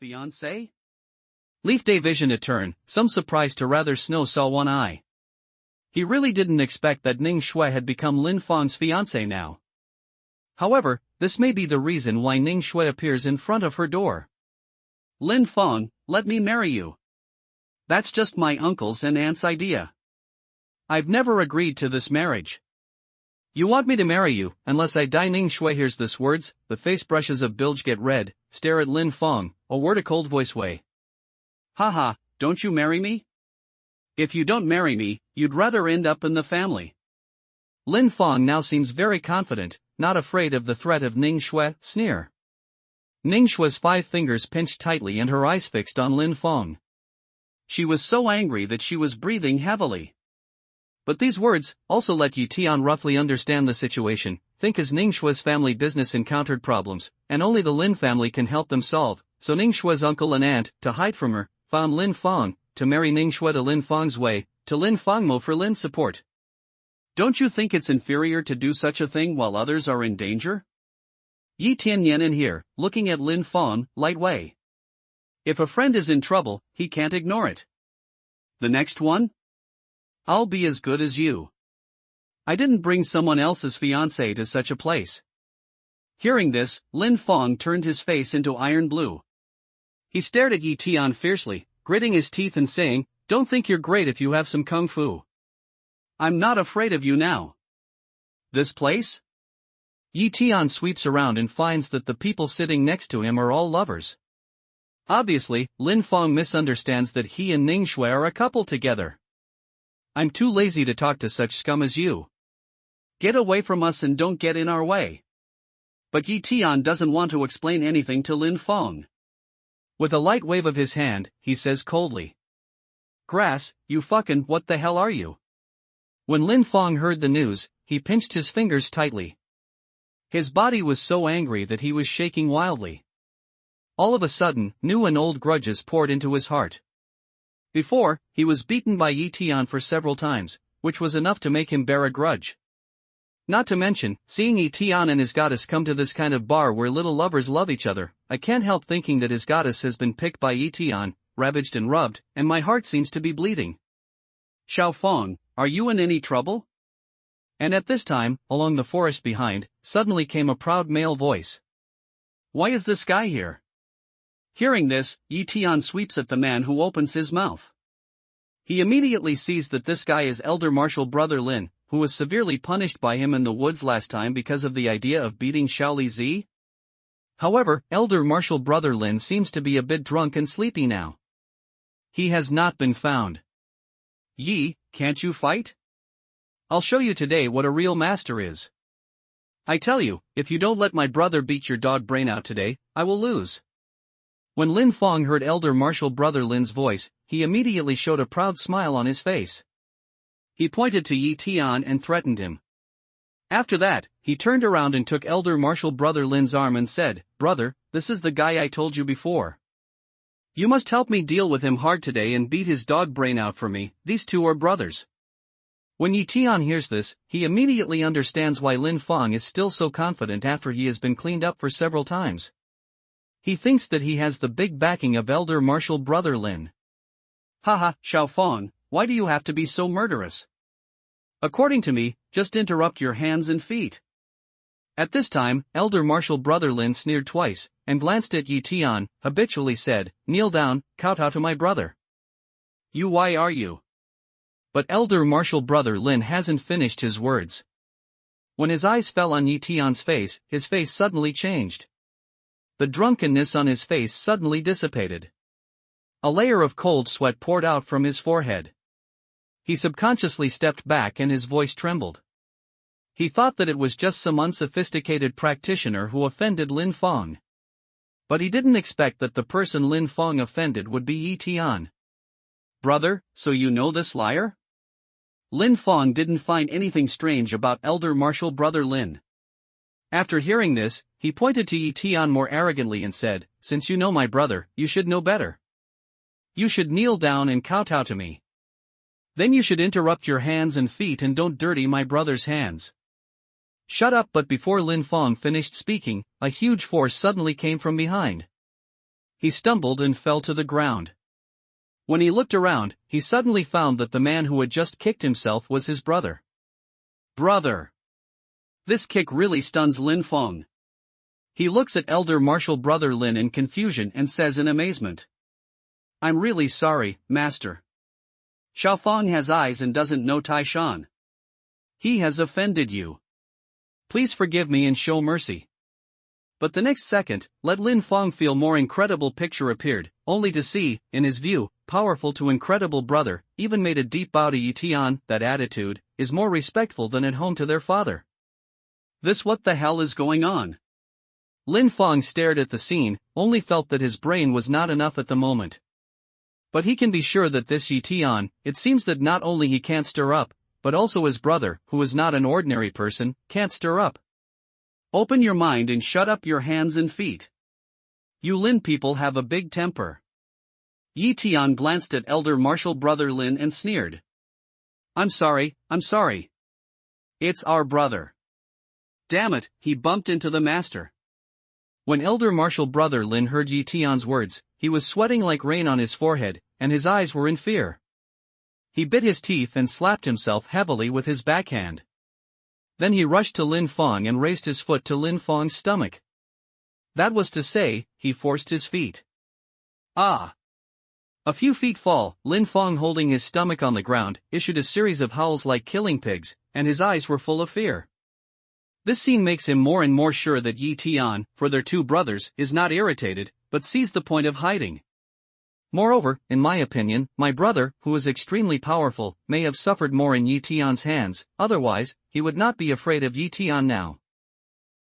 Fiancé? Leaf Day vision to turn, some surprise to rather Snow saw one eye. He really didn't expect that Ning Shui had become Lin Feng's fiancé now. However, this may be the reason why Ning Shui appears in front of her door. Lin Feng, let me marry you. That's just my uncle's and aunt's idea. I've never agreed to this marriage. You want me to marry you, unless I die. Ning Shui hears this words, the face brushes of bilge get red, stare at Lin Feng, a word a cold voice way. Haha, don't you marry me? If you don't marry me, you'd rather end up in the family. Lin Feng now seems very confident, not afraid of the threat of Ning Shui, sneer. Ning Shui's 5 fingers pinched tightly and her eyes fixed on Lin Feng. She was so angry that she was breathing heavily. But these words also let Tian roughly understand the situation. Think as Ning Shui's family business encountered problems, and only the Lin family can help them solve, so Ning Shui's uncle and aunt, to hide from her, found Lin Feng, to marry Ning Shui to Lin Feng's way, to Lin Fengmo for Lin's support. Don't you think it's inferior to do such a thing while others are in danger? Tian Yan in here, looking at Lin Feng, light way. If a friend is in trouble, he can't ignore it. The next one? I'll be as good as you. I didn't bring someone else's fiancé to such a place. Hearing this, Lin Feng turned his face into iron blue. He stared at Tian fiercely, gritting his teeth and saying, "Don't think you're great if you have some kung fu. I'm not afraid of you now." This place? Tian sweeps around and finds that the people sitting next to him are all lovers. Obviously, Lin Feng misunderstands that he and Ning Shui are a couple together. I'm too lazy to talk to such scum as you. Get away from us and don't get in our way. But Tian doesn't want to explain anything to Lin Feng. With a light wave of his hand, he says coldly. Grass, you fucking what the hell are you? When Lin Feng heard the news, he pinched his fingers tightly. His body was so angry that he was shaking wildly. All of a sudden, new and old grudges poured into his heart. Before, he was beaten by Tian for several times, which was enough to make him bear a grudge. Not to mention, seeing Tian and his goddess come to this kind of bar where little lovers love each other, I can't help thinking that his goddess has been picked by Tian, ravaged and rubbed, and my heart seems to be bleeding. Xiao Feng, are you in any trouble? And at this time, along the forest behind, suddenly came a proud male voice. Why is this guy here? Hearing this, Tian sweeps at the man who opens his mouth. He immediately sees that this guy is Elder Martial Brother Lin, who was severely punished by him in the woods last time because of the idea of beating Shaoli Zi. However, Elder Martial Brother Lin seems to be a bit drunk and sleepy now. He has not been found. Can't you fight? I'll show you today what a real master is. I tell you, if you don't let my brother beat your dog brain out today, I will lose. When Lin Feng heard Elder Martial Brother Lin's voice, he immediately showed a proud smile on his face. He pointed to Tian and threatened him. After that, he turned around and took Elder Martial Brother Lin's arm and said, Brother, this is the guy I told you before. You must help me deal with him hard today and beat his dog brain out for me. These two are brothers. When Tian hears this, he immediately understands why Lin Feng is still so confident after he has been cleaned up for several times. He thinks that he has the big backing of Elder Martial Brother Lin. Haha, Xiao Feng, why do you have to be so murderous? According to me, just interrupt your hands and feet. At this time, Elder Martial Brother Lin sneered twice, and glanced at Tian, habitually said, Kneel down, kowtow to my brother. Why are you? But Elder Martial Brother Lin hasn't finished his words. When his eyes fell on Tian's face, his face suddenly changed. The drunkenness on his face suddenly dissipated. A layer of cold sweat poured out from his forehead. He subconsciously stepped back and his voice trembled. He thought that it was just some unsophisticated practitioner who offended Lin Feng. But he didn't expect that the person Lin Feng offended would be Tian. Brother, so you know this liar? Lin Feng didn't find anything strange about Elder Martial Brother Lin. After hearing this, he pointed to Tian more arrogantly and said, Since you know my brother, you should know better. You should kneel down and kowtow to me. Then you should interrupt your hands and feet and don't dirty my brother's hands. Shut up! But before Lin Feng finished speaking, a huge force suddenly came from behind. He stumbled and fell to the ground. When he looked around, he suddenly found that the man who had just kicked himself was his brother. Brother! This kick really stuns Lin Feng. He looks at elder martial brother Lin in confusion and says in amazement. I'm really sorry, master. Xiaofeng has eyes and doesn't know Taishan. He has offended you. Please forgive me and show mercy. But the next second, let Lin Feng feel more incredible picture appeared, only to see, in his view, powerful to incredible brother, even made a deep bow to Yi Tian. That attitude is more respectful than at home to their father. This what the hell is going on? Lin Feng stared at the scene, only felt that his brain was not enough at the moment. But he can be sure that this Yi Tian, it seems that not only he can't stir up, but also his brother, who is not an ordinary person, can't stir up. Open your mind and shut up your hands and feet. You Lin people have a big temper. Yi Tian glanced at elder martial brother Lin and sneered. I'm sorry. It's our brother. Damn it, he bumped into the master. When elder martial brother Lin heard Yi Tian's words, he was sweating like rain on his forehead, and his eyes were in fear. He bit his teeth and slapped himself heavily with his backhand. Then he rushed to Lin Feng and raised his foot to Lin Feng's stomach. That was to say, he forced his feet. Ah! A few feet fall, Lin Feng holding his stomach on the ground, issued a series of howls like killing pigs, and his eyes were full of fear. This scene makes him more and more sure that Yi Tian, for their two brothers, is not irritated, but sees the point of hiding. Moreover, in my opinion, my brother, who is extremely powerful, may have suffered more in Yi Tian's hands, otherwise, he would not be afraid of Yi Tian now.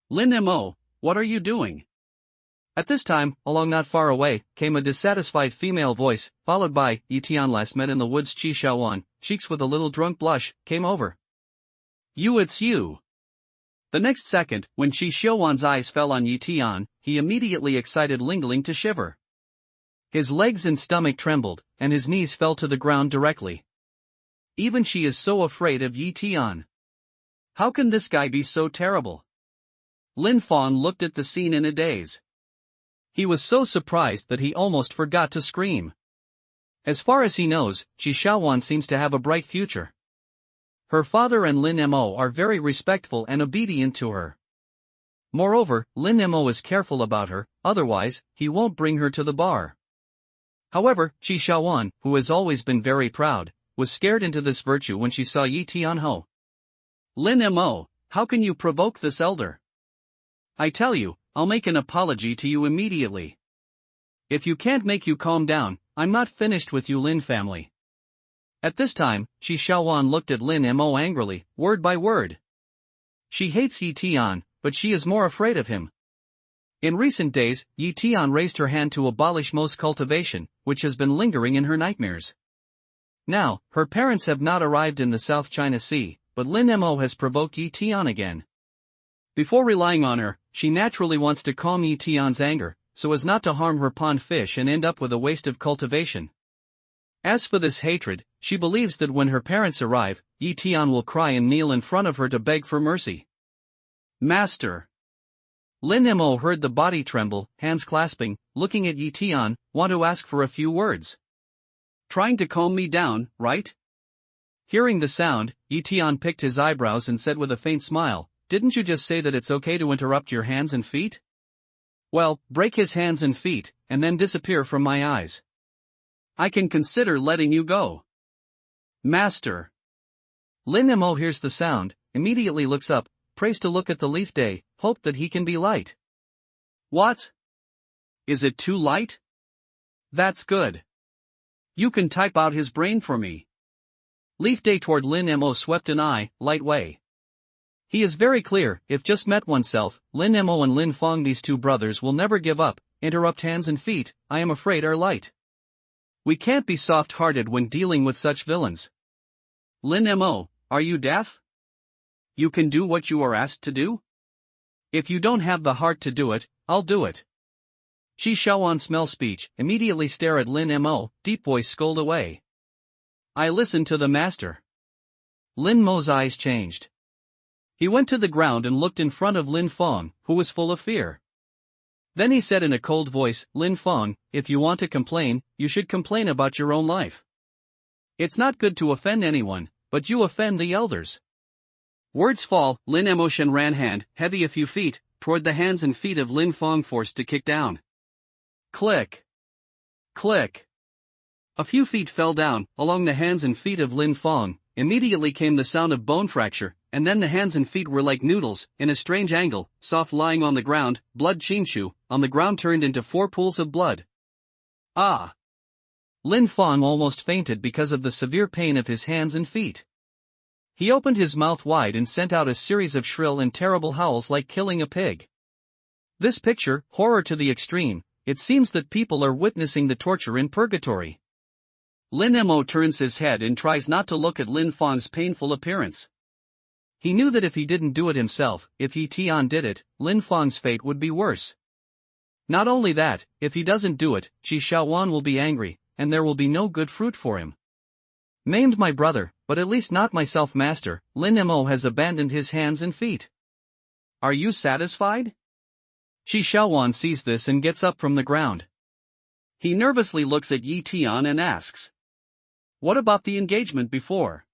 Lin Mo, what are you doing? At this time, along not far away, came a dissatisfied female voice, followed by, Yi Tian last met in the woods Qi Xiaowan, cheeks with a little drunk blush, came over. It's you. The next second, when Qi Xiaowan's eyes fell on Yi Tian, he immediately excited Ling Ling to shiver. His legs and stomach trembled, and his knees fell to the ground directly. Even she is so afraid of Yi Tian. How can this guy be so terrible? Lin Feng looked at the scene in a daze. He was so surprised that he almost forgot to scream. As far as he knows, Qi Xiaowan seems to have a bright future. Her father and Lin Mo are very respectful and obedient to her. Moreover, Lin Mo is careful about her, otherwise, he won't bring her to the bar. However, Qi Xiaowan, who has always been very proud, was scared into this virtue when she saw Yi Tianho. Lin Mo, how can you provoke this elder? I tell you, I'll make an apology to you immediately. If you can't make you calm down, I'm not finished with you Lin family. At this time, Qi Xiaowan looked at Lin Mo angrily, word by word. She hates Yi Tian, but she is more afraid of him. In recent days, Yi Tian raised her hand to abolish most cultivation, which has been lingering in her nightmares. Now, her parents have not arrived in the South China Sea, but Lin Mo has provoked Yi Tian again. Before relying on her, she naturally wants to calm Yi Tian's anger, so as not to harm her pond fish and end up with a waste of cultivation. As for this hatred, she believes that when her parents arrive, Yi Tian will cry and kneel in front of her to beg for mercy. Master! Lin Mo heard the body tremble, hands clasping, looking at Yi Tian, want to ask for a few words. Trying to calm me down, right? Hearing the sound, Yi Tian picked his eyebrows and said with a faint smile, didn't you just say that it's okay to interrupt your hands and feet? Well, break his hands and feet, and then disappear from my eyes. I can consider letting you go. Master! Lin Mo hears the sound, immediately looks up, prays to look at the leaf day, hope that he can be light. What? Is it too light? That's good. You can type out his brain for me. Leaf day toward Lin Mo swept an eye, light way. He is very clear, if just met oneself, Lin Mo and Lin Feng these two brothers will never give up, interrupt hands and feet, I am afraid are light. We can't be soft-hearted when dealing with such villains. Lin Mo, are you deaf? You can do what you are asked to do? If you don't have the heart to do it, I'll do it. Qi Xiaowan smell speech, immediately stare at Lin Mo, deep voice scold away. I listen to the master. Lin Mo's eyes changed. He went to the ground and looked in front of Lin Feng, who was full of fear. Then he said in a cold voice, Lin Feng, if you want to complain, you should complain about your own life. It's not good to offend anyone, but you offend the elders. Words fall, Lin Emoshen ran hand, heavy a few feet, toward the hands and feet of Lin Feng forced to kick down. Click. Click. A few feet fell down, along the hands and feet of Lin Feng. Immediately came the sound of bone fracture, and then the hands and feet were like noodles, in a strange angle, soft lying on the ground, blood chinshu, on the ground turned into 4 pools of blood. Ah! Lin Feng almost fainted because of the severe pain of his hands and feet. He opened his mouth wide and sent out a series of shrill and terrible howls like killing a pig. This picture, horror to the extreme, it seems that people are witnessing the torture in purgatory. Lin Mo turns his head and tries not to look at Lin Feng's painful appearance. He knew that if he didn't do it himself, if Tian did it, Lin Feng's fate would be worse. Not only that, if he doesn't do it, Qi Shaowan will be angry, and there will be no good fruit for him. Maimed my brother, but at least not myself master, Lin Mo has abandoned his hands and feet. Are you satisfied? Qi Shaowan sees this and gets up from the ground. He nervously looks at Yi Tian and asks, what about the engagement before?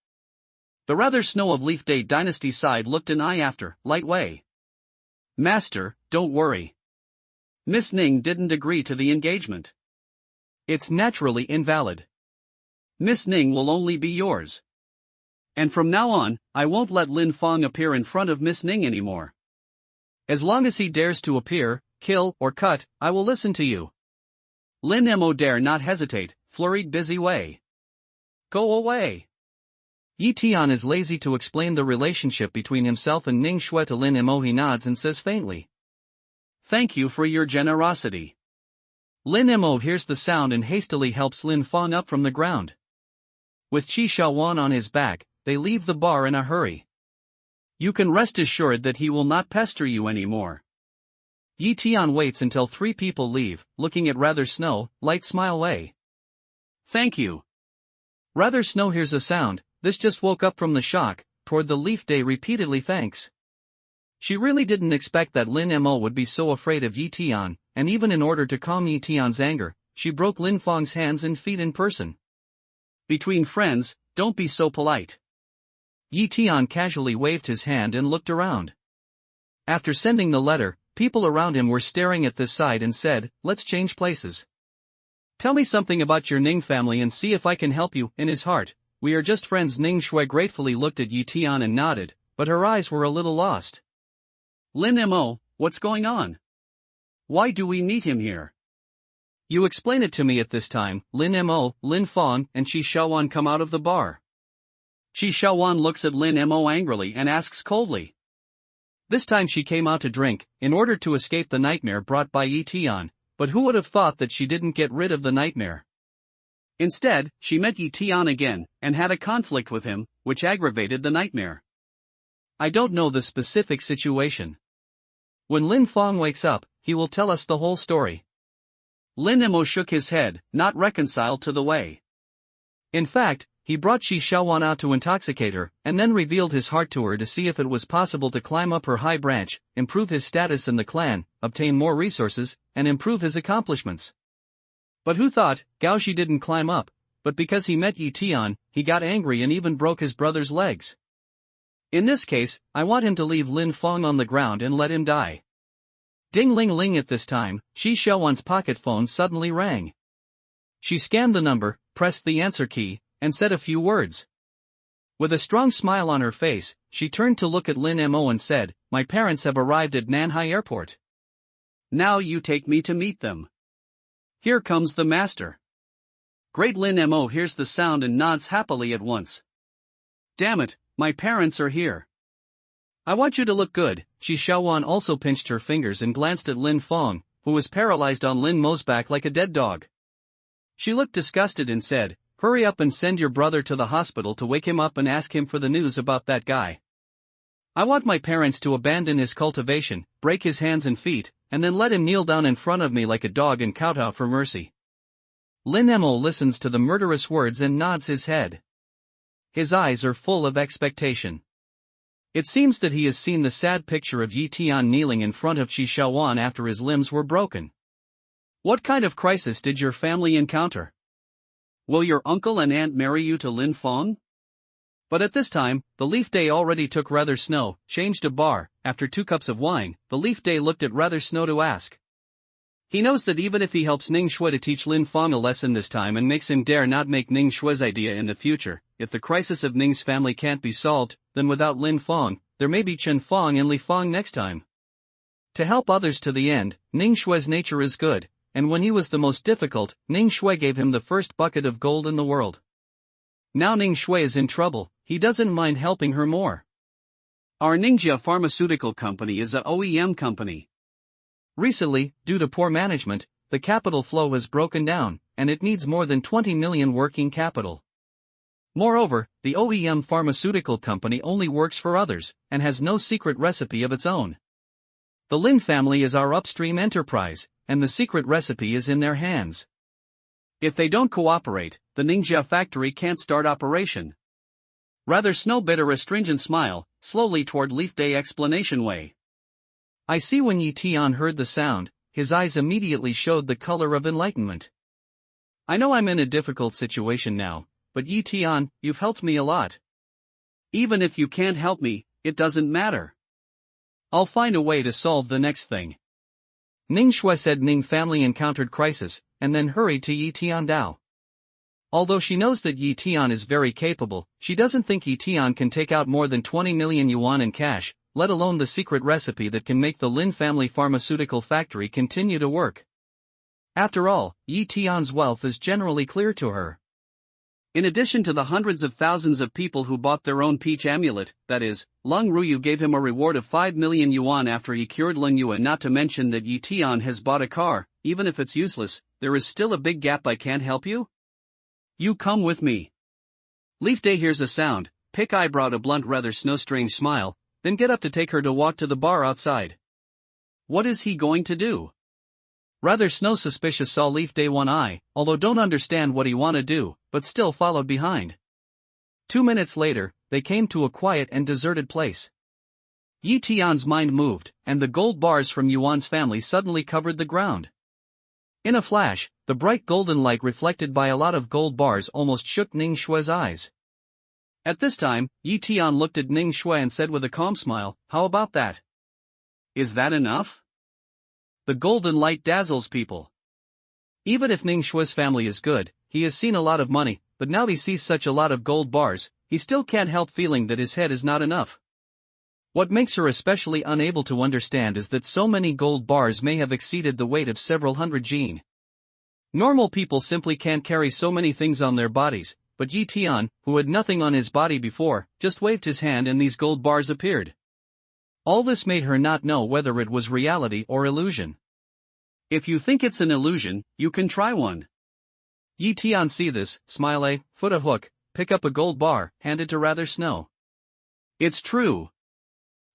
The rather Snow of Leaf Day dynasty side looked an eye after, light way. Master, don't worry. Miss Ning didn't agree to the engagement. It's naturally invalid. Miss Ning will only be yours. And from now on, I won't let Lin Feng appear in front of Miss Ning anymore. As long as he dares to appear, kill, or cut, I will listen to you. Lin Mo dare not hesitate, flurried busy way. Go away. Yi Tian is lazy to explain the relationship between himself and Ning Shui to Lin Mo. He nods and says faintly, thank you for your generosity. Lin Mo hears the sound and hastily helps Lin Feng up from the ground. With Qi Shaowan on his back, they leave the bar in a hurry. You can rest assured that he will not pester you anymore. Yi Tian waits until 3 people leave, looking at Rather Snow, light smile way. Thank you. Rather Snow hears a sound, this just woke up from the shock, toward the Leaf Day repeatedly thanks. She really didn't expect that Lin Mo would be so afraid of Yi Tian, and even in order to calm Yi Tian's anger, she broke Lin Feng's hands and feet in person. Between friends, don't be so polite. Yi Tian casually waved his hand and looked around. After sending the letter, people around him were staring at this side and said, let's change places. Tell me something about your Ning family and see if I can help you. In his heart, we are just friends. Ning Shui gratefully looked at Yi Tian and nodded, but her eyes were a little lost. Lin Mo, what's going on? Why do we need him here? You explain it to me at this time. Lin Mo, Lin Feng, and Qi Shaowan come out of the bar. Qi Shaowan looks at Lin Mo angrily and asks coldly. This time she came out to drink, in order to escape the nightmare brought by Yi Tian, but who would have thought that she didn't get rid of the nightmare? Instead, she met Yi Tian again, and had a conflict with him, which aggravated the nightmare. I don't know the specific situation. When Lin Feng wakes up, he will tell us the whole story. Lin Mo shook his head, not reconciled to the way. In fact, he brought Qi Shaowan out to intoxicate her, and then revealed his heart to her to see if it was possible to climb up her high branch, improve his status in the clan, obtain more resources, and improve his accomplishments. But who thought, Gao Shi didn't climb up, but because he met Yi Tian, he got angry and even broke his brother's legs. In this case, I want him to leave Lin Feng on the ground and let him die. Ding-ling-ling at this time, Qi Shaowan's pocket phone suddenly rang. She scanned the number, pressed the answer key, and said a few words. With a strong smile on her face, she turned to look at Lin Mo and said, my parents have arrived at Nanhai Airport. Now you take me to meet them. Here comes the master. Great. Lin Mo hears the sound and nods happily at once. Damn it, my parents are here. I want you to look good. Qi Shaowan also pinched her fingers and glanced at Lin Feng, who was paralyzed on Lin Mo's back like a dead dog. She looked disgusted and said, hurry up and send your brother to the hospital to wake him up and ask him for the news about that guy. I want my parents to abandon his cultivation, break his hands and feet, and then let him kneel down in front of me like a dog and kowtow for mercy. Lin Mo listens to the murderous words and nods his head. His eyes are full of expectation. It seems that he has seen the sad picture of Yi Tian kneeling in front of Qi Shaowan after his limbs were broken. What kind of crisis did your family encounter? Will your uncle and aunt marry you to Lin Feng? But at this time, the Leaf Day already took Rather Snow, changed a bar. After 2 cups of wine, the Leaf Day looked at Rather Snow to ask. He knows that even if he helps Ning Shui to teach Lin Feng a lesson this time and makes him dare not make Ning Shui's idea in the future, if the crisis of Ning's family can't be solved, then without Lin Feng, there may be Chen Feng and Li Feng next time. To help others to the end, Ning Shui's nature is good, and when he was the most difficult, Ning Shui gave him the first bucket of gold in the world. Now Ning Shui is in trouble, he doesn't mind helping her more. Our Ninja Pharmaceutical Company is a OEM company. Recently, due to poor management, the capital flow has broken down, and it needs more than 20 million working capital. Moreover, the OEM pharmaceutical company only works for others, and has no secret recipe of its own. The Lin family is our upstream enterprise, and the secret recipe is in their hands. If they don't cooperate, the Ninja factory can't start operation. Rather Snow bit a astringent smile, slowly toward Leaf Day explanation way. I see. When Yi Tian heard the sound, his eyes immediately showed the color of enlightenment. I know I'm in a difficult situation now, but Yi Tian, you've helped me a lot. Even if you can't help me, it doesn't matter. I'll find a way to solve the next thing. Ning Shui said Ning family encountered crisis, and then hurried to Yi Tian Dao. Although she knows that Yi Tian is very capable, she doesn't think Yi Tian can take out more than 20 million yuan in cash, let alone the secret recipe that can make the Lin family pharmaceutical factory continue to work. After all, Yi Tian's wealth is generally clear to her. In addition to the hundreds of thousands of people who bought their own peach amulet, that is, Lung Ruyu gave him a reward of 5 million yuan after he cured Lung Yue. Not to mention that Yi Tian has bought a car. Even if it's useless, there is still a big gap. I can't help you? You come with me. Leaf Day hears a sound, pick eyebrow to blunt Rather Snow strange smile, then get up to take her to walk to the bar outside. What is he going to do? Rather Snow suspicious saw Leaf Day one eye, although don't understand what he wanna do, but still followed behind. 2 minutes later, they came to a quiet and deserted place. Yi Tian's mind moved, and the gold bars from Yuan's family suddenly covered the ground. In a flash, the bright golden light reflected by a lot of gold bars almost shook Ning Shui's eyes. At this time, Yi Tian looked at Ning Shui and said with a calm smile, how about that? Is that enough? The golden light dazzles people. Even if Ning Shui's family is good, he has seen a lot of money, but now he sees such a lot of gold bars, he still can't help feeling that his head is not enough. What makes her especially unable to understand is that so many gold bars may have exceeded the weight of several hundred jin. Normal people simply can't carry so many things on their bodies, but Yi Tian, who had nothing on his body before, just waved his hand and these gold bars appeared. All this made her not know whether it was reality or illusion. If you think it's an illusion, you can try one. Yi Tian see this, smile, foot a hook, pick up a gold bar, hand it to Rather Snow. It's true.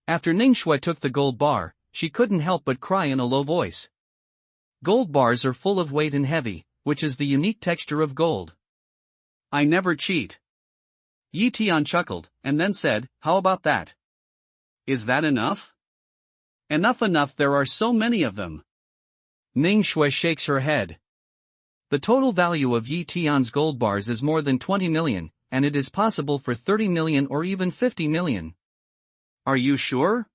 After Ning Shui took the gold bar, she couldn't help but cry in a low voice. Gold bars are full of weight and heavy, which is the unique texture of gold. I never cheat. Yi Tian chuckled, and then said, how about that? Is that enough? Enough, there are so many of them. Ning Shui shakes her head. The total value of Yi Tian's gold bars is more than 20 million, and it is possible for 30 million or even 50 million. Are you sure?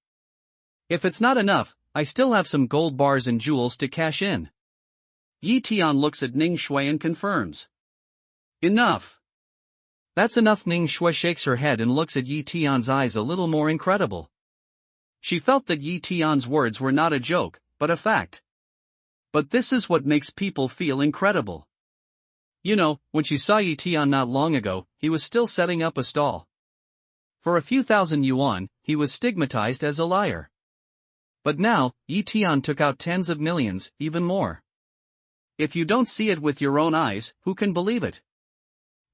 If it's not enough, I still have some gold bars and jewels to cash in. Yi Tian looks at Ning Shui and confirms. Enough. That's enough. Ning Shui shakes her head and looks at Yi Tian's eyes a little more incredible. She felt that Yi Tian's words were not a joke, but a fact. But this is what makes people feel incredible. You know, when she saw Yi Tian not long ago, he was still setting up a stall. For a few thousand yuan, he was stigmatized as a liar. But now, Yi Tian took out tens of millions, even more. If you don't see it with your own eyes, who can believe it?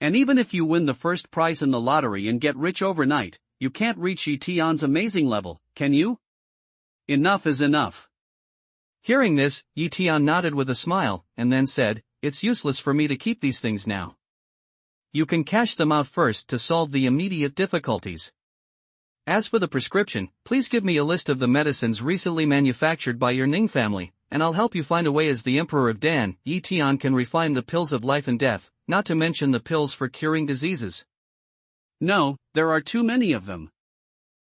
And even if you win the first prize in the lottery and get rich overnight, you can't reach Yi Tian's amazing level, can you? Enough is enough. Hearing this, Yi Tian nodded with a smile, and then said, it's useless for me to keep these things now. You can cash them out first to solve the immediate difficulties. As for the prescription, please give me a list of the medicines recently manufactured by your Ning family, and I'll help you find a way. As the Emperor of Dan, Yi Tian can refine the pills of life and death, not to mention the pills for curing diseases. No, there are too many of them.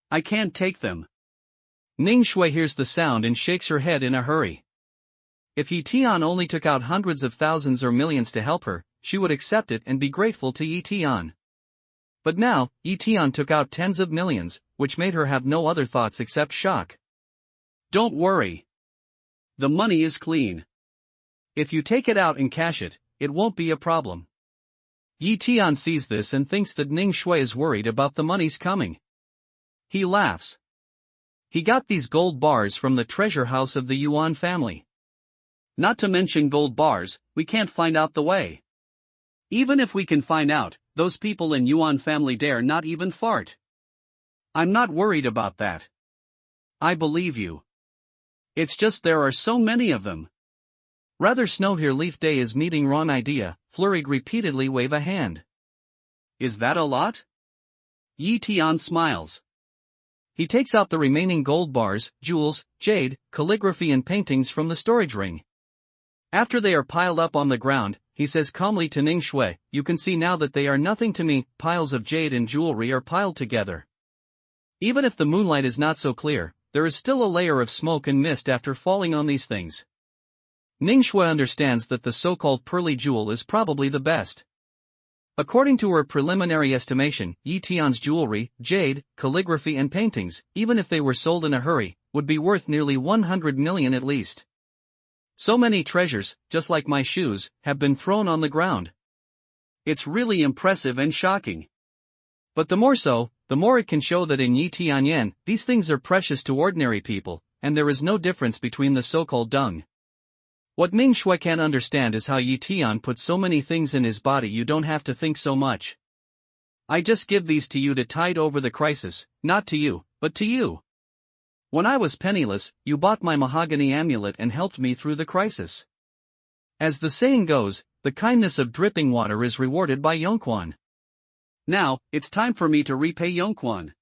I can't take them. Ning Shui hears the sound and shakes her head in a hurry. If Yi Tian only took out hundreds of thousands or millions to help her, she would accept it and be grateful to Yi Tian. But now, Yi Tian took out tens of millions, which made her have no other thoughts except shock. Don't worry. The money is clean. If you take it out and cash it, it won't be a problem. Yi Tian sees this and thinks that Ning Shui is worried about the money's coming. He laughs. He got these gold bars from the treasure house of the Yuan family. Not to mention gold bars, we can't find out the way. Even if we can find out, those people in Yuan family dare not even fart. I'm not worried about that. I believe you. It's just there are so many of them. Rather snow here. Leaf Day is meeting wrong idea. Flurried repeatedly wave a hand. Is that a lot? Yi Tian smiles. He takes out the remaining gold bars, jewels, jade, calligraphy and paintings from the storage ring. After they are piled up on the ground, he says calmly to Ning Shui, "You can see now that they are nothing to me." Piles of jade and jewelry are piled together. Even if the moonlight is not so clear, there is still a layer of smoke and mist after falling on these things. Ning Shui understands that the so-called pearly jewel is probably the best. According to her preliminary estimation, Yi Tian's jewelry, jade, calligraphy and paintings, even if they were sold in a hurry, would be worth nearly 100 million at least. So many treasures, just like my shoes, have been thrown on the ground. It's really impressive and shocking. But the more so, the more it can show that in Yi Tianyan, these things are precious to ordinary people, and there is no difference between the so-called dung. What Ning Shui can't understand is how Yi Tian put so many things in his body. You don't have to think so much. I just give these to you to tide over the crisis, not to you, but to you. When I was penniless, you bought my mahogany amulet and helped me through the crisis. As the saying goes, the kindness of dripping water is rewarded by Yongquan. Now, it's time for me to repay Yongquan.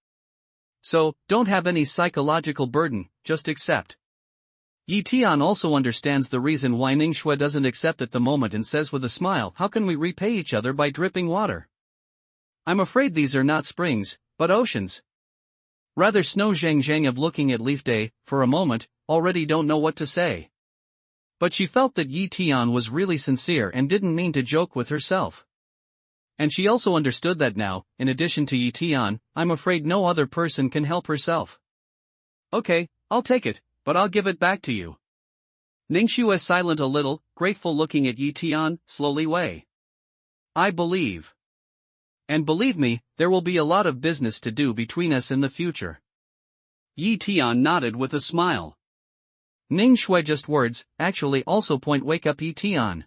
So, don't have any psychological burden, just accept. Yi Tian also understands the reason why Ning Shui doesn't accept at the moment and says with a smile, "How can we repay each other by dripping water? I'm afraid these are not springs, but oceans." Rather Snow Zhang of looking at Leaf Day, for a moment, already don't know what to say. But she felt that Yi Tian was really sincere and didn't mean to joke with herself. And she also understood that now, in addition to Yi Tian, I'm afraid no other person can help herself. "Okay, I'll take it, but I'll give it back to you." Ning Shui is silent a little, grateful looking at Yi Tian, slowly way. "I believe. And believe me, there will be a lot of business to do between us in the future." Yi Tian nodded with a smile. Ning Shui just words, actually also point wake up Yi Tian.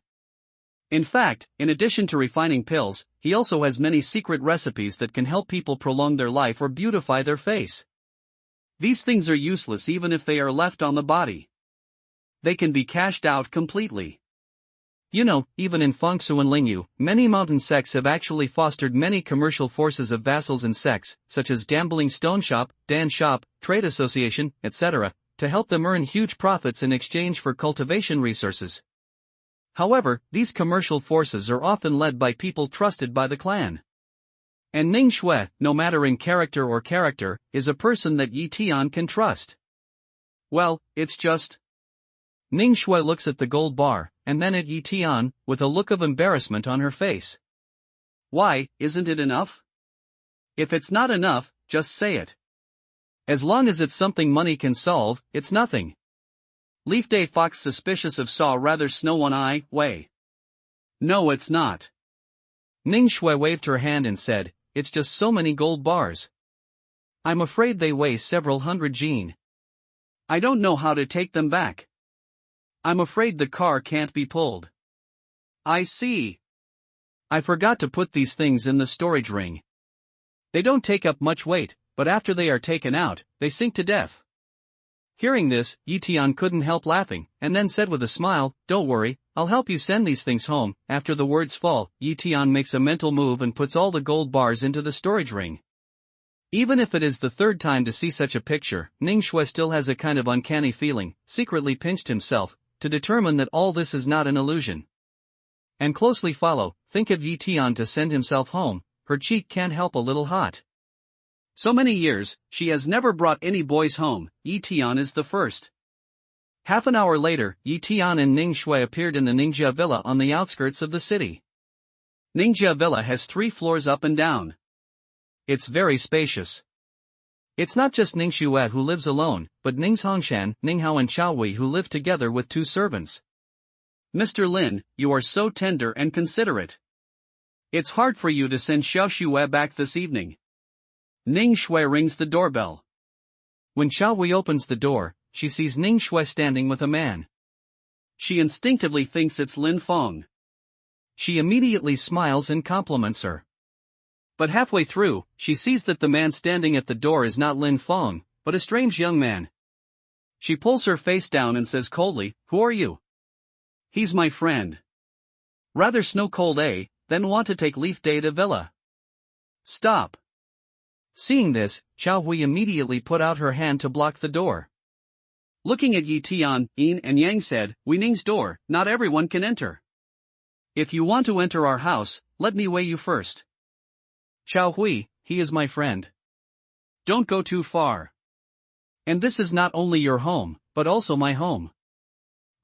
In fact, in addition to refining pills, he also has many secret recipes that can help people prolong their life or beautify their face. These things are useless even if they are left on the body. They can be cashed out completely. You know, even in Fangsu and Lingyu, many mountain sects have actually fostered many commercial forces of vassals and sects, such as gambling stone shop, dan shop, trade association, etc., to help them earn huge profits in exchange for cultivation resources. However, these commercial forces are often led by people trusted by the clan. And Ning Shui, no matter in character or character, is a person that Yi Tian can trust. Well, it's just... Ning Shui looks at the gold bar, and then at Yi Tian, with a look of embarrassment on her face. "Why, isn't it enough? If it's not enough, just say it. As long as it's something money can solve, it's nothing." Leaf Day Fox suspicious of Saw rather Snow One Eye, way. "No, it's not." Ning Shui waved her hand and said, "It's just so many gold bars. I'm afraid they weigh several hundred jin. I don't know how to take them back. I'm afraid the car can't be pulled." "I see. I forgot to put these things in the storage ring. They don't take up much weight, but after they are taken out, they sink to death." Hearing this, Yi Tian couldn't help laughing, and then said with a smile, "Don't worry, I'll help you send these things home." After the words fall, Yi Tian makes a mental move and puts all the gold bars into the storage ring. Even if it is the third time to see such a picture, Ning Shui still has a kind of uncanny feeling, secretly pinched himself, to determine that all this is not an illusion. And closely follow, think of Yi Tian to send himself home, her cheek can't help a little hot. So many years, she has never brought any boys home, Yi Tian is the first. Half an hour later, Yi Tian and Ning Shui appeared in the Ninja Villa on the outskirts of the city. Ninja Villa has 3 floors up and down. It's very spacious. It's not just Ning Shui who lives alone, but Ning Hongshan, Ning Hao and Chao Wei who live together with 2 servants. Mr. Lin, you are so tender and considerate. It's hard for you to send Xiao Shui back this evening. Ning Shui rings the doorbell. When Chao Wei opens the door, she sees Ning Shui standing with a man. She instinctively thinks it's Lin Fong. She immediately smiles and compliments her. But halfway through, she sees that the man standing at the door is not Lin Fong, but a strange young man. She pulls her face down and says coldly, "Who are you?" "He's my friend." "Rather snow cold, eh? Then want to take leaf day to villa." "Stop." Seeing this, Chao Hui immediately put out her hand to block the door. Looking at Yi Tian, Yin and Yang said, "We Ning's door, not everyone can enter. If you want to enter our house, let me weigh you first." "Chao Hui, he is my friend. Don't go too far. And this is not only your home, but also my home.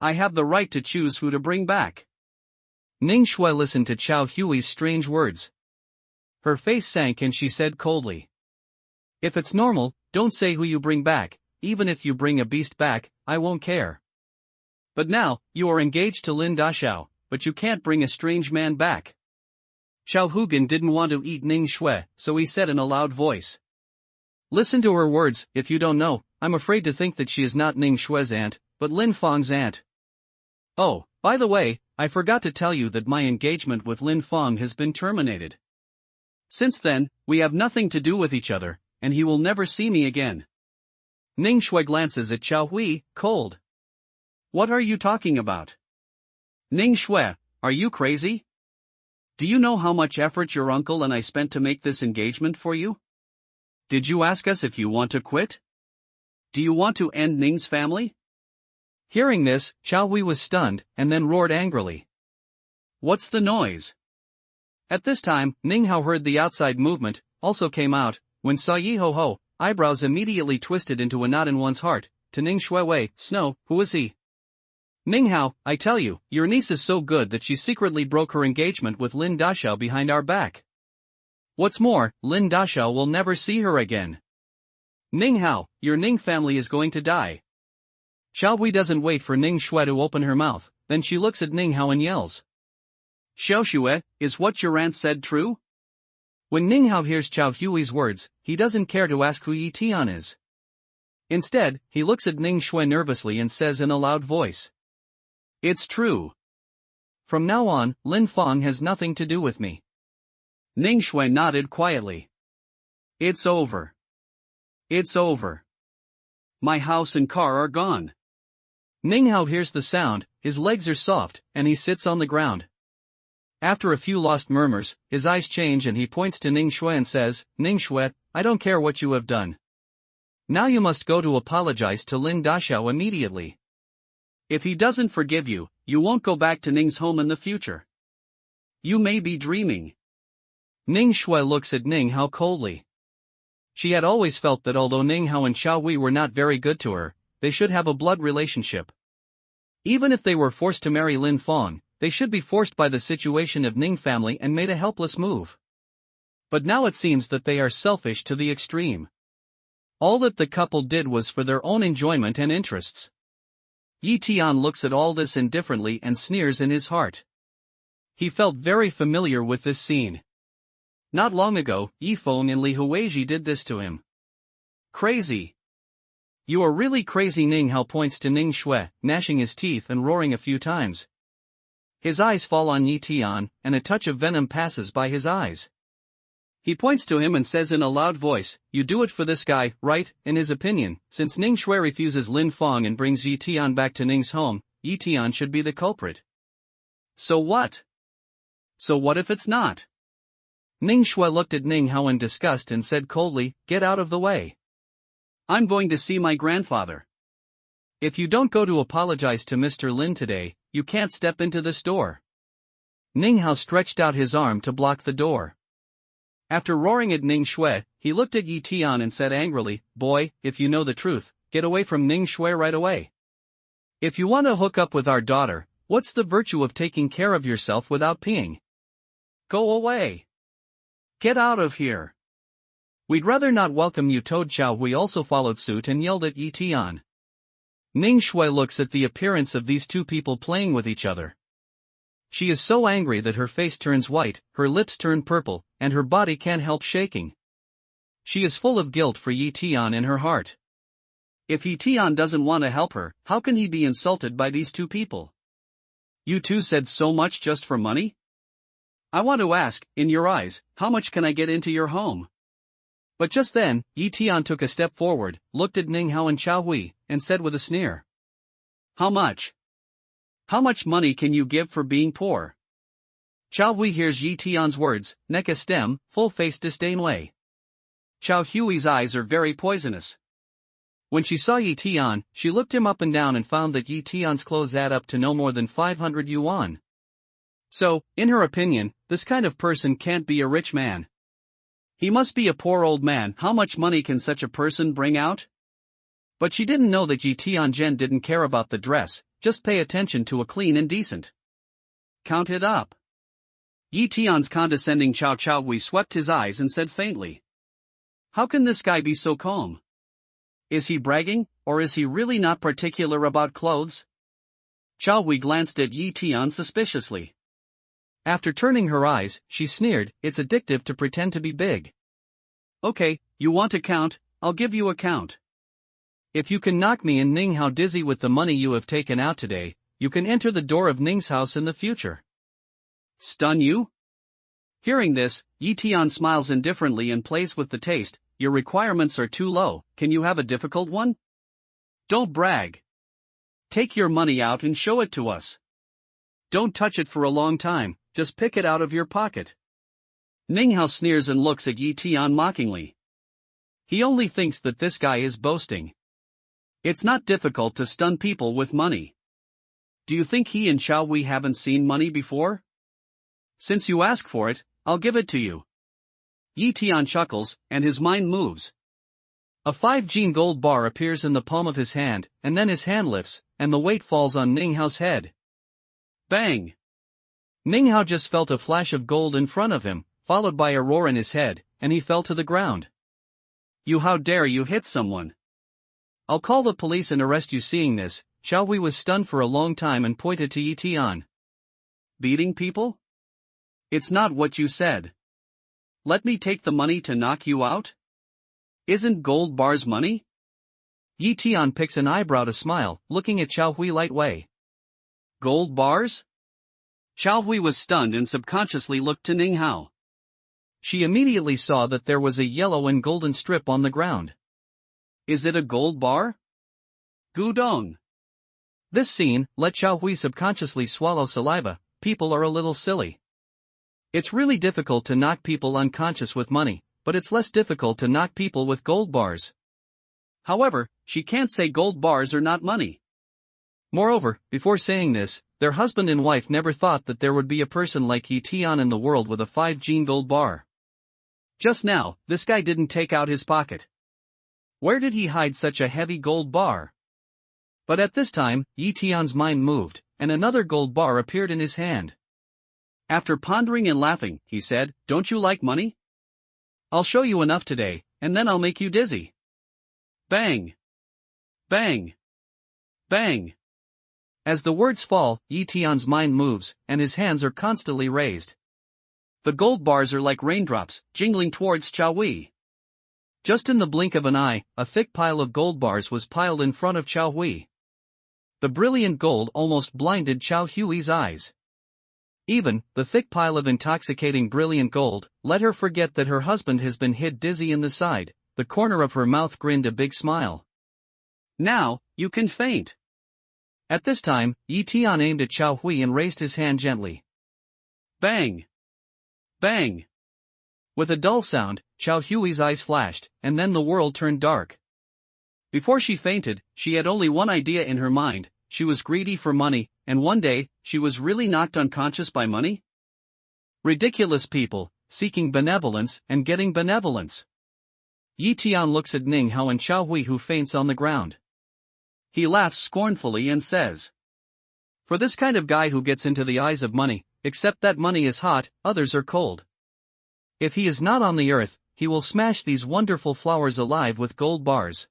I have the right to choose who to bring back." Ning Shui listened to Chao Hui's strange words. Her face sank and she said coldly, "If it's normal, don't say who you bring back. Even if you bring a beast back, I won't care. But now, you are engaged to Lin Dashao, but you can't bring a strange man back." Chao Hugan didn't want to eat Ning Shui, so he said in a loud voice, "Listen to her words. If you don't know, I'm afraid to think that she is not Ning Shui's aunt, but Lin Fong's aunt. Oh, by the way, I forgot to tell you that my engagement with Lin Fong has been terminated. Since then, we have nothing to do with each other, and he will never see me again." Ning Shui glances at Chao Hui, cold. "What are you talking about? Ning Shui, are you crazy? Do you know how much effort your uncle and I spent to make this engagement for you? Did you ask us if you want to quit? Do you want to end Ning's family?" Hearing this, Chao Hui was stunned, and then roared angrily, "What's the noise?" At this time, Ning Hao heard the outside movement, also came out. When saw Yi Ho Ho, eyebrows immediately twisted into a knot in one's heart. To Ning Shui Wei, "Snow, who is he?" "Ning Hao, I tell you, your niece is so good that she secretly broke her engagement with Lin Dashao behind our back. What's more, Lin Dashao will never see her again. Ning Hao, your Ning family is going to die." Chao Hui doesn't wait for Ning Shui to open her mouth, then she looks at Ning Hao and yells, "Xiao Shui, is what your aunt said true?" When Ning Hao hears Chao Hui's words, he doesn't care to ask who Yi Tian is. Instead, he looks at Ning Shui nervously and says in a loud voice, "It's true. From now on, Lin Fong has nothing to do with me." Ning Shui nodded quietly. "It's over. It's over. My house and car are gone." Ning Hao hears the sound, his legs are soft, and he sits on the ground. After a few lost murmurs, his eyes change and he points to Ning Shui and says, "Ning Shui, I don't care what you have done. Now you must go to apologize to Lin Dashao immediately. If he doesn't forgive you, you won't go back to Ning's home in the future. You may be dreaming." Ning Shui looks at Ning Hao coldly. She had always felt that although Ning Hao and Chao Hui were not very good to her, they should have a blood relationship. Even if they were forced to marry Lin Fong, they should be forced by the situation of Ning family and made a helpless move. But now it seems that they are selfish to the extreme. All that the couple did was for their own enjoyment and interests. Yi Tian looks at all this indifferently and sneers in his heart. He felt very familiar with this scene. Not long ago, Yi Feng and Li Huizhi did this to him. Crazy. You are really crazy. Ning Hao points to Ning Shui, gnashing his teeth and roaring a few times. His eyes fall on Yi Tian, and a touch of venom passes by his eyes. He points to him and says in a loud voice, "You do it for this guy, right?" In his opinion, since Ning Shui refuses Lin Fong and brings Yi Tian back to Ning's home, Yi Tian should be the culprit. So what? So what if it's not? Ning Shui looked at Ning Hao in disgust and said coldly, "Get out of the way. I'm going to see my grandfather. If you don't go to apologize to Mr. Lin today, you can't step into this door." Ning Hao stretched out his arm to block the door. After roaring at Ning Shui, he looked at Yi Tian and said angrily, "Boy, if you know the truth, get away from Ning Shui right away. If you want to hook up with our daughter, what's the virtue of taking care of yourself without peeing? Go away. Get out of here. We'd rather not welcome you." Toad Chao Hui also followed suit and yelled at Yi Tian. Ning Shui looks at the appearance of these two people playing with each other. She is so angry that her face turns white, her lips turn purple, and her body can't help shaking. She is full of guilt for Yi Tian in her heart. If Yi Tian doesn't want to help her, how can he be insulted by these two people? You two said so much just for money? I want to ask, in your eyes, how much can I get into your home? But just then, Yi Tian took a step forward, looked at Ning Hao and Chao Hui, and said with a sneer. How much? How much money can you give for being poor? Chao Hui hears Yi Tian's words, neck a stem, full-faced disdain way. Chao Hui's eyes are very poisonous. When she saw Yi Tian, she looked him up and down and found that Yi Tian's clothes add up to no more than 500 yuan. So, in her opinion, this kind of person can't be a rich man. He must be a poor old man. How much money can such a person bring out? But she didn't know that Yi Tianzhen didn't care about the dress, just pay attention to a clean and decent. Count it up. Yi Tian's condescending Chao Hui swept his eyes and said faintly. How can this guy be so calm? Is he bragging, or is he really not particular about clothes? Chao Hui glanced at Yi Tian suspiciously. After turning her eyes, she sneered, "It's addictive to pretend to be big. Okay, you want to count, I'll give you a count. If you can knock me and Ning Hao dizzy with the money you have taken out today, you can enter the door of Ning's house in the future." Stun you? Hearing this, Yi Tian smiles indifferently and plays with the taste. Your requirements are too low, can you have a difficult one? Don't brag. Take your money out and show it to us. Don't touch it for a long time, just pick it out of your pocket. Ning Hao sneers and looks at Yi Tian mockingly. He only thinks that this guy is boasting. It's not difficult to stun people with money. Do you think he and Chao Hui haven't seen money before? Since you ask for it, I'll give it to you. Yi Tian chuckles, and his mind moves. A 5 gold bar appears in the palm of his hand, and then his hand lifts, and the weight falls on Ning Hao's head. Bang! Ning Hao just felt a flash of gold in front of him, followed by a roar in his head, and he fell to the ground. You, how dare you hit someone? I'll call the police and arrest you. Seeing this, Chao Hui was stunned for a long time and pointed to Yi Tian. Beating people? It's not what you said. Let me take the money to knock you out? Isn't gold bars money? Yi Tian picks an eyebrow to smile, looking at Chao Hui light way. Gold bars? Chao Hui was stunned and subconsciously looked to Ning Hao. She immediately saw that there was a yellow and golden strip on the ground. Is it a gold bar? Gudong. This scene let Chao Hui subconsciously swallow saliva. People are a little silly. It's really difficult to knock people unconscious with money, but it's less difficult to knock people with gold bars. However, she can't say gold bars are not money. Moreover, before saying this, their husband and wife never thought that there would be a person like Yi Tian in the world with a 5 gold bar. Just now, this guy didn't take out his pocket. Where did he hide such a heavy gold bar? But at this time, Yi Tian's mind moved, and another gold bar appeared in his hand. After pondering and laughing, he said, "Don't you like money? I'll show you enough today, and then I'll make you dizzy." Bang! Bang! Bang! As the words fall, Yi Tian's mind moves, and his hands are constantly raised. The gold bars are like raindrops, jingling towards Chao Hui. Just in the blink of an eye, a thick pile of gold bars was piled in front of Chao Hui. The brilliant gold almost blinded Chao Hui's eyes. Even, the thick pile of intoxicating brilliant gold, let her forget that her husband has been hit dizzy in the side. The corner of her mouth grinned a big smile. Now, you can faint. At this time, Yi Tian aimed at Chao Hui and raised his hand gently. Bang! Bang! With a dull sound, Xiao Hui's eyes flashed, and then the world turned dark. Before she fainted, she had only one idea in her mind: she was greedy for money, and one day, she was really knocked unconscious by money? Ridiculous people, seeking benevolence and getting benevolence. Yi Tian looks at Ning Hao and Xiao Hui, who faints on the ground. He laughs scornfully and says, "For this kind of guy who gets into the eyes of money, except that money is hot, others are cold. If he is not on the earth, he will smash these wonderful flowers alive with gold bars."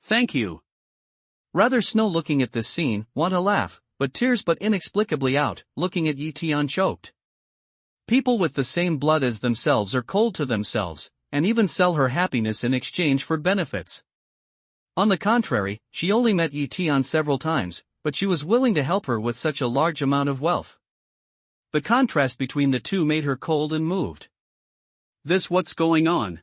Thank you. Rather Snow, looking at this scene, want to laugh, but tears but inexplicably out, looking at Yi Tian choked. People with the same blood as themselves are cold to themselves, and even sell her happiness in exchange for benefits. On the contrary, she only met Yi Tian several times, but she was willing to help her with such a large amount of wealth. The contrast between the two made her cold and moved. This what's going on?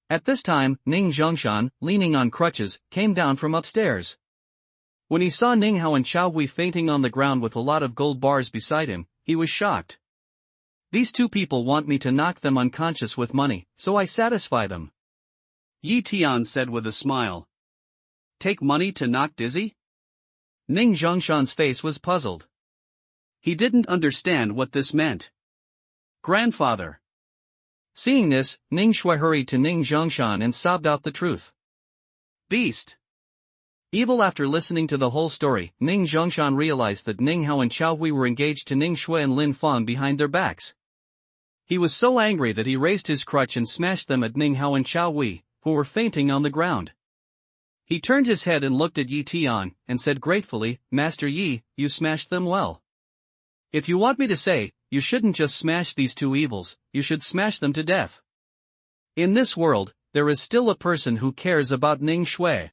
At this time, Ning Zhongshan, leaning on crutches, came down from upstairs. When he saw Ning Hao and Xiao Hui fainting on the ground with a lot of gold bars beside him, he was shocked. These two people want me to knock them unconscious with money, so I satisfy them. Yi Tian said with a smile. Take money to knock dizzy? Ning Zhongshan's face was puzzled. He didn't understand what this meant. Grandfather. Seeing this, Ning Shui hurried to Ning Zhongshan and sobbed out the truth. Beast. Evil. After listening to the whole story, Ning Zhongshan realized that Ning Hao and Xiao Hui were engaged to Ning Shui and Lin Fang behind their backs. He was so angry that he raised his crutch and smashed them at Ning Hao and Xiao Hui, who were fainting on the ground. He turned his head and looked at Yi Tian, and said gratefully, "Master Yi, you smashed them well. If you want me to say, you shouldn't just smash these two evils, you should smash them to death." In this world, there is still a person who cares about Ning Shui.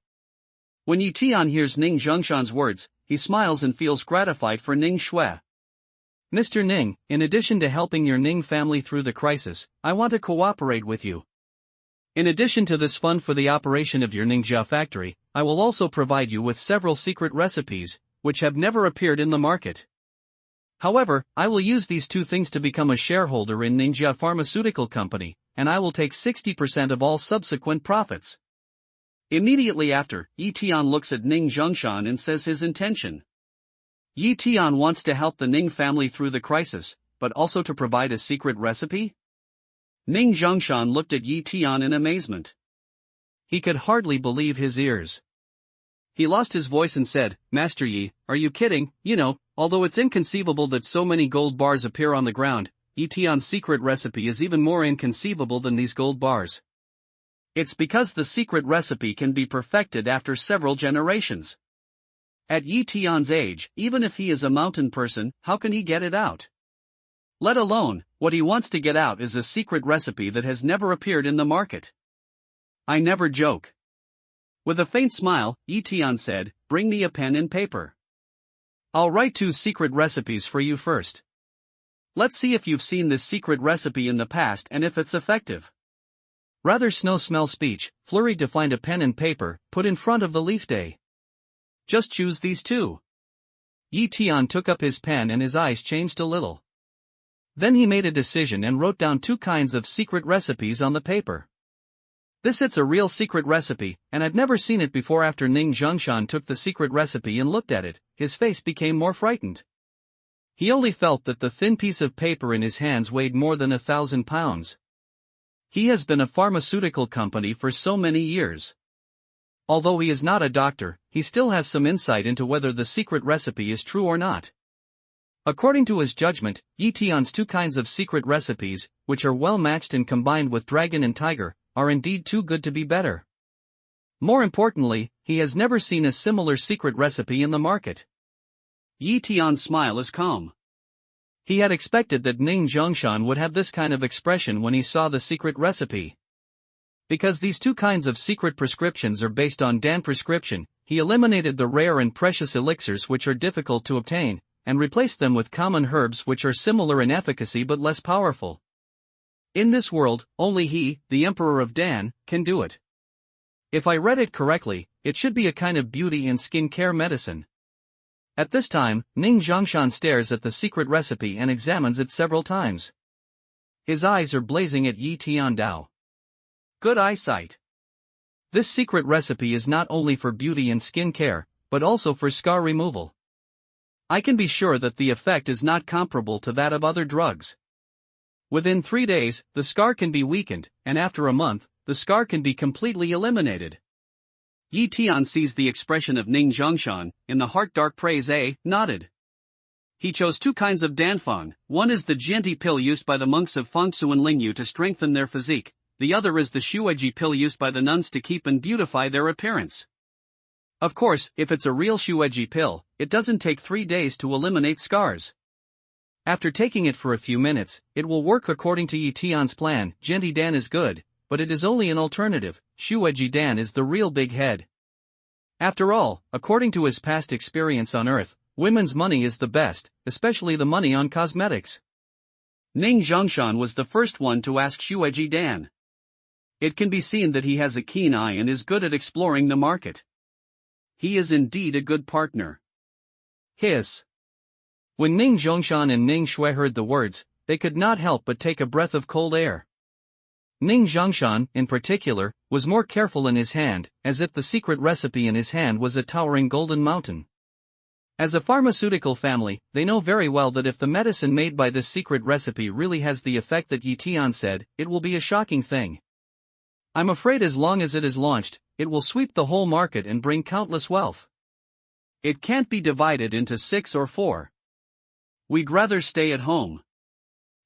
When Yi Tian hears Ning Zhongshan's words, he smiles and feels gratified for Ning Shui. "Mr. Ning, in addition to helping your Ning family through the crisis, I want to cooperate with you. In addition to this fund for the operation of your Ningjia factory, I will also provide you with several secret recipes, which have never appeared in the market. However, I will use these two things to become a shareholder in Ningjia Pharmaceutical Company, and I will take 60% of all subsequent profits." Immediately after, Yi Tian looks at Ning Zhongshan and says his intention. Yi Tian wants to help the Ning family through the crisis, but also to provide a secret recipe? Ning Zhongshan looked at Yi Tian in amazement. He could hardly believe his ears. He lost his voice and said, "Master Yi, are you kidding? You know, although it's inconceivable that so many gold bars appear on the ground, Yi Tian's secret recipe is even more inconceivable than these gold bars. It's because the secret recipe can be perfected after several generations. At Yi Tian's age, even if he is a mountain person, how can he get it out? Let alone, what he wants to get out is a secret recipe that has never appeared in the market. I never joke." With a faint smile, Yi Tian said, "Bring me a pen and paper. I'll write 2 secret recipes for you first. Let's see if you've seen this secret recipe in the past and if it's effective." Rather Snow smell speech, flurried to find a pen and paper, put in front of the Leaf Day. "Just choose these 2. Yi Tian took up his pen and his eyes changed a little. Then he made a decision and wrote down 2 kinds of secret recipes on the paper. It's a real secret recipe, and I've never seen it before." After Ning Zhongshan took the secret recipe and looked at it, his face became more frightened. He only felt that the thin piece of paper in his hands weighed more than 1,000 pounds. He has been a pharmaceutical company for so many years. Although he is not a doctor, he still has some insight into whether the secret recipe is true or not. According to his judgment, Yi Tian's 2 kinds of secret recipes, which are well matched and combined with dragon and tiger, are indeed too good to be better. More importantly, he has never seen a similar secret recipe in the market. Yi Tian's smile is calm. He had expected that Ning Zhongshan would have this kind of expression when he saw the secret recipe. Because these 2 kinds of secret prescriptions are based on Dan prescription, he eliminated the rare and precious elixirs which are difficult to obtain, and replaced them with common herbs which are similar in efficacy but less powerful. In this world, only he, the Emperor of Dan, can do it. If I read it correctly, it should be a kind of beauty and skin care medicine. At this time, Ning Zhongshan stares at the secret recipe and examines it several times. His eyes are blazing at Yi Tian Dao. Good eyesight. This secret recipe is not only for beauty and skin care, but also for scar removal. I can be sure that the effect is not comparable to that of other drugs. Within 3 days, the scar can be weakened, and after a month, the scar can be completely eliminated. Yi Tian sees the expression of Ning Zhongshan, in the heart dark praise nodded. He chose 2 kinds of danfang. One is the jianti pill used by the monks of Fangsu and Lingyu to strengthen their physique, the other is the shueji pill used by the nuns to keep and beautify their appearance. Of course, if it's a real shueji pill, it doesn't take 3 days to eliminate scars. After taking it for a few minutes, it will work according to Yi Tian's plan. Jianti Dan is good, but it is only an alternative. Shueji Dan is the real big head. After all, according to his past experience on Earth, women's money is the best, especially the money on cosmetics. Ning Zhongshan was the first one to ask Shueji Dan. It can be seen that he has a keen eye and is good at exploring the market. He is indeed a good partner. Hiss. When Ning Zhongshan and Ning Shui heard the words, they could not help but take a breath of cold air. Ning Zhongshan, in particular, was more careful in his hand, as if the secret recipe in his hand was a towering golden mountain. As a pharmaceutical family, they know very well that if the medicine made by this secret recipe really has the effect that Yi Tian said, it will be a shocking thing. I'm afraid as long as it is launched, it will sweep the whole market and bring countless wealth. It can't be divided into 6 or 4. We'd rather stay at home.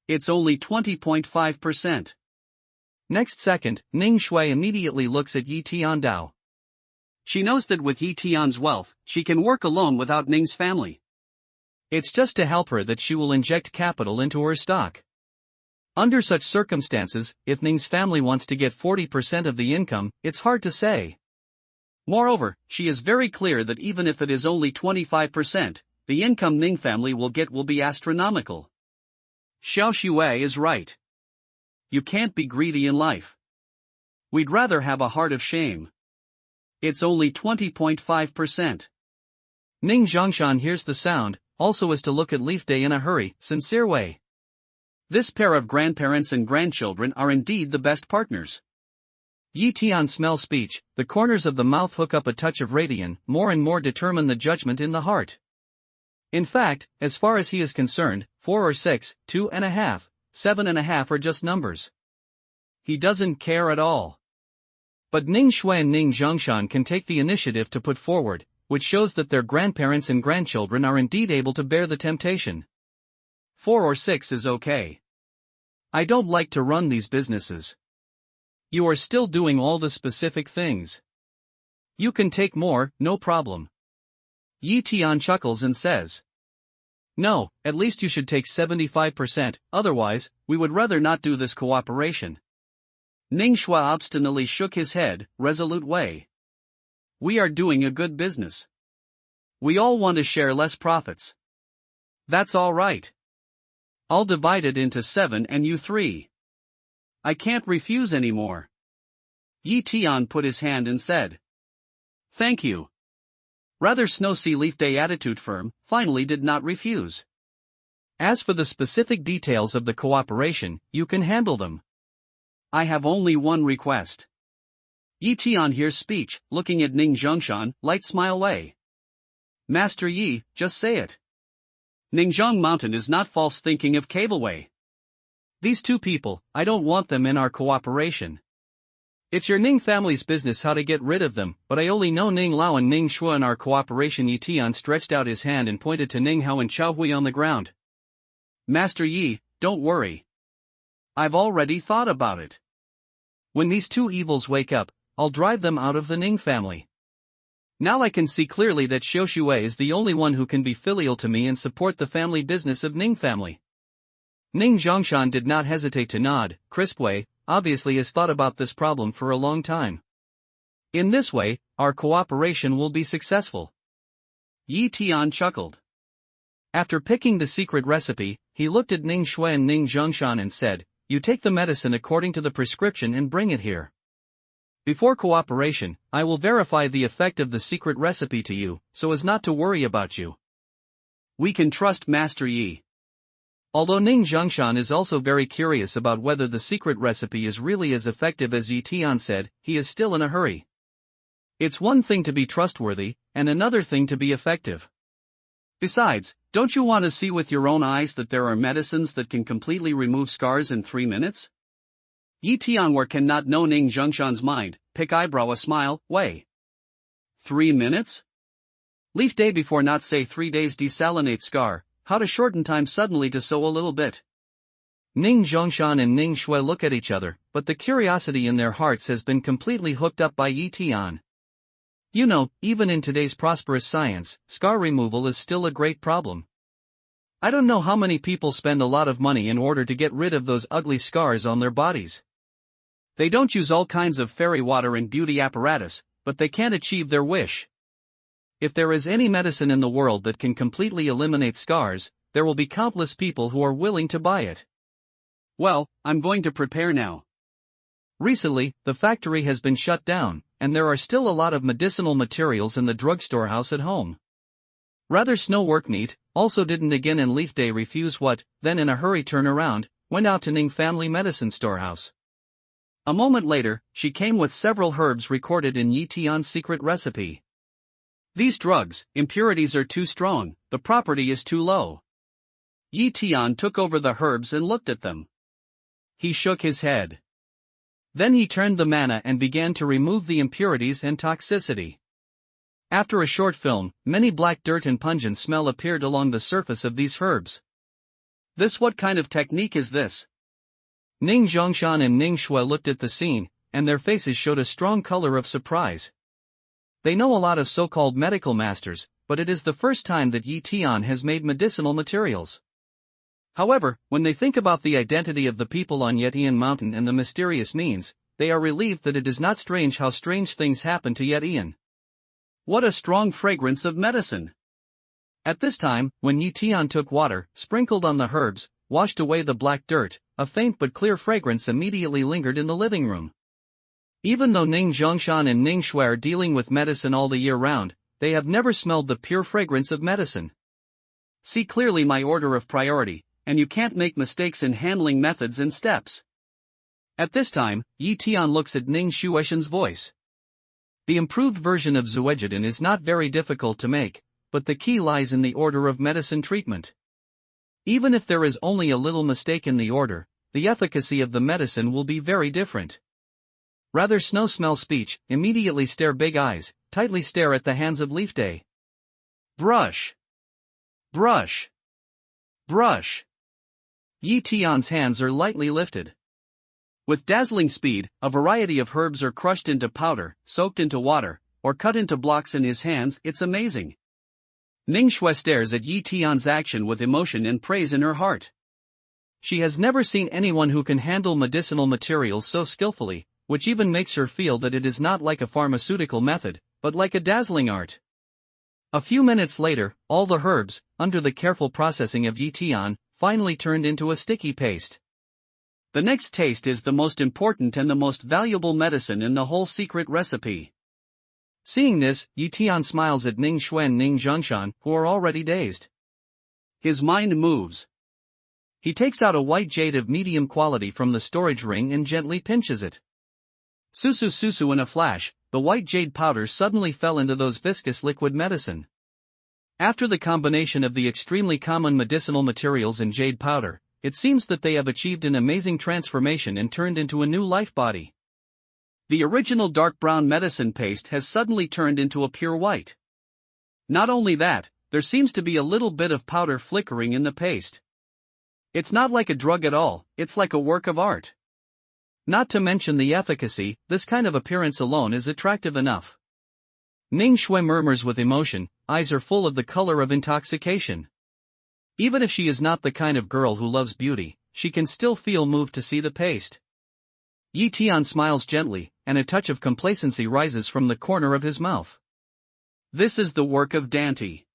It's only 20.5%. Next second, Ning Shui immediately looks at Yi Tian Dao. She knows that with Yi Tian's wealth, she can work alone without Ning's family. It's just to help her that she will inject capital into her stock. Under such circumstances, if Ning's family wants to get 40% of the income, it's hard to say. Moreover, she is very clear that even if it is only 25%, the income Ning family will get will be astronomical. Xiao Shui is right. You can't be greedy in life. We'd rather have a heart of shame. It's only 20.5%. Ning Zhongshan hears the sound, also is to look at Leaf Day in a hurry, sincere way. This pair of grandparents and grandchildren are indeed the best partners. Yi Tian smell speech, the corners of the mouth hook up a touch of radian, more and more determine the judgment in the heart. In fact, as far as he is concerned, 4 or 6, 2.5, 7.5 are just numbers. He doesn't care at all. But Ning Shui and Ning Zhongshan can take the initiative to put forward, which shows that their grandparents and grandchildren are indeed able to bear the temptation. 4 or 6 is okay. I don't like to run these businesses. You are still doing all the specific things. You can take more, no problem. Yi Tian chuckles and says. No, at least you should take 75%, otherwise, we would rather not do this cooperation. Ning Shui obstinately shook his head, resolute way. We are doing a good business. We all want to share less profits. That's all right. I'll divide it into 7 and you 3. I can't refuse anymore. Yi Tian put his hand and said. Thank you. Rather Snow Sea Leaf Day attitude firm, finally did not refuse. As for the specific details of the cooperation, you can handle them. I have only one request. Yi Tian hears speech, looking at Ning Zhongshan, light smile way. Master Yi, just say it. Ningzhong Mountain is not false thinking of cableway. These 2 people, I don't want them in our cooperation. It's your Ning family's business how to get rid of them, but I only know Ning Lao and Ning Shui in our cooperation. Yi Tian stretched out his hand and pointed to Ning Hao and Chao Hui on the ground. Master Yi, don't worry. I've already thought about it. When these 2 evils wake up, I'll drive them out of the Ning family. Now I can see clearly that Xiao Shui is the only one who can be filial to me and support the family business of Ning family. Ning Zhongshan did not hesitate to nod. Crispway obviously has thought about this problem for a long time. In this way, our cooperation will be successful. Yi Tian chuckled. After picking the secret recipe, he looked at Ning Shui and Ning Zhongshan and said, You take the medicine according to the prescription and bring it here. Before cooperation, I will verify the effect of the secret recipe to you, so as not to worry about you. We can trust Master Yi. Although Ning Zhongshan is also very curious about whether the secret recipe is really as effective as Yi Tian said, he is still in a hurry. It's one thing to be trustworthy, and another thing to be effective. Besides, don't you want to see with your own eyes that there are medicines that can completely remove scars in 3 minutes? Yi Tianwer cannot know Ning Zhongshan's mind, pick eyebrow a smile, way. 3 minutes? Leaf day before not say 3 days desalinate scar, how to shorten time suddenly to sew a little bit. Ning Zhongshan and Ning Shui look at each other, but the curiosity in their hearts has been completely hooked up by Yi Tian. You know, even in today's prosperous science, scar removal is still a great problem. I don't know how many people spend a lot of money in order to get rid of those ugly scars on their bodies. They don't use all kinds of fairy water and beauty apparatus, but they can't achieve their wish. If there is any medicine in the world that can completely eliminate scars, there will be countless people who are willing to buy it. Well, I'm going to prepare now. Recently, the factory has been shut down, and there are still a lot of medicinal materials in the drugstore house at home. Rather snow work neat, also didn't again and Leaf Day refuse what, then in a hurry turn around, went out to Ning family medicine storehouse. A moment later, she came with several herbs recorded in Yi Tian's secret recipe. These drugs, impurities are too strong, the property is too low. Yi Tian took over the herbs and looked at them. He shook his head. Then he turned the mana and began to remove the impurities and toxicity. After a short film, many black dirt and pungent smell appeared along the surface of these herbs. What kind of technique is this? Ning Zhongshan and Ning Shui looked at the scene, and their faces showed a strong color of surprise. They know a lot of so-called medical masters, but it is the first time that Yi Tian has made medicinal materials. However, when they think about the identity of the people on Yetian Mountain and the mysterious means, they are relieved that it is not strange how strange things happen to Yetian. What a strong fragrance of medicine! At this time, when Yi Tian took water, sprinkled on the herbs, washed away the black dirt, a faint but clear fragrance immediately lingered in the living room. Even though Ning Zhongshan and Ning Shui are dealing with medicine all the year round, they have never smelled the pure fragrance of medicine. See clearly my order of priority, and you can't make mistakes in handling methods and steps. At this time, Yi Tian looks at Ning Shuishan's voice. The improved version of Zuejidin is not very difficult to make, but the key lies in the order of medicine treatment. Even if there is only a little mistake in the order, the efficacy of the medicine will be very different. Rather snow smell speech, immediately stare big eyes, tightly stare at the hands of Leaf Day. Brush. Brush. Brush. Yi Tian's hands are lightly lifted. With dazzling speed, a variety of herbs are crushed into powder, soaked into water, or cut into blocks in his hands. It's amazing. Ning Shui stares at Yi Tian's action with emotion and praise in her heart. She has never seen anyone who can handle medicinal materials so skillfully, which even makes her feel that it is not like a pharmaceutical method, but like a dazzling art. A few minutes later, all the herbs, under the careful processing of Yi Tian, finally turned into a sticky paste. The next taste is the most important and the most valuable medicine in the whole secret recipe. Seeing this, Yi Tian smiles at Ning Shui and Ning Zhongshan, who are already dazed. His mind moves. He takes out a white jade of medium quality from the storage ring and gently pinches it. Susu susu in a flash, the white jade powder suddenly fell into those viscous liquid medicine. After the combination of the extremely common medicinal materials and jade powder, it seems that they have achieved an amazing transformation and turned into a new life body. The original dark brown medicine paste has suddenly turned into a pure white. Not only that, there seems to be a little bit of powder flickering in the paste. It's not like a drug at all, it's like a work of art. Not to mention the efficacy, this kind of appearance alone is attractive enough. Ning Shui murmurs with emotion, eyes are full of the color of intoxication. Even if she is not the kind of girl who loves beauty, she can still feel moved to see the paste. Yi Tian smiles gently, and a touch of complacency rises from the corner of his mouth. This is the work of Dante.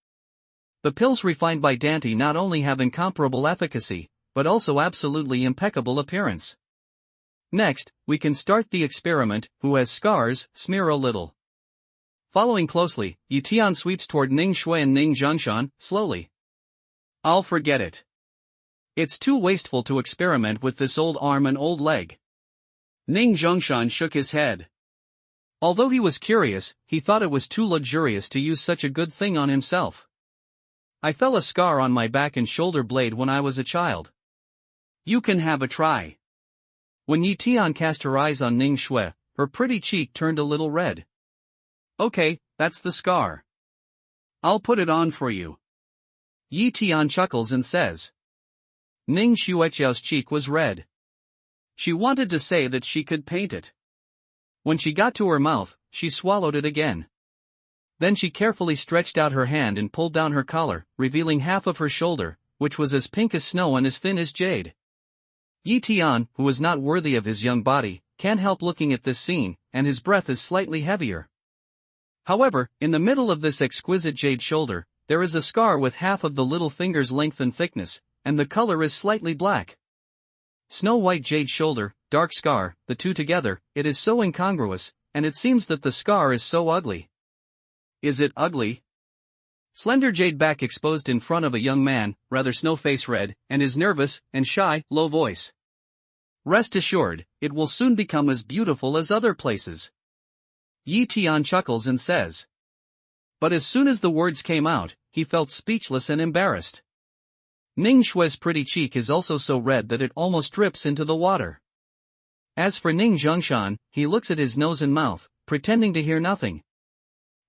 The pills refined by Dante not only have incomparable efficacy, but also absolutely impeccable appearance. Next, we can start the experiment. Who has scars, smear a little. Following closely, Yi Tian sweeps toward Ning Shui and Ning Zhongshan, slowly. I'll forget it. It's too wasteful to experiment with this old arm and old leg. Ning Zhongshan shook his head. Although he was curious, he thought it was too luxurious to use such a good thing on himself. I felt a scar on my back and shoulder blade when I was a child. You can have a try. When Yi Tian cast her eyes on Ning Shui, her pretty cheek turned a little red. Okay, that's the scar. I'll put it on for you. Yi Tian chuckles and says. Ning Shuiqiao's cheek was red. She wanted to say that she could paint it. When she got to her mouth, she swallowed it again. Then she carefully stretched out her hand and pulled down her collar, revealing half of her shoulder, which was as pink as snow and as thin as jade. Yi Tian, who was not worthy of his young body, can't help looking at this scene, and his breath is slightly heavier. However, in the middle of this exquisite jade shoulder, there is a scar with half of the little finger's length and thickness, and the color is slightly black. Snow-white jade shoulder, dark scar, the two together, it is so incongruous, and it seems that the scar is so ugly. Is it ugly? Slender jade back exposed in front of a young man, rather snow-face red, and his nervous and shy, low voice. Rest assured, it will soon become as beautiful as other places. Yi Tian chuckles and says. But as soon as the words came out, he felt speechless and embarrassed. Ning Shui's pretty cheek is also so red that it almost drips into the water. As for Ning Zhongshan, he looks at his nose and mouth, pretending to hear nothing.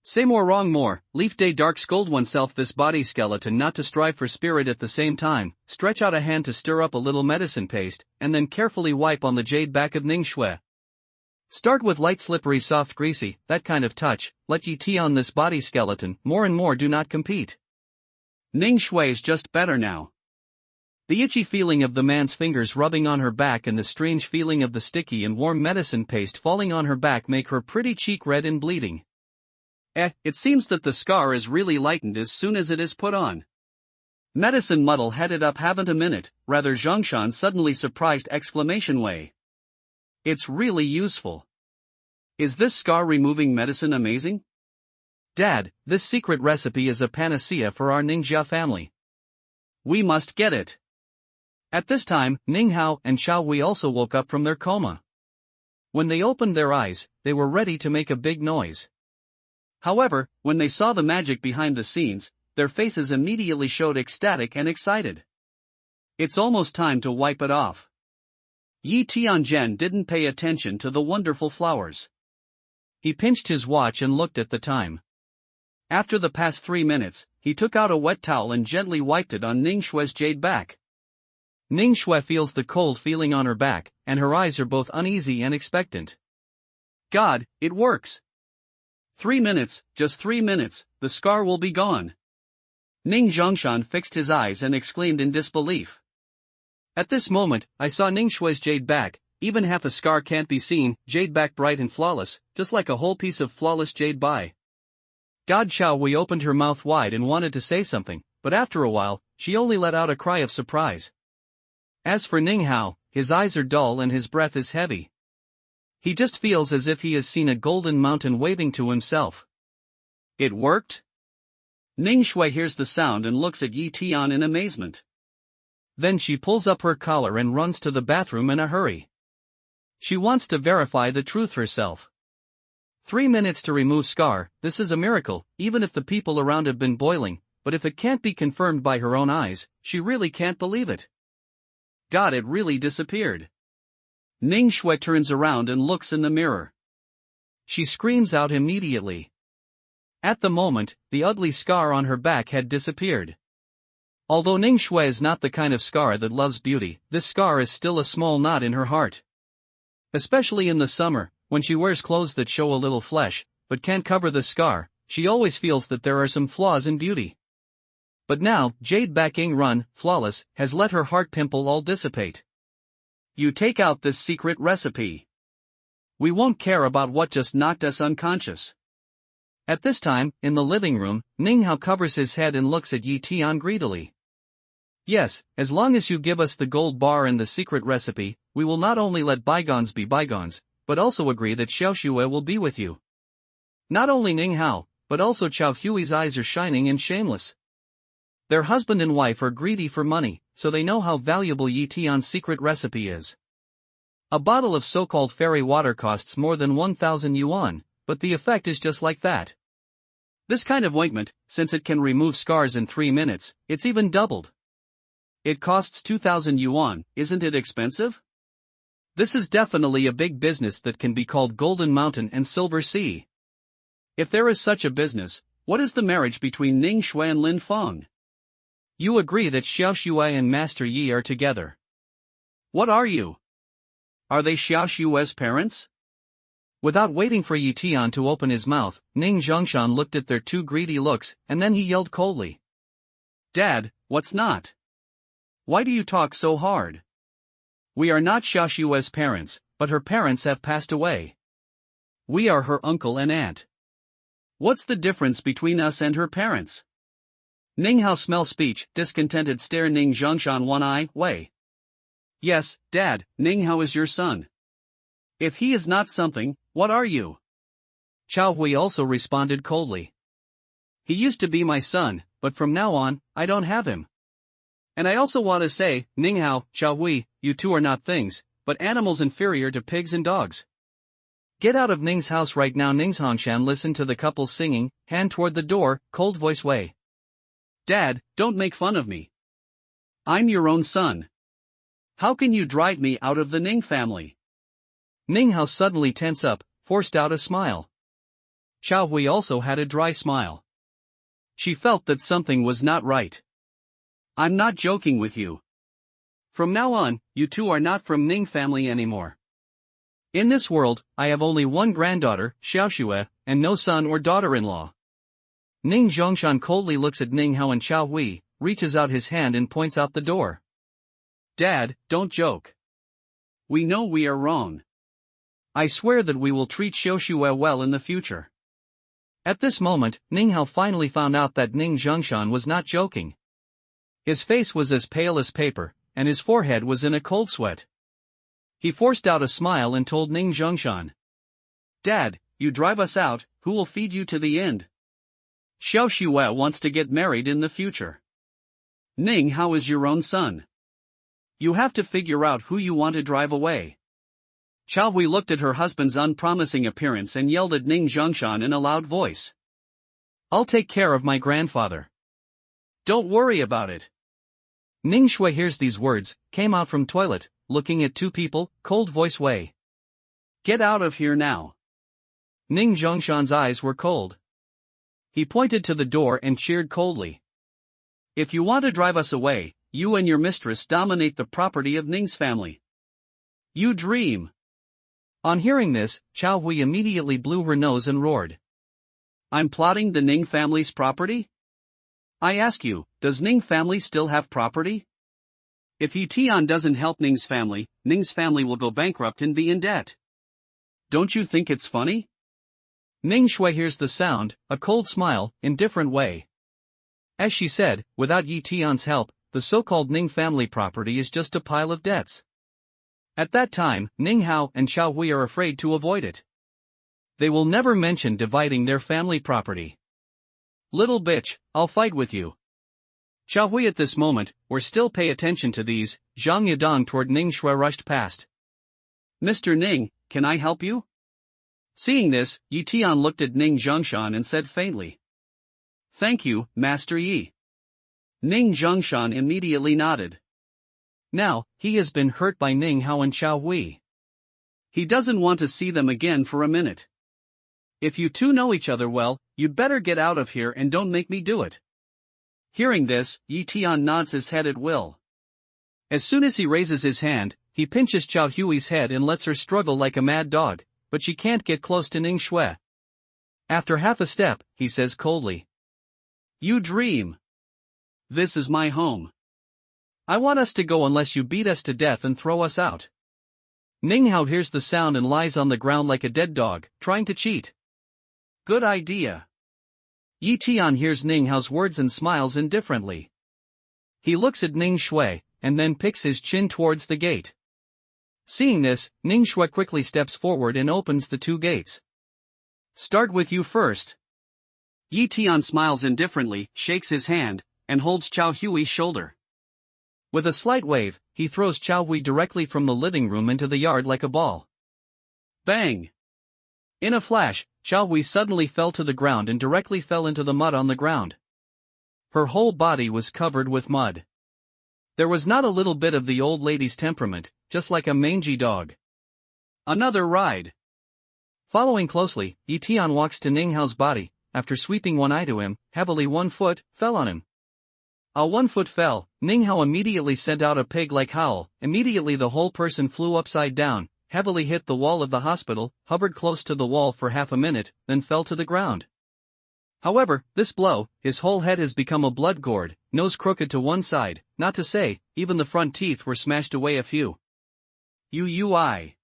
Say more wrong more, Leaf Day dark scold oneself this body skeleton not to strive for spirit at the same time, stretch out a hand to stir up a little medicine paste, and then carefully wipe on the jade back of Ning Shui. Start with light slippery soft greasy, that kind of touch, let Yi Tian this body skeleton, more and more do not compete. Ning Shui is just better now. The itchy feeling of the man's fingers rubbing on her back and the strange feeling of the sticky and warm medicine paste falling on her back make her pretty cheek red and bleeding. It seems that the scar is really lightened as soon as it is put on. Medicine Muddle headed up haven't a minute, rather Zhongshan suddenly surprised exclamation way. It's really useful. Is this scar removing medicine amazing? Dad, this secret recipe is a panacea for our Ningjia family. We must get it. At this time, Ning Hao and Xiao Wei also woke up from their coma. When they opened their eyes, they were ready to make a big noise. However, when they saw the magic behind the scenes, their faces immediately showed ecstatic and excited. It's almost time to wipe it off. Yi Tianzhen didn't pay attention to the wonderful flowers. He pinched his watch and looked at the time. After the past 3 minutes, he took out a wet towel and gently wiped it on Ning Shui's jade back. Ning Shui feels the cold feeling on her back, and her eyes are both uneasy and expectant. God, it works! 3 minutes, just 3 minutes, the scar will be gone. Ning Zhongshan fixed his eyes and exclaimed in disbelief. At this moment, I saw Ning Shui's jade back, even half a scar can't be seen, jade back bright and flawless, just like a whole piece of flawless jade by. God Xiao Wei opened her mouth wide and wanted to say something, but after a while, she only let out a cry of surprise. As for Ning Hao, his eyes are dull and his breath is heavy. He just feels as if he has seen a golden mountain waving to himself. It worked? Ning Shui hears the sound and looks at Yi Tian in amazement. Then she pulls up her collar and runs to the bathroom in a hurry. She wants to verify the truth herself. 3 minutes to remove scar, this is a miracle, even if the people around have been boiling, but if it can't be confirmed by her own eyes, she really can't believe it. God, it really disappeared. Ning Shui turns around and looks in the mirror. She screams out immediately. At the moment, the ugly scar on her back had disappeared. Although Ning Shui is not the kind of scar that loves beauty, this scar is still a small knot in her heart. Especially in the summer, when she wears clothes that show a little flesh, but can't cover the scar, she always feels that there are some flaws in beauty. But now, Jade Backing Run, flawless, has let her heart pimple all dissipate. You take out this secret recipe. We won't care about what just knocked us unconscious. At this time, in the living room, Ning Hao covers his head and looks at Yi Tian greedily. Yes, as long as you give us the gold bar and the secret recipe, we will not only let bygones be bygones, but also agree that Xiao Xue will be with you. Not only Ning Hao, but also Chao Hui's eyes are shining and shameless. Their husband and wife are greedy for money, so they know how valuable Yi Tian's secret recipe is. A bottle of so-called fairy water costs more than 1,000 yuan, but the effect is just like that. This kind of ointment, since it can remove scars in 3 minutes, it's even doubled. It costs 2,000 yuan, isn't it expensive? This is definitely a big business that can be called Golden Mountain and Silver Sea. If there is such a business, what is the marriage between Ning Shui and Lin Feng? You agree that Xiao Shui and Master Yi are together. What are you? Are they Xiao Shui's parents? Without waiting for Yi Tian to open his mouth, Ning Zhongshan looked at their two greedy looks, and then he yelled coldly. Dad, what's not? Why do you talk so hard? We are not Xiao Shui's parents, but her parents have passed away. We are her uncle and aunt. What's the difference between us and her parents? Ning Hao smell speech, discontented stare Ning Zhongshan one eye, way. Yes, Dad, Ning Hao is your son. If he is not something, what are you? Chao Hui also responded coldly. He used to be my son, but from now on, I don't have him. And I also want to say, Ning Hao, Chao Hui, you two are not things, but animals inferior to pigs and dogs. Get out of Ning's house right now. Ning Zhongshan listened to the couple singing, hand toward the door, cold voice way. Dad, don't make fun of me. I'm your own son. How can you drive me out of the Ning family? Ning Hao suddenly tense up, forced out a smile. Chao Hui also had a dry smile. She felt that something was not right. I'm not joking with you. From now on, you two are not from Ning family anymore. In this world, I have only one granddaughter, Xiao Shui, and no son or daughter-in-law. Ning Zhongshan coldly looks at Ning Hao and Chao Hui, reaches out his hand and points out the door. Dad, don't joke. We know we are wrong. I swear that we will treat Xiao Shui well in the future. At this moment, Ning Hao finally found out that Ning Zhongshan was not joking. His face was as pale as paper, and his forehead was in a cold sweat. He forced out a smile and told Ning Zhongshan. Dad, you drive us out, who will feed you to the end? Xiao Shui wants to get married in the future. Ning Hao is your own son. You have to figure out who you want to drive away. Chao Hui looked at her husband's unpromising appearance and yelled at Ning Zhongshan in a loud voice. I'll take care of my grandfather. Don't worry about it. Ning Shui hears these words, came out from toilet, looking at two people, cold voice way. Get out of here now. Ning Zhongshan's eyes were cold. He pointed to the door and cheered coldly. If you want to drive us away, you and your mistress dominate the property of Ning's family. You dream. On hearing this, Chao Hui immediately blew her nose and roared. I'm plotting the Ning family's property? I ask you, does Ning family still have property? If Yi Tian doesn't help Ning's family will go bankrupt and be in debt. Don't you think it's funny? Ning Shui hears the sound, a cold smile, indifferent way. As she said, without Yi Tian's help, the so-called Ning family property is just a pile of debts. At that time, Ning Hao and Chao Hui are afraid to avoid it. They will never mention dividing their family property. Little bitch, I'll fight with you. Chao Hui at this moment, or still pay attention to these, Zhang Yadong toward Ning Shui rushed past. Mr. Ning, can I help you? Seeing this, Yi Tian looked at Ning Zhongshan and said faintly. Thank you, Master Yi. Ning Zhongshan immediately nodded. Now, he has been hurt by Ning Hao and Chao Hui. He doesn't want to see them again for a minute. If you two know each other well, you'd better get out of here and don't make me do it. Hearing this, Yi Tian nods his head at will. As soon as he raises his hand, he pinches Chao Hui's head and lets her struggle like a mad dog, but she can't get close to Ning Shui. After half a step, he says coldly. You dream. This is my home. I want us to go unless you beat us to death and throw us out. Ning Hao hears the sound and lies on the ground like a dead dog, trying to cheat. Good idea. Yi Tian hears Ning Hao's words and smiles indifferently. He looks at Ning Shui, and then picks his chin towards the gate. Seeing this, Ning Shui quickly steps forward and opens the two gates. Start with you first. Yi Tian smiles indifferently, shakes his hand, and holds Chao Hui's shoulder. With a slight wave, he throws Xiao Hui directly from the living room into the yard like a ball. Bang! In a flash, Xiao Hui suddenly fell to the ground and directly fell into the mud on the ground. Her whole body was covered with mud. There was not a little bit of the old lady's temperament, just like a mangy dog. Another ride. Following closely, Tian walks to Ning Hao's body. After sweeping one eye to him, heavily one foot fell on him. One foot fell, Ning Hao immediately sent out a pig-like howl. Immediately the whole person flew upside down, heavily hit the wall of the hospital, hovered close to the wall for half a minute, then fell to the ground. However, this blow, his whole head has become a blood gourd, nose crooked to one side, not to say, even the front teeth were smashed away a few. Ui.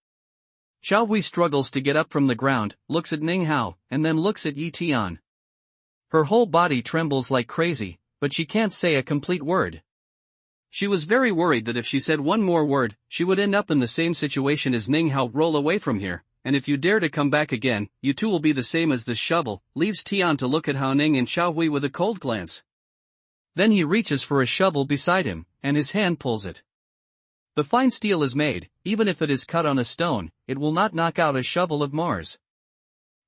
Xiao Hui struggles to get up from the ground, looks at Ning Hao, and then looks at Tian. Her whole body trembles like crazy, but she can't say a complete word. She was very worried that if she said one more word, she would end up in the same situation as Ning Hao. Roll away from here, and if you dare to come back again, you too will be the same as this shovel. Leaves Tian to look at Hao Ning and Xiao Hui with a cold glance. Then he reaches for a shovel beside him, and his hand pulls it. The fine steel is made, even if it is cut on a stone, it will not knock out a shovel of Mars.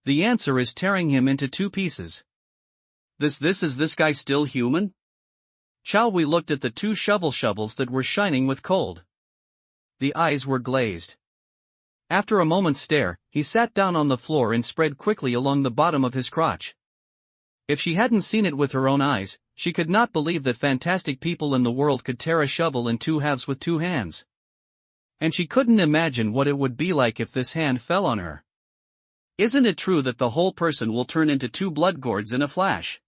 The answer is tearing him into two pieces. Is this guy still human? Xiao Hui looked at the two shovels that were shining with cold. The eyes were glazed. After a moment's stare, he sat down on the floor and spread quickly along the bottom of his crotch. If she hadn't seen it with her own eyes, she could not believe that fantastic people in the world could tear a shovel in two halves with two hands. And she couldn't imagine what it would be like if this hand fell on her. Isn't it true that the whole person will turn into two blood gourds in a flash?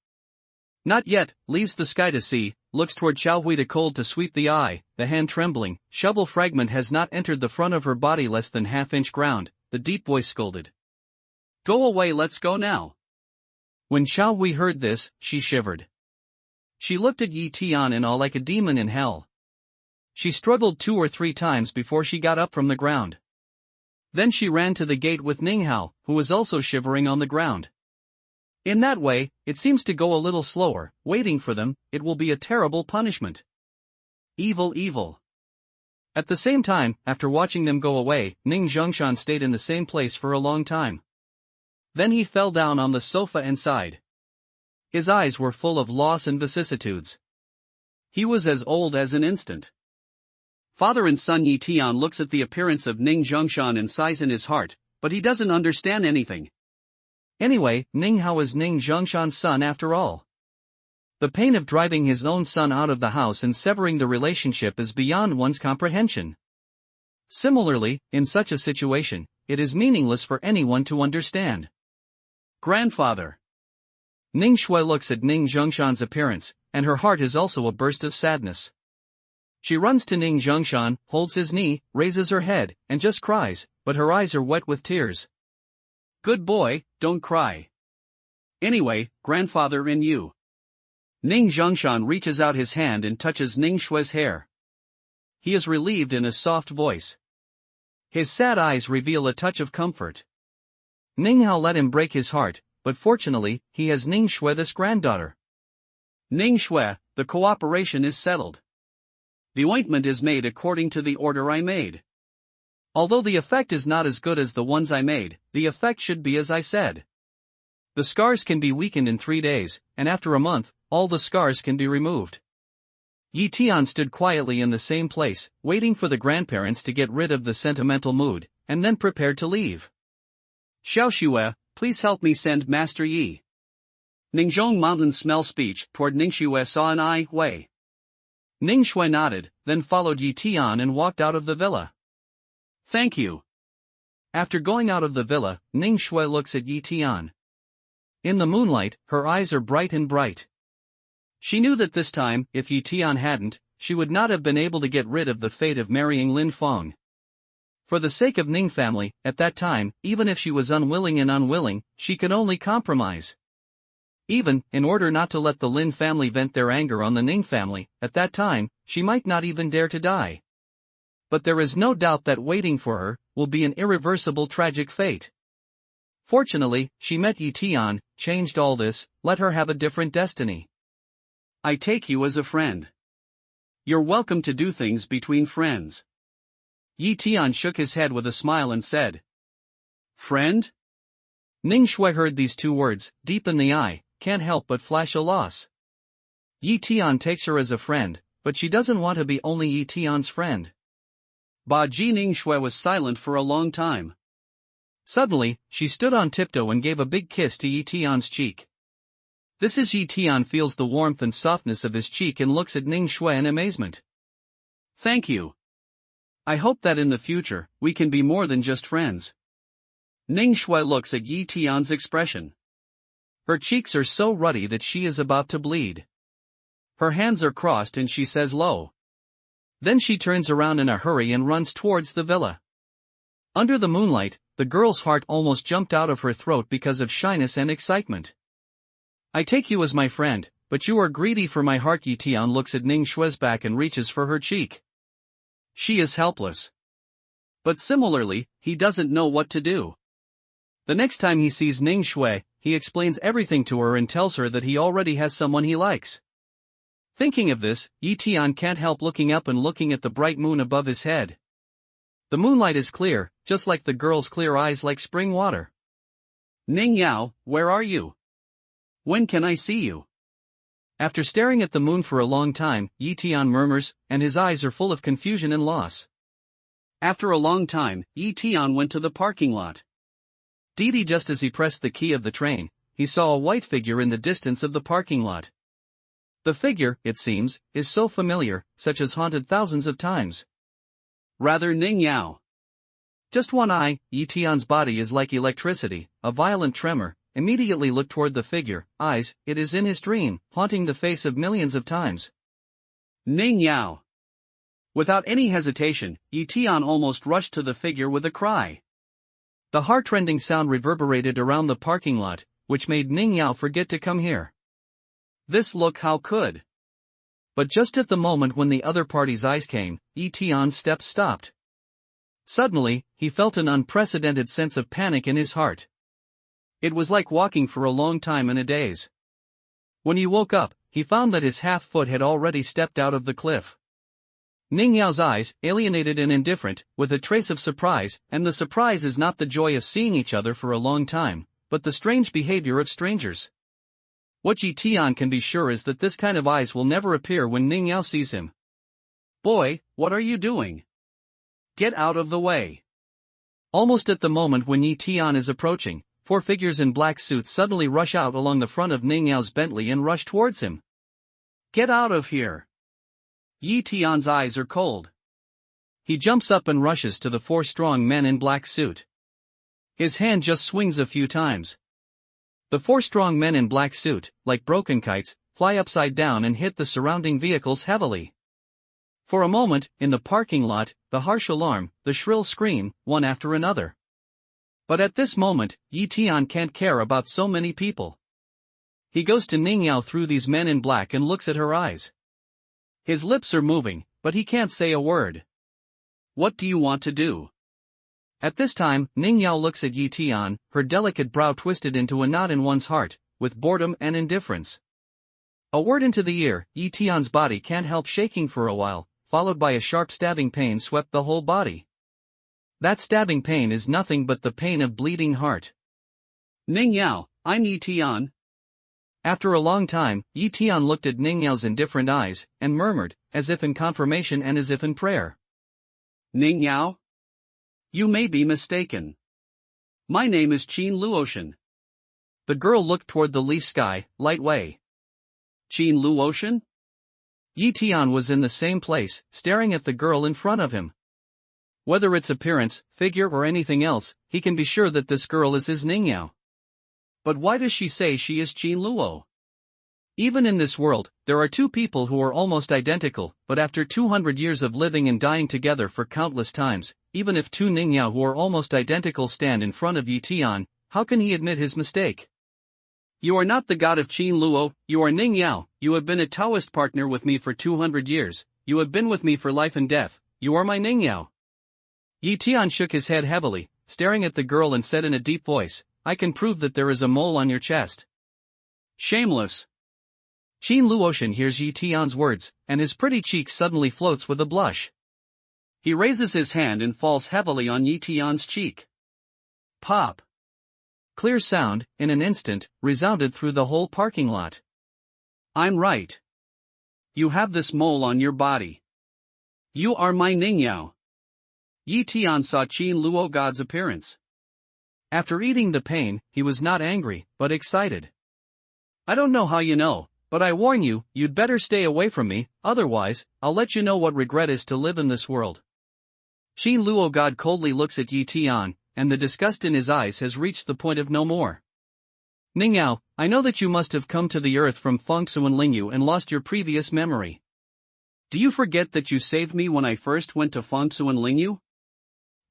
Not yet, leaves the sky to see, looks toward Xiao Hui to cold to sweep the eye, the hand trembling. Shovel fragment has not entered the front of her body less than half-inch ground, the deep voice scolded. Go away, let's go now. When Xiao Hui heard this, she shivered. She looked at Tian in awe like a demon in hell. She struggled 2 or 3 times before she got up from the ground. Then she ran to the gate with Ning Hao, who was also shivering on the ground. In that way, it seems to go a little slower, waiting for them. It will be a terrible punishment. Evil. At the same time, after watching them go away, Ning Zhongshan stayed in the same place for a long time. Then he fell down on the sofa and sighed. His eyes were full of loss and vicissitudes. He was as old as an instant. Father and son Tian looks at the appearance of Ning Zhongshan and sighs in his heart, but he doesn't understand anything. Anyway, Ning Hao is Ning Zhongshan's son after all. The pain of driving his own son out of the house and severing the relationship is beyond one's comprehension. Similarly, in such a situation, it is meaningless for anyone to understand. Grandfather. Ning Shui looks at Ning Zhongshan's appearance, and her heart is also a burst of sadness. She runs to Ning Zhongshan, holds his knee, raises her head, and just cries, but her eyes are wet with tears. Good boy, don't cry. Anyway, grandfather and you. Ning Zhongshan reaches out his hand and touches Ning Shui's hair. He is relieved in a soft voice. His sad eyes reveal a touch of comfort. Ning Hao let him break his heart, but fortunately, he has Ning Shui this granddaughter. Ning Shui, the cooperation is settled. The ointment is made according to the order I made. Although the effect is not as good as the ones I made, the effect should be as I said. The scars can be weakened in 3 days, and after a month, all the scars can be removed. Tian stood quietly in the same place, waiting for the grandparents to get rid of the sentimental mood, and then prepared to leave. Xiao Xue, please help me send Master Yi. Ningzhong Mountain smell speech toward Ning Xue saw an eye way. Ning Shui nodded, then followed Tian and walked out of the villa. Thank you. After going out of the villa, Ning Shui looks at Tian. In the moonlight, her eyes are bright and bright. She knew that this time, if Tian hadn't, she would not have been able to get rid of the fate of marrying Lin Feng. For the sake of Ning family, at that time, even if she was unwilling, she could only compromise. Even, in order not to let the Lin family vent their anger on the Ning family, at that time, she might not even dare to die. But there is no doubt that waiting for her will be an irreversible tragic fate. Fortunately, she met Tian, changed all this, let her have a different destiny. I take you as a friend. You're welcome to do things between friends. Yi Tian shook his head with a smile and said. Friend? Ning Shui heard these two words, deep in the eye, can't help but flash a loss. Yi Tian takes her as a friend, but she doesn't want to be only Yi Tian's friend. Ba Ji Ning Shui was silent for a long time. Suddenly, she stood on tiptoe and gave a big kiss to Yi Tian's cheek. This is Yi Tian feels the warmth and softness of his cheek and looks at Ning Shui in amazement. Thank you. I hope that in the future, we can be more than just friends. Ning Shui looks at Yi Tian's expression. Her cheeks are so ruddy that she is about to bleed. Her hands are crossed and she says low. Then she turns around in a hurry and runs towards the villa. Under the moonlight, the girl's heart almost jumped out of her throat because of shyness and excitement. I take you as my friend, but you are greedy for my heart. Yi Tian looks at Ning Shui's back and reaches for her cheek. She is helpless. But similarly, he doesn't know what to do. The next time he sees Ning Shui, he explains everything to her and tells her that he already has someone he likes. Thinking of this, Yi Tian can't help looking up and looking at the bright moon above his head. The moonlight is clear, just like the girl's clear eyes like spring water. Ning Yao, where are you? When can I see you? After staring at the moon for a long time, Yi Tian murmurs, and his eyes are full of confusion and loss. After a long time, Yi Tian went to the parking lot. Just as he pressed the key of the train, he saw a white figure in the distance of the parking lot. The figure, it seems, is so familiar, such as haunted thousands of times. Rather Ning Yao. Just one eye, Yi Tian's body is like electricity, a violent tremor. Immediately look toward the figure, eyes, it is in his dream, haunting the face of millions of times. Ning Yao. Without any hesitation, Yi Tian almost rushed to the figure with a cry. The heart-rending sound reverberated around the parking lot, which made Ning Yao forget to come here. This look how could. But just at the moment when the other party's eyes came, Yi Tian's steps stopped. Suddenly, he felt an unprecedented sense of panic in his heart. It was like walking for a long time in a daze. When he woke up, he found that his half foot had already stepped out of the cliff. Ning Yao's eyes, alienated and indifferent, with a trace of surprise, and the surprise is not the joy of seeing each other for a long time, but the strange behavior of strangers. What Yi Tian can be sure is that this kind of eyes will never appear when Ning Yao sees him. Boy, what are you doing? Get out of the way. Almost at the moment when Yi Tian is approaching, 4 figures in black suits suddenly rush out along the front of Ning Yao's Bentley and rush towards him. Get out of here. Yi Tian's eyes are cold. He jumps up and rushes to the 4 strong men in black suit. His hand just swings a few times. The 4 strong men in black suit, like broken kites, fly upside down and hit the surrounding vehicles heavily. For a moment, in the parking lot, the harsh alarm, the shrill scream, one after another. But at this moment, Yi Tian can't care about so many people. He goes to Ning Yao through these men in black and looks at her eyes. His lips are moving, but he can't say a word. What do you want to do? At this time, Ning Yao looks at Yi Tian, her delicate brow twisted into a knot in one's heart, with boredom and indifference. A word into the ear, Yi Tian's body can't help shaking for a while, followed by a sharp stabbing pain swept the whole body. That stabbing pain is nothing but the pain of bleeding heart. Ning Yao, I'm Yi Tian. After a long time, Yi Tian looked at Ning Yao's indifferent eyes, and murmured, as if in confirmation and as if in prayer. Ning Yao? You may be mistaken. My name is Qin Luotian. The girl looked toward the leaf sky, light way. Qin Luotian? Yi Tian was in the same place, staring at the girl in front of him. Whether its appearance, figure or anything else, he can be sure that this girl is his Ning Yao. But why does she say she is Qin Luo? Even in this world, there are 2 people who are almost identical, but after 200 years of living and dying together for countless times, even if 2 Ning Yao who are almost identical stand in front of Yi Tian, how can he admit his mistake? You are not the god of Qin Luo, you are Ning Yao, you have been a Taoist partner with me for 200 years, you have been with me for life and death, you are my Ning Yao. Yi Tian shook his head heavily, staring at the girl and said in a deep voice, I can prove that there is a mole on your chest. Shameless. Qin Luotian hears Yi Tian's words, and his pretty cheek suddenly floats with a blush. He raises his hand and falls heavily on Yi Tian's cheek. Pop! Clear sound, in an instant, resounded through the whole parking lot. I'm right. You have this mole on your body. You are my Ningyao. Yi Tian saw Qin Luo God's appearance. After eating the pain, he was not angry, but excited. I don't know how you know, but I warn you, you'd better stay away from me, otherwise, I'll let you know what regret is to live in this world. Qin Luo God coldly looks at Yi Tian, and the disgust in his eyes has reached the point of no more. Ningyao, I know that you must have come to the earth from Fengsuan Lingyu and lost your previous memory. Do you forget that you saved me when I first went to Fengsuan Lingyu?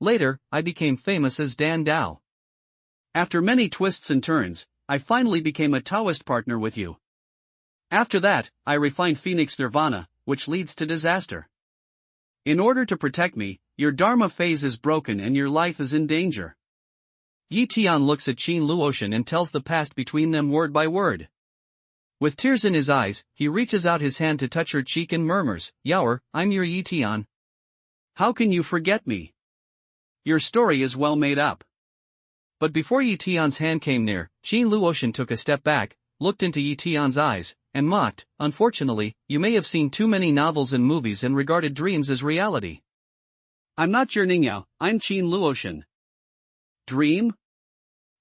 Later, I became famous as Dan Dao. After many twists and turns, I finally became a Taoist partner with you. After that, I refined Phoenix Nirvana, which leads to disaster. In order to protect me, your Dharma phase is broken and your life is in danger. Yi Tian looks at Qin Luotian and tells the past between them word by word. With tears in his eyes, he reaches out his hand to touch her cheek and murmurs, Yaoer, I'm your Yi Tian. How can you forget me? Your story is well made up. But before Yi Tian's hand came near, Qin Luotian took a step back, looked into Yi Tian's eyes, and mocked, unfortunately, you may have seen too many novels and movies and regarded dreams as reality. I'm not your Ningyao, I'm Qin Luotian. Dream?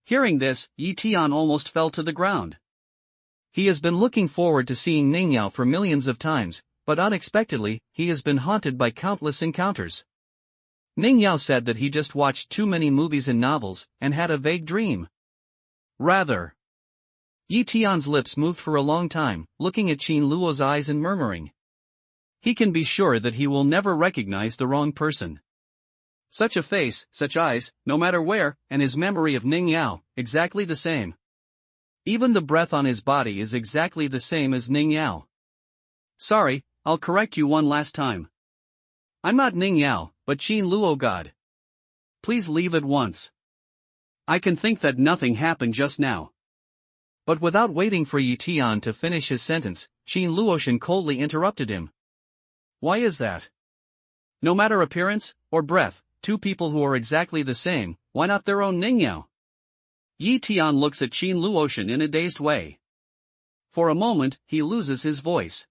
Hearing this, Yi Tian almost fell to the ground. He has been looking forward to seeing Ningyao for millions of times, but unexpectedly, he has been haunted by countless encounters. Ningyao said that he just watched too many movies and novels, and had a vague dream. Rather. Yi Tian's lips moved for a long time, looking at Qin Luo's eyes and murmuring. He can be sure that he will never recognize the wrong person. Such a face, such eyes, no matter where, and his memory of Ningyao, exactly the same. Even the breath on his body is exactly the same as Ningyao. Sorry, I'll correct you one last time. I'm not Ningyao, but Qin Luo God. Please leave at once. I can think that nothing happened just now. But without waiting for Yi Tian to finish his sentence, Qin Luotian coldly interrupted him. Why is that? No matter appearance, or breath, two people who are exactly the same, why not their own Ningyao? Yi Tian looks at Qin Luotian in a dazed way. For a moment, he loses his voice.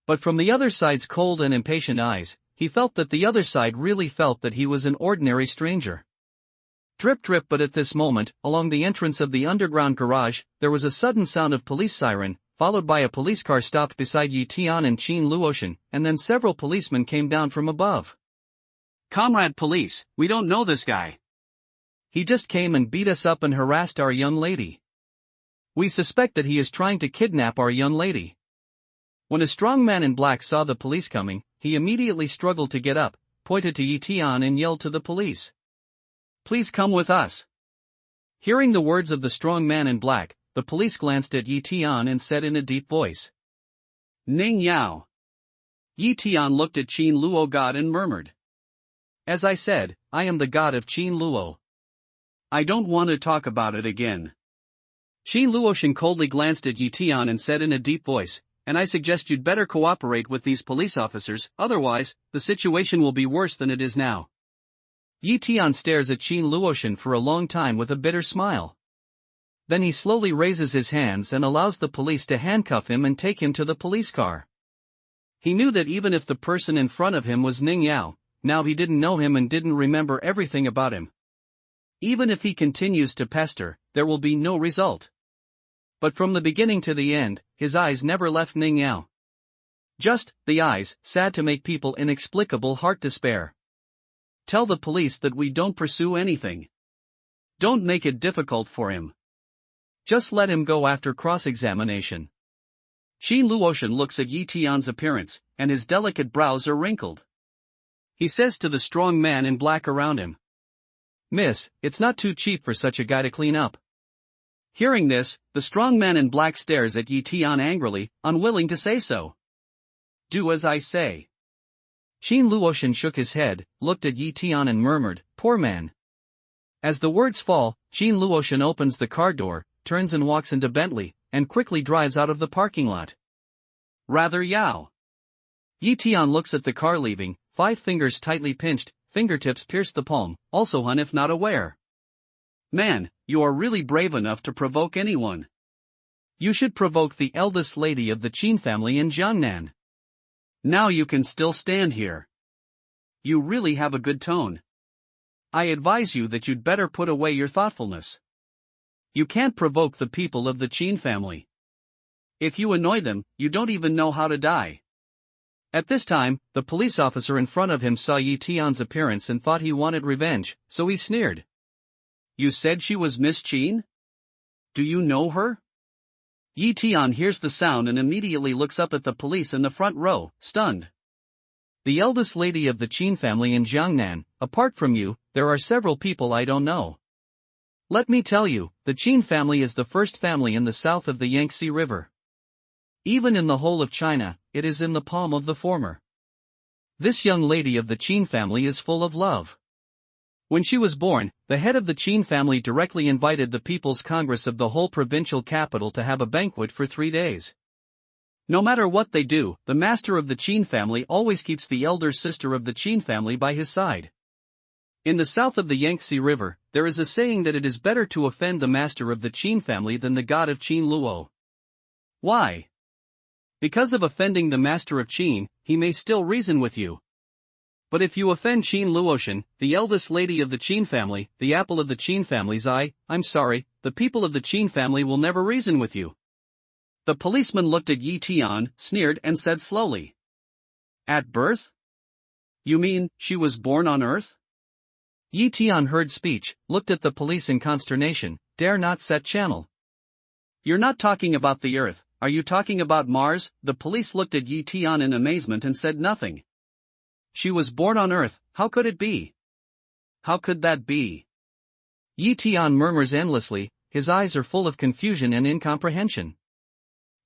But from the other side's cold and impatient eyes, he felt that the other side really felt that he was an ordinary stranger. Drip drip, but at this moment, along the entrance of the underground garage, there was a sudden sound of police siren, followed by a police car stopped beside Yi Tian and Qin Luotian, and then several policemen came down from above. Comrade police, we don't know this guy. He just came and beat us up and harassed our young lady. We suspect that he is trying to kidnap our young lady. When a strong man in black saw the police coming, he immediately struggled to get up, pointed to Yi Tian and yelled to the police. Please come with us. Hearing the words of the strong man in black, the police glanced at Yi Tian and said in a deep voice. Ningyao. Yi Tian looked at Qin Luo God and murmured. As I said, I am the god of Qin Luo. I don't want to talk about it again. Qin Luotian coldly glanced at Yi Tian and said in a deep voice, and I suggest you'd better cooperate with these police officers, otherwise, the situation will be worse than it is now. Yi Tian stares at Qin Luotian for a long time with a bitter smile. Then he slowly raises his hands and allows the police to handcuff him and take him to the police car. He knew that even if the person in front of him was Ningyao, now he didn't know him and didn't remember everything about him. Even if he continues to pester, there will be no result. But from the beginning to the end, his eyes never left Ningyao. Just, the eyes, sad to make people inexplicable heart despair. Tell the police that we don't pursue anything. Don't make it difficult for him. Just let him go after cross-examination. Qin Luotian looks at Yi Tian's appearance, and his delicate brows are wrinkled. He says to the strong man in black around him. Miss, it's not too cheap for such a guy to clean up. Hearing this, the strong man in black stares at Yi Tian angrily, unwilling to say so. Do as I say. Qin Luotian shook his head, looked at Yi Tian and murmured, poor man. As the words fall, Qin Luotian opens the car door, turns and walks into Bentley, and quickly drives out of the parking lot. Rather Yao. Yi Tian looks at the car leaving, 5 fingers tightly pinched, fingertips pierced the palm, also Hun if not aware. Man, you are really brave enough to provoke anyone. You should provoke the eldest lady of the Qin family in Jiangnan. Now you can still stand here. You really have a good tone. I advise you that you'd better put away your thoughtfulness. You can't provoke the people of the Qin family. If you annoy them, you don't even know how to die. At this time, the police officer in front of him saw Yi Tian's appearance and thought he wanted revenge, so he sneered. You said she was Miss Qin? Do you know her? Yi Tian hears the sound and immediately looks up at the police in the front row, stunned. The eldest lady of the Qin family in Jiangnan, apart from you, there are several people I don't know. Let me tell you, the Qin family is the first family in the south of the Yangtze River. Even in the whole of China, it is in the palm of the former. This young lady of the Qin family is full of love. When she was born, the head of the Qin family directly invited the People's Congress of the whole provincial capital to have a banquet for 3 days. No matter what they do, the master of the Qin family always keeps the elder sister of the Qin family by his side. In the south of the Yangtze River, there is a saying that it is better to offend the master of the Qin family than the god of Qin Luo. Why? Because of offending the master of Qin, he may still reason with you. But if you offend Qin Luoshan, the eldest lady of the Qin family, the apple of the Qin family's eye, I'm sorry, the people of the Qin family will never reason with you. The policeman looked at Yi Tian, sneered and said slowly. At birth? You mean, she was born on Earth? Yi Tian heard speech, looked at the police in consternation, dare not set channel. You're not talking about the Earth, are you talking about Mars? The police looked at Yi Tian in amazement and said nothing. She was born on Earth, how could it be? How could that be? Yi Tian murmurs endlessly, his eyes are full of confusion and incomprehension.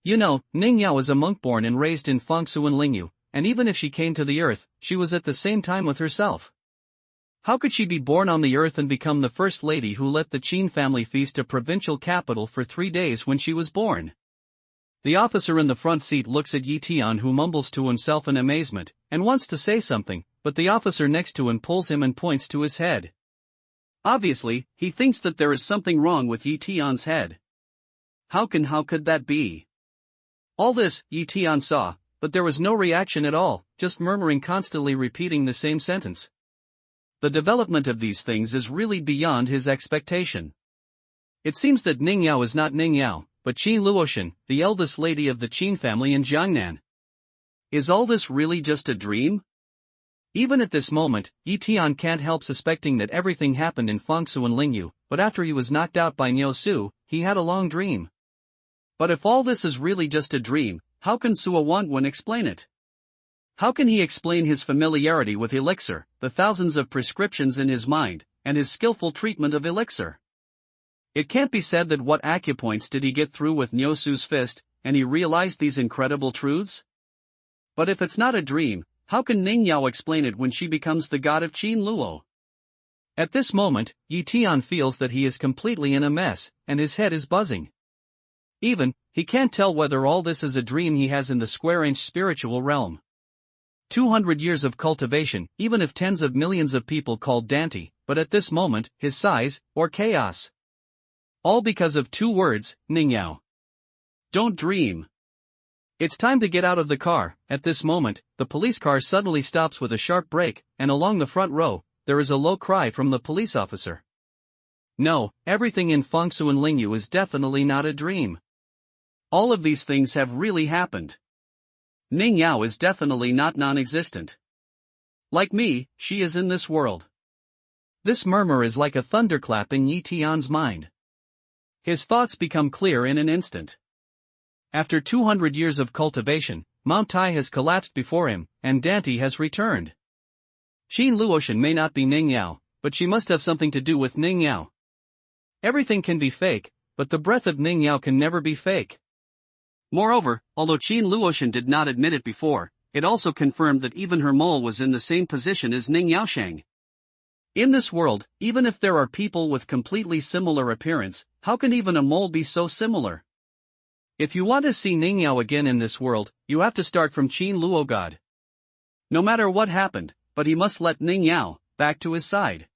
You know, Ning Yao is a monk born and raised in Fangsu and Lingyu, and even if she came to the Earth, she was at the same time with herself. How could she be born on the Earth and become the first lady who let the Qin family feast a provincial capital for 3 days when she was born? The officer in the front seat looks at Yi Tian, who mumbles to himself in amazement, and wants to say something, but the officer next to him pulls him and points to his head. Obviously, he thinks that there is something wrong with Yi Tian's head. How could that be? All this, Yi Tian saw, but there was no reaction at all, just murmuring, constantly repeating the same sentence. The development of these things is really beyond his expectation. It seems that Ning Yao is not Ning Yao, but Qin Luoshan, the eldest lady of the Qin family in Jiangnan. Is all this really just a dream? Even at this moment, Yi Tian can't help suspecting that everything happened in Fangsu and Lingyu, but after he was knocked out by Niu Su, he had a long dream. But if all this is really just a dream, how can Suo Wanwen explain it? How can he explain his familiarity with elixir, the thousands of prescriptions in his mind, and his skillful treatment of elixir? It can't be said that what acupoints did he get through with Niu Su's fist, and he realized these incredible truths? But if it's not a dream, how can Ning Yao explain it when she becomes the god of Qin Luo? At this moment, Yi Tian feels that he is completely in a mess, and his head is buzzing. He can't tell whether all this is a dream he has in the square-inch spiritual realm. 200 years of cultivation, even if tens of millions of people called Dante, but at this moment, his size, or chaos. All because of 2 words, Ning Yao. Don't dream. It's time to get out of the car. At this moment, the police car suddenly stops with a sharp brake, and along the front row, there is a low cry from the police officer. No, everything in Fangsu and Lingyu is definitely not a dream. All of these things have really happened. Ning Yao is definitely not non-existent. Like me, she is in this world. This murmur is like a thunderclap in Yi Tian's mind. His thoughts become clear in an instant. After 200 years of cultivation, Mount Tai has collapsed before him, and Dante has returned. Qin Luoshan may not be Ning Yao, but she must have something to do with Ning Yao. Everything can be fake, but the breath of Ning Yao can never be fake. Moreover, although Qin Luoshan did not admit it before, it also confirmed that even her mole was in the same position as Ning Yaoshang. In this world, even if there are people with completely similar appearance, how can even a mole be so similar? If you want to see Ning Yao again in this world, you have to start from Qin Luo God. No matter what happened, but he must let Ning Yao back to his side.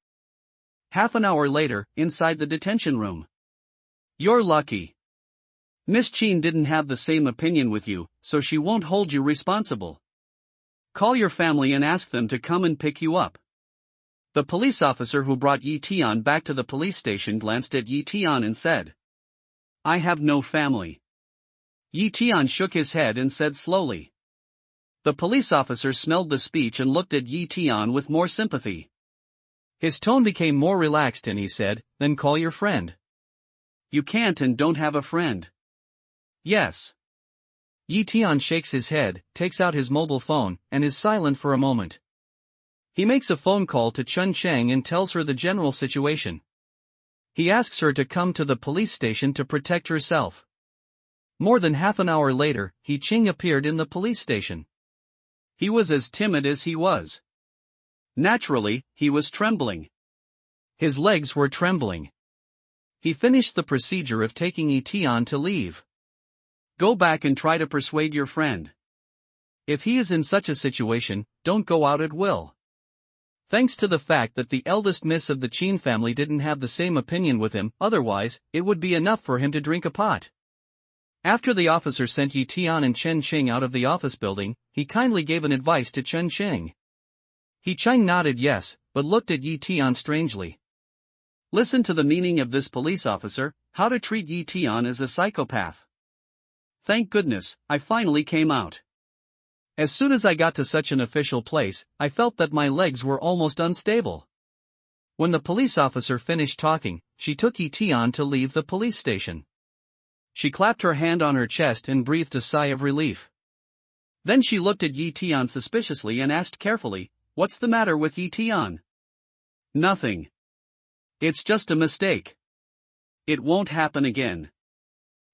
Half an hour later, inside the detention room. You're lucky. Miss Qin didn't have the same opinion with you, so she won't hold you responsible. Call your family and ask them to come and pick you up. The police officer who brought Yi Tian back to the police station glanced at Yi Tian and said, I have no family. Yi Tian shook his head and said slowly. The police officer smelled the speech and looked at Yi Tian with more sympathy. His tone became more relaxed and he said, Then call your friend. You can't and don't have a friend. Yes. Yi Tian shakes his head, takes out his mobile phone, and is silent for a moment. He makes a phone call to Chun Cheng and tells her the general situation. He asks her to come to the police station to protect herself. More than half an hour later, He Ching appeared in the police station. He was as timid as he was. Naturally, he was trembling. His legs were trembling. He finished the procedure of taking Yi Tian to leave. Go back and try to persuade your friend. If he is in such a situation, don't go out at will. Thanks to the fact that the eldest miss of the Qin family didn't have the same opinion with him, otherwise, it would be enough for him to drink a pot. After the officer sent Yi Tian and Chen Qing out of the office building, he kindly gave an advice to Chen Qing. Yi Cheng nodded yes, but looked at Yi Tian strangely. Listen to the meaning of this police officer, how to treat Yi Tian as a psychopath. Thank goodness, I finally came out. As soon as I got to such an official place, I felt that my legs were almost unstable. When the police officer finished talking, she took Yi Tian to leave the police station. She clapped her hand on her chest and breathed a sigh of relief. Then she looked at Yi Tian suspiciously and asked carefully, What's the matter with Yi Tian? Nothing. It's just a mistake. It won't happen again.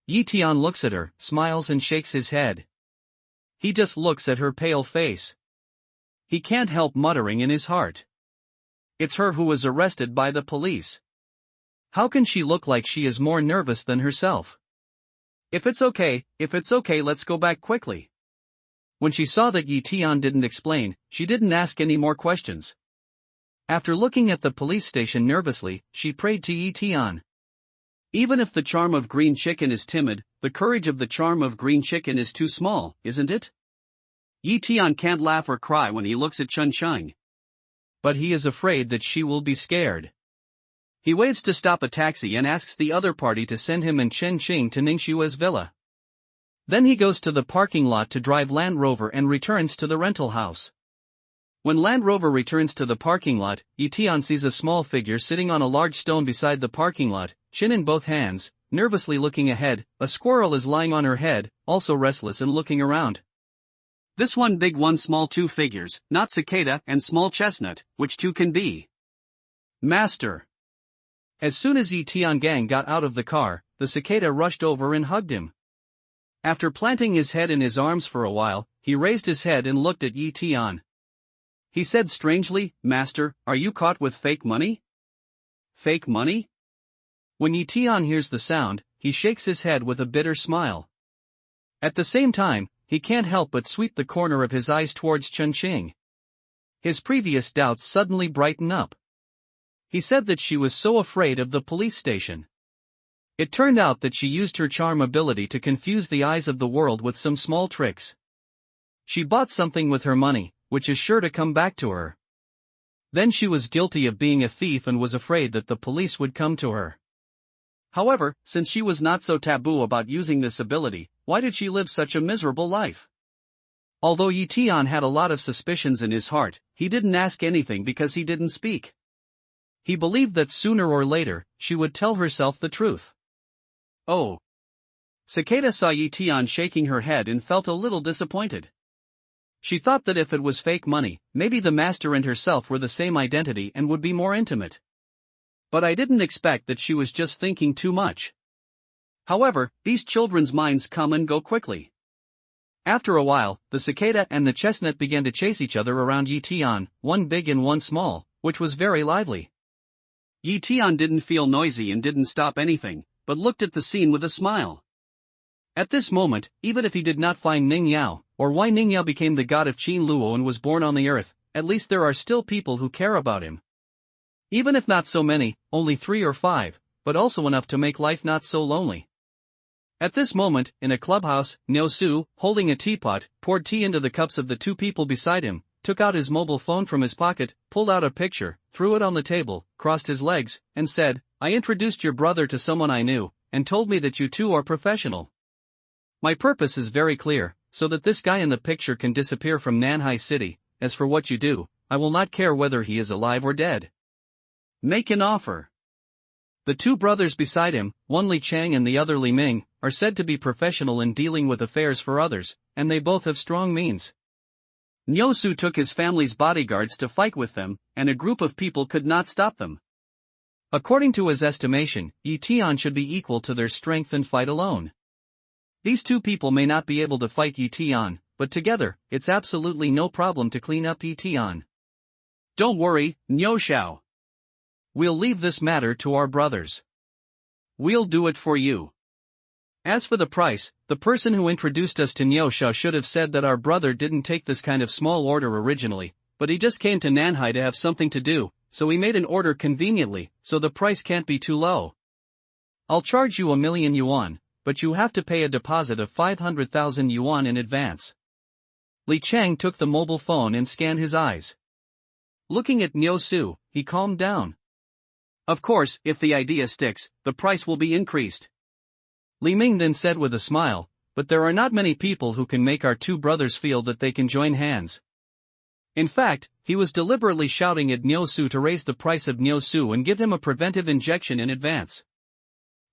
Yi Tian looks at her, smiles and shakes his head. He just looks at her pale face. He can't help muttering in his heart. It's her who was arrested by the police. How can she look like she is more nervous than herself? If it's okay, let's go back quickly. When she saw that Yi Tian didn't explain, she didn't ask any more questions. After looking at the police station nervously, she prayed to Yi Tian. Even if the charm of green chicken is timid, the courage of the charm of green chicken is too small, isn't it? Yi Tian can't laugh or cry when he looks at Chun Cheng. But he is afraid that she will be scared. He waits to stop a taxi and asks the other party to send him and Chen Qing to Ningshua's villa. Then he goes to the parking lot to drive Land Rover and returns to the rental house. When Land Rover returns to the parking lot, Yi Tian sees a small figure sitting on a large stone beside the parking lot, chin in both hands, nervously looking ahead. A squirrel is lying on her head, also restless and looking around. This one big one small two figures, not cicada and small chestnut, which two can be? Master. As soon as Yi Tian Gang got out of the car, the cicada rushed over and hugged him. After planting his head in his arms for a while, he raised his head and looked at Yi Tian. He said strangely, Master, are you caught with fake money? Fake money? When Yi Tian hears the sound, he shakes his head with a bitter smile. At the same time, he can't help but sweep the corner of his eyes towards Chun Qing. His previous doubts suddenly brighten up. He said that she was so afraid of the police station. It turned out that she used her charm ability to confuse the eyes of the world with some small tricks. She bought something with her money, which is sure to come back to her. Then she was guilty of being a thief and was afraid that the police would come to her. However, since she was not so taboo about using this ability, why did she live such a miserable life? Although Yi Tian had a lot of suspicions in his heart, he didn't ask anything because he didn't speak. He believed that sooner or later, she would tell herself the truth. Oh. Cicada saw Yi Tian shaking her head and felt a little disappointed. She thought that if it was fake money, maybe the master and herself were the same identity and would be more intimate. But I didn't expect that she was just thinking too much. However, these children's minds come and go quickly. After a while, the cicada and the chestnut began to chase each other around Yi Tian, one big and one small, which was very lively. Yi Tian didn't feel noisy and didn't stop anything, but looked at the scene with a smile. At this moment, even if he did not find Ning Yao, or why Ning Yao became the god of Qin Luo and was born on the earth, at least there are still people who care about him. Even if not so many, only 3 or 5, but also enough to make life not so lonely. At this moment, in a clubhouse, Niu Su, holding a teapot, poured tea into the cups of the two people beside him, took out his mobile phone from his pocket, pulled out a picture, threw it on the table, crossed his legs, and said, "I introduced your brother to someone I knew, and told me that you two are professional. My purpose is very clear, so that this guy in the picture can disappear from Nanhai City. As for what you do, I will not care whether he is alive or dead. Make an offer." The two brothers beside him, one Li Chang and the other Li Ming, are said to be professional in dealing with affairs for others, and they both have strong means. Niu Su took his family's bodyguards to fight with them, and a group of people could not stop them. According to his estimation, Yi Tian should be equal to their strength and fight alone. These two people may not be able to fight Yi Tian, but together, it's absolutely no problem to clean up Yi Tian. Don't worry, Niu Xiao. We'll leave this matter to our brothers. We'll do it for you. As for the price, the person who introduced us to Niu Xiao should have said that our brother didn't take this kind of small order originally, but he just came to Nanhai to have something to do, so he made an order conveniently, so the price can't be too low. I'll charge you 1,000,000 yuan, but you have to pay a deposit of 500,000 yuan in advance. Li Chang took the mobile phone and scanned his eyes. Looking at Niu Su, he calmed down. Of course, if the idea sticks, the price will be increased. Li Ming then said with a smile, but there are not many people who can make our two brothers feel that they can join hands. In fact, he was deliberately shouting at Niu Su to raise the price of Niu Su and give him a preventive injection in advance.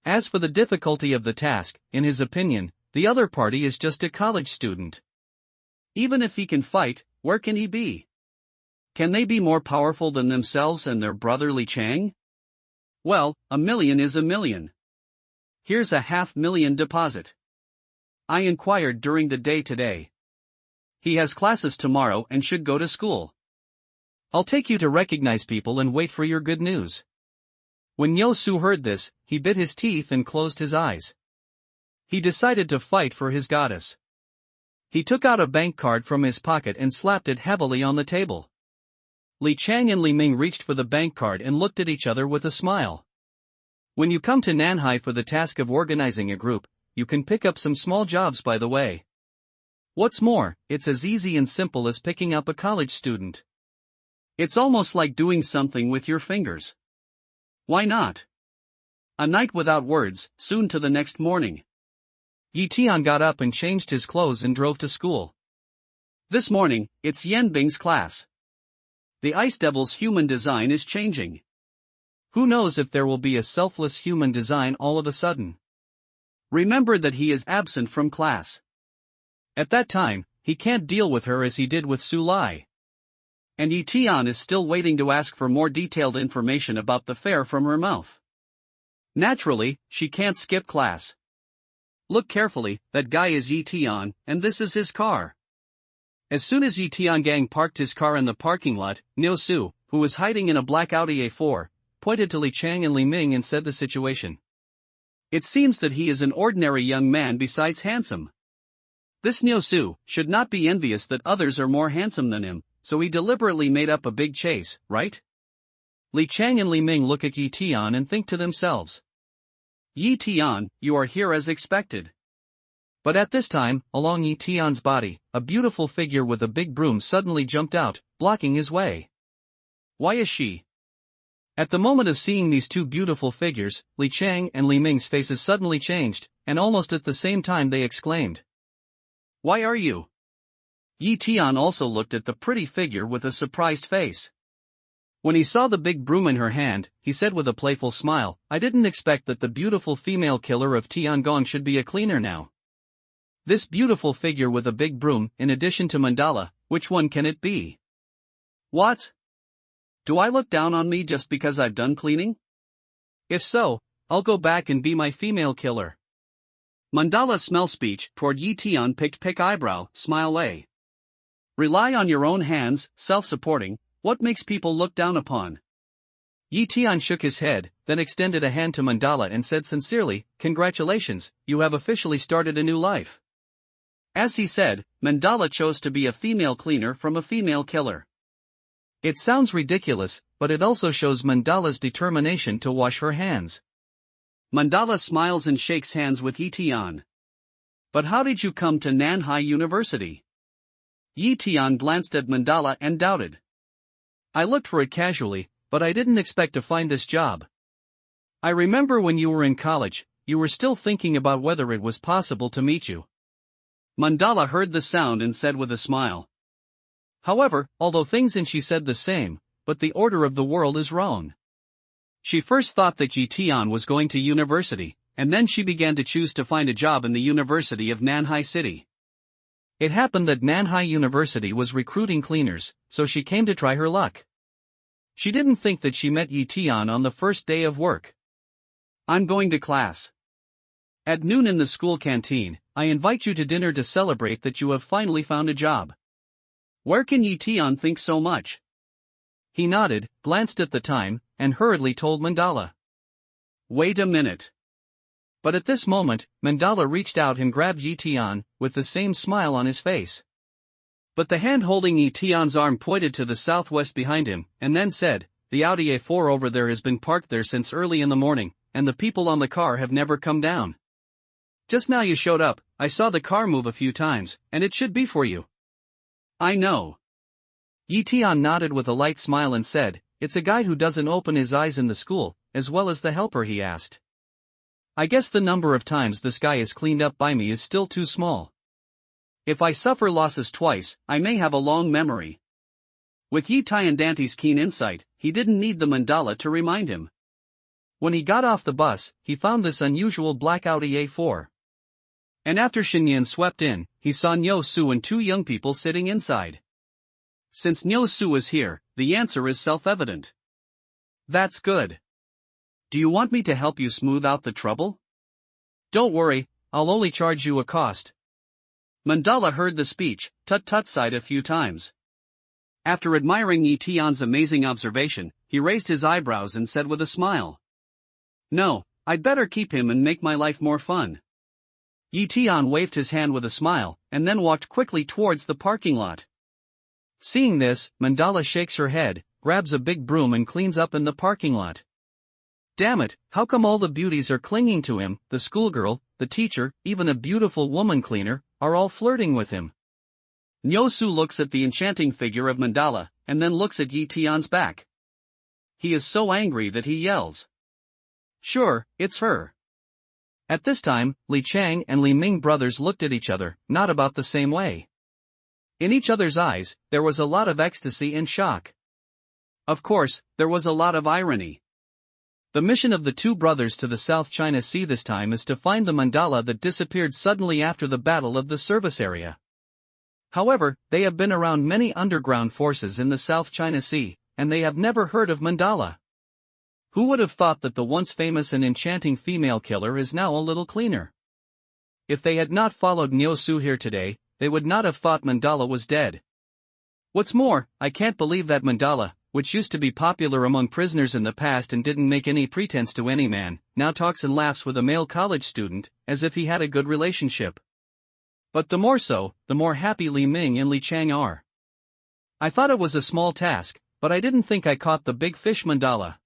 As for the difficulty of the task, in his opinion, the other party is just a college student. Even if he can fight, where can he be? Can they be more powerful than themselves and their brother Li Chang? Well, 1,000,000 is 1,000,000. Here's a 500,000 deposit. I inquired during the day today. He has classes tomorrow and should go to school. I'll take you to recognize people and wait for your good news. When Niu Su heard this, he bit his teeth and closed his eyes. He decided to fight for his goddess. He took out a bank card from his pocket and slapped it heavily on the table. Li Chang and Li Ming reached for the bank card and looked at each other with a smile. When you come to Nanhai for the task of organizing a group, you can pick up some small jobs by the way. What's more, it's as easy and simple as picking up a college student. It's almost like doing something with your fingers. Why not? A night without words, soon to the next morning. Yi Tian got up and changed his clothes and drove to school. This morning, it's Yan Bing's class. The Ice Devil's human design is changing. Who knows if there will be a selfless human design all of a sudden. Remember that he is absent from class. At that time, he can't deal with her as he did with Su Lai. And Yi Tian is still waiting to ask for more detailed information about the fair from her mouth. Naturally, she can't skip class. Look carefully, that guy is Yi Tian, and this is his car. As soon as Yi Tian gang parked his car in the parking lot, Niu Su, who was hiding in a black Audi A4, pointed to Li Chang and Li Ming and said the situation. It seems that he is an ordinary young man besides handsome. This Niu Su should not be envious that others are more handsome than him, so he deliberately made up a big chase, right? Li Chang and Li Ming look at Yi Tian and think to themselves. Yi Tian, you are here as expected. But at this time, along Yi Tian's body, a beautiful figure with a big broom suddenly jumped out, blocking his way. Why is she? At the moment of seeing these two beautiful figures, Li Chang and Li Ming's faces suddenly changed, and almost at the same time they exclaimed. Why are you? Yi Tian also looked at the pretty figure with a surprised face. When he saw the big broom in her hand, he said with a playful smile, I didn't expect that the beautiful female killer of Tiangong should be a cleaner now. This beautiful figure with a big broom, in addition to Mandala, which one can it be? What? Do I look down on me just because I've done cleaning? If so, I'll go back and be my female killer. Mandala smell speech toward Yi Tian pick eyebrow, smile a. Rely on your own hands, self-supporting, what makes people look down upon? Yi Tian shook his head, then extended a hand to Mandala and said sincerely, "Congratulations, you have officially started a new life." As he said, Mandala chose to be a female cleaner from a female killer. It sounds ridiculous, but it also shows Mandala's determination to wash her hands. Mandala smiles and shakes hands with Yi Tian. "But how did you come to Nanhai University?" Yi Tian glanced at Mandala and doubted. "I looked for it casually, but I didn't expect to find this job. I remember when you were in college, you were still thinking about whether it was possible to meet you." Mandala heard the sound and said with a smile. However, although things and she said the same, but the order of the world is wrong. She first thought that Yi Tian was going to university, and then she began to choose to find a job in the University of Nanhai City. It happened that Nanhai University was recruiting cleaners, so she came to try her luck. She didn't think that she met Yi Tian on the first day of work. "I'm going to class. At noon in the school canteen, I invite you to dinner to celebrate that you have finally found a job." Where can Yi Tian think so much? He nodded, glanced at the time, and hurriedly told Mandala. "Wait a minute." But at this moment, Mandala reached out and grabbed Yi Tian, with the same smile on his face. But the hand holding Yi Tian's arm pointed to the southwest behind him, and then said, "The Audi A4 over there has been parked there since early in the morning, and the people on the car have never come down. Just now you showed up, I saw the car move a few times, and it should be for you." "I know." Yi Tian nodded with a light smile and said, "It's a guy who doesn't open his eyes in the school, as well as the helper," he asked. "I guess the number of times this guy is cleaned up by me is still too small. If I suffer losses twice, I may have a long memory." With Yi Tian Dante's keen insight, he didn't need the Mandala to remind him. When he got off the bus, he found this unusual black Audi A4. And after Xinyan swept in, he saw Niu Su and two young people sitting inside. Since Niu Su is here, the answer is self-evident. "That's good. Do you want me to help you smooth out the trouble?" "Don't worry, I'll only charge you a cost." Mandala heard the speech, tut-tut sighed a few times. After admiring Yi Tian's amazing observation, he raised his eyebrows and said with a smile, "No, I'd better keep him and make my life more fun." Yi Tian waved his hand with a smile, and then walked quickly towards the parking lot. Seeing this, Mandala shakes her head, grabs a big broom and cleans up in the parking lot. Damn it, how come all the beauties are clinging to him? The schoolgirl, the teacher, even a beautiful woman cleaner, are all flirting with him. Niu Su looks at the enchanting figure of Mandala, and then looks at Yi Tian's back. He is so angry that he yells. "Sure, it's her." At this time, Li Chang and Li Ming brothers looked at each other, not about the same way. In each other's eyes, there was a lot of ecstasy and shock. Of course, there was a lot of irony. The mission of the two brothers to the South China Sea this time is to find the Mandala that disappeared suddenly after the Battle of the Service Area. However, they have been around many underground forces in the South China Sea, and they have never heard of Mandala. Who would have thought that the once famous and enchanting female killer is now a little cleaner? If they had not followed Niu Su here today, they would not have thought Mandala was dead. What's more, I can't believe that Mandala, which used to be popular among prisoners in the past and didn't make any pretense to any man, now talks and laughs with a male college student, as if he had a good relationship. But the more so, the more happy Li Ming and Li Chang are. I thought it was a small task, but I didn't think I caught the big fish Mandala.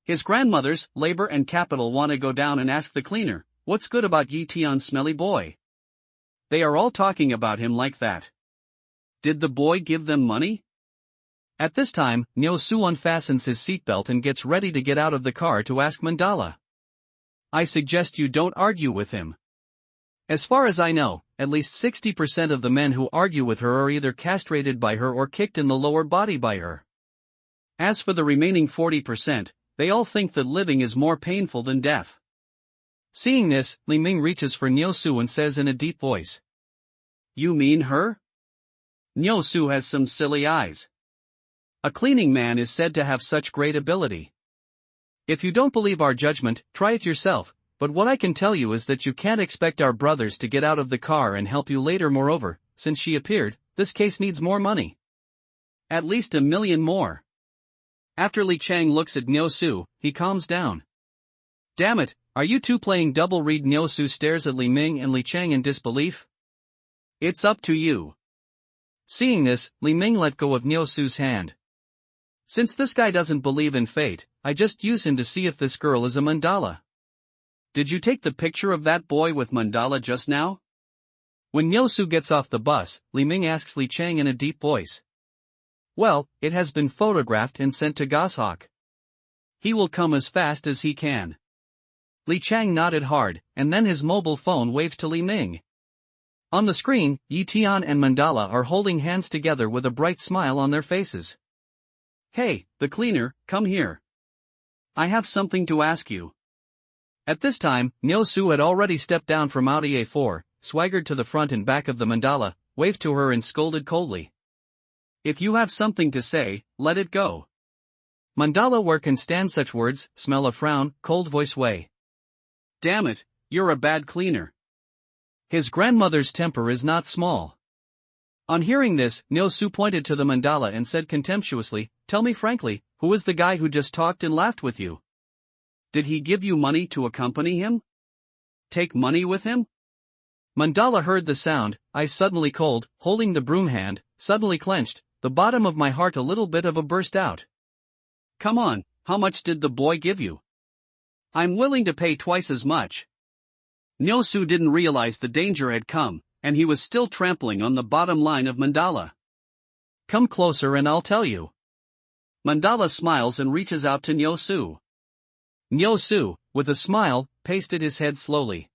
His grandmothers, labor and capital want to go down and ask the cleaner, "What's good about Yi Tian's smelly boy?" They are all talking about him like that. Did the boy give them money? At this time, Niu Su unfastens his seatbelt and gets ready to get out of the car to ask Mandala. I suggest you don't argue with him. As far as I know, at least 60% of the men who argue with her are either castrated by her or kicked in the lower body by her. As for the remaining 40%, they all think that living is more painful than death. Seeing this, Li Ming reaches for Niu Su and says in a deep voice. You mean her? Niu Su has some silly eyes. A cleaning man is said to have such great ability. If you don't believe our judgment, try it yourself, but what I can tell you is that you can't expect our brothers to get out of the car and help you later. Moreover, since she appeared, this case needs more money. At least $1 million more. After Li Chang looks at Niu Su, he calms down. Damn it, are you two playing double read? Niu Su stares at Li Ming and Li Chang in disbelief. It's up to you. Seeing this, Li Ming let go of Niu Su's hand. Since this guy doesn't believe in fate, I just use him to see if this girl is a mandala. Did you take the picture of that boy with mandala just now? When Niu Su gets off the bus, Li Ming asks Li Chang in a deep voice. Well, it has been photographed and sent to Goshawk. He will come as fast as he can. Li Chang nodded hard, and then his mobile phone waved to Li Ming. On the screen, Tian and Mandala are holding hands together with a bright smile on their faces. Hey, the cleaner, come here. I have something to ask you. At this time, Niu Su had already stepped down from Audi A4, swaggered to the front and back of the mandala, waved to her and scolded coldly. If you have something to say, let it go. Mandala, where can stand such words, smell a frown, cold voice way. Damn it, you're a bad cleaner. His grandmother's temper is not small. On hearing this, Niu Su pointed to the mandala and said contemptuously, Tell me frankly, who is the guy who just talked and laughed with you? Did he give you money to accompany him? Take money with him? Mandala heard the sound, eyes suddenly cold, holding the broom hand, suddenly clenched, the bottom of my heart a little bit of a burst out. Come on, how much did the boy give you? I'm willing to pay twice as much. Niu Su didn't realize the danger had come, and he was still trampling on the bottom line of Mandala. Come closer and I'll tell you. Mandala smiles and reaches out to Niu Su. Niu Su, with a smile, pasted his head slowly.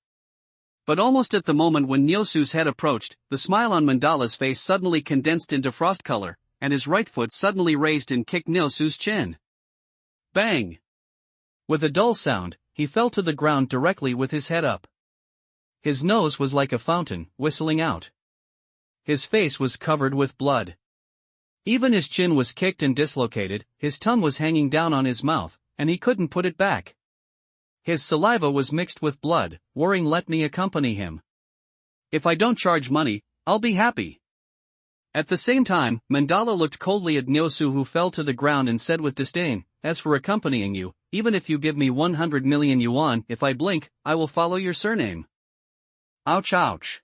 But almost at the moment when Niu Su's head approached, the smile on Mandala's face suddenly condensed into frost color, and his right foot suddenly raised and kicked Niu Su's chin. Bang! With a dull sound, he fell to the ground directly with his head up. His nose was like a fountain, whistling out. His face was covered with blood. Even his chin was kicked and dislocated, his tongue was hanging down on his mouth, and he couldn't put it back. His saliva was mixed with blood, worrying let me accompany him. If I don't charge money, I'll be happy. At the same time, Mandala looked coldly at Niu Su, who fell to the ground and said with disdain, As for accompanying you, even if you give me 100 million yuan, if I blink, I will follow your surname. Ouch ouch.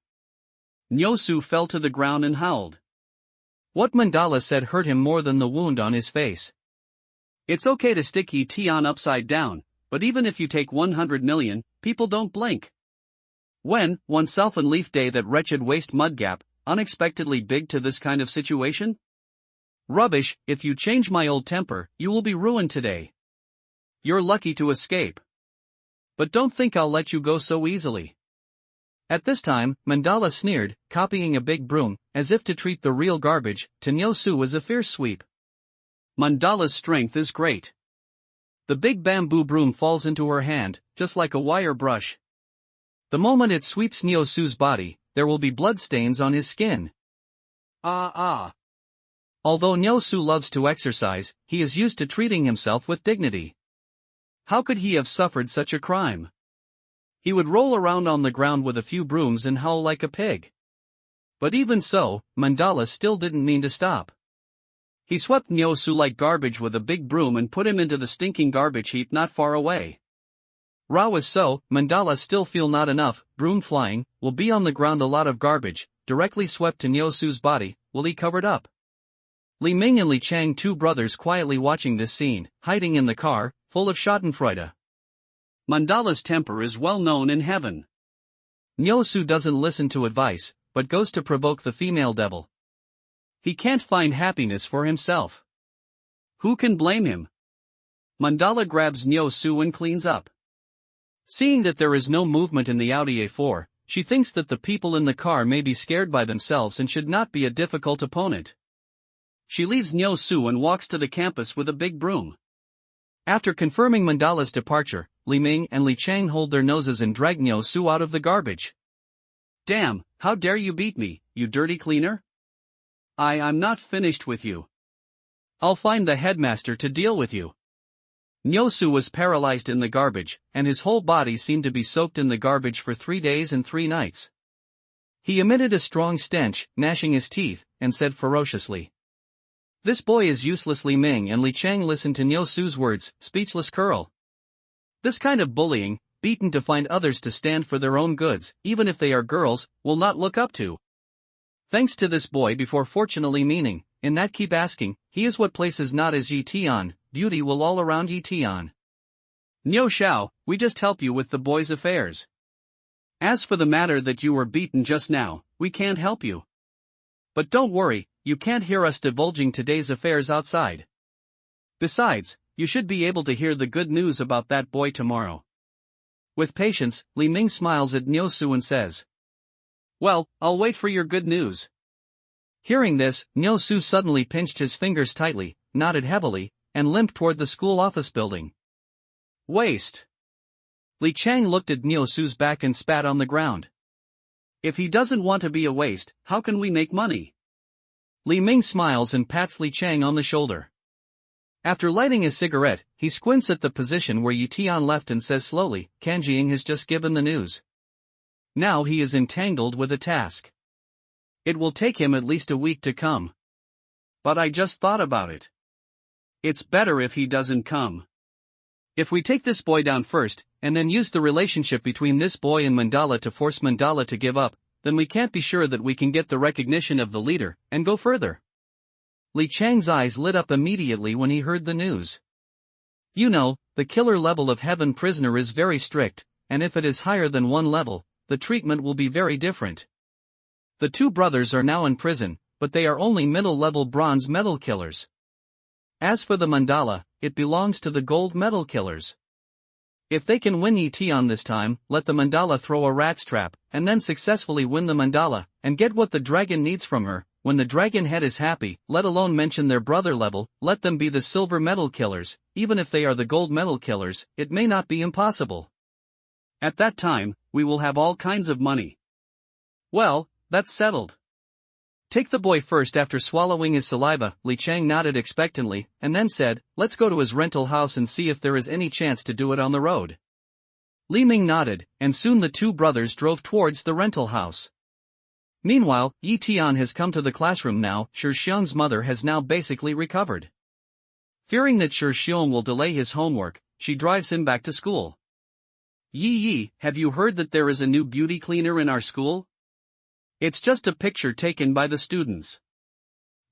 Niu Su fell to the ground and howled. What Mandala said hurt him more than the wound on his face. It's okay to stick Tian upside down, but even if you take 100 million, people don't blink. When, oneself and Leaf Day, that wretched waste mudgap, unexpectedly big to this kind of situation? Rubbish, if you change my old temper, you will be ruined today. You're lucky to escape. But don't think I'll let you go so easily. At this time, Mandala sneered, copying a big broom, as if to treat the real garbage, to Niu Su as a fierce sweep. Mandala's strength is great. The big bamboo broom falls into her hand, just like a wire brush. The moment it sweeps Niu Su's body, there will be bloodstains on his skin. Although Niu Su loves to exercise, he is used to treating himself with dignity. How could he have suffered such a crime? He would roll around on the ground with a few brooms and howl like a pig. But even so, Mandala still didn't mean to stop. He swept Niu Su like garbage with a big broom and put him into the stinking garbage heap not far away. Raw as so, Mandala still feel not enough, broom flying, will be on the ground a lot of garbage, directly swept to Niu Su's body, will he covered up. Li Ming and Li Chang, two brothers, quietly watching this scene, hiding in the car, full of schadenfreude. Mandala's temper is well known in heaven. Niu Su doesn't listen to advice, but goes to provoke the female devil. He can't find happiness for himself. Who can blame him? Mandala grabs Niu Su and cleans up. Seeing that there is no movement in the Audi A4, she thinks that the people in the car may be scared by themselves and should not be a difficult opponent. She leaves Niu Su and walks to the campus with a big broom. After confirming Mandala's departure, Li Ming and Li Chang hold their noses and drag Niu Su out of the garbage. Damn, how dare you beat me, you dirty cleaner? I'm not finished with you. I'll find the headmaster to deal with you. Niu Su was paralyzed in the garbage, and his whole body seemed to be soaked in the garbage for 3 days and 3 nights. He emitted a strong stench, gnashing his teeth, and said ferociously, This boy is useless. Li Ming and Li Chang listened to Niu Su's words, speechless curl. This kind of bullying, beaten to find others to stand for their own goods, even if they are girls, will not look up to. Thanks to this boy before fortunately meaning, in that keep asking, he is what places not as Yi Tian, beauty will all around Yi Tian. Niu Xiao, we just help you with the boy's affairs. As for the matter that you were beaten just now, we can't help you. But don't worry, you can't hear us divulging today's affairs outside. Besides, you should be able to hear the good news about that boy tomorrow. With patience, Li Ming smiles at Niu Su and says, "Well, I'll wait for your good news." Hearing this, Niu Su suddenly pinched his fingers tightly, nodded heavily, and limped toward the school office building. Waste. Li Chang looked at Niu Su's back and spat on the ground. If he doesn't want to be a waste, how can we make money? Li Ming smiles and pats Li Chang on the shoulder. After lighting his cigarette, he squints at the position where Yi Tian left and says slowly, "Kanjiing has just given the news. Now he is entangled with a task. It will take him at least a week to come. But I just thought about it. It's better if he doesn't come. If we take this boy down first, and then use the relationship between this boy and Mandala to force Mandala to give up, then we can't be sure that we can get the recognition of the leader, and go further." Li Chang's eyes lit up immediately when he heard the news. You know, the killer level of heaven prisoner is very strict, and if it is higher than one level, the treatment will be very different. The two brothers are now in prison, but they are only middle-level bronze medal killers. As for the mandala, it belongs to the gold medal killers. If they can win Yi Tian this time, let the mandala throw a rat's trap, and then successfully win the mandala, and get what the dragon needs from her. When the dragon head is happy, let alone mention their brother level, let them be the silver medal killers. Even if they are the gold medal killers, it may not be impossible. At that time, we will have all kinds of money. Well, that's settled. Take the boy first. After swallowing his saliva, Li Chang nodded expectantly, and then said, "Let's go to his rental house and see if there is any chance to do it on the road." Li Ming nodded, and soon the two brothers drove towards the rental house. Meanwhile, Yi Tian has come to the classroom now. Shi Xiong's mother has now basically recovered. Fearing that Shi Xiong will delay his homework, she drives him back to school. "Yi, have you heard that there is a new beauty cleaner in our school? It's just a picture taken by the students.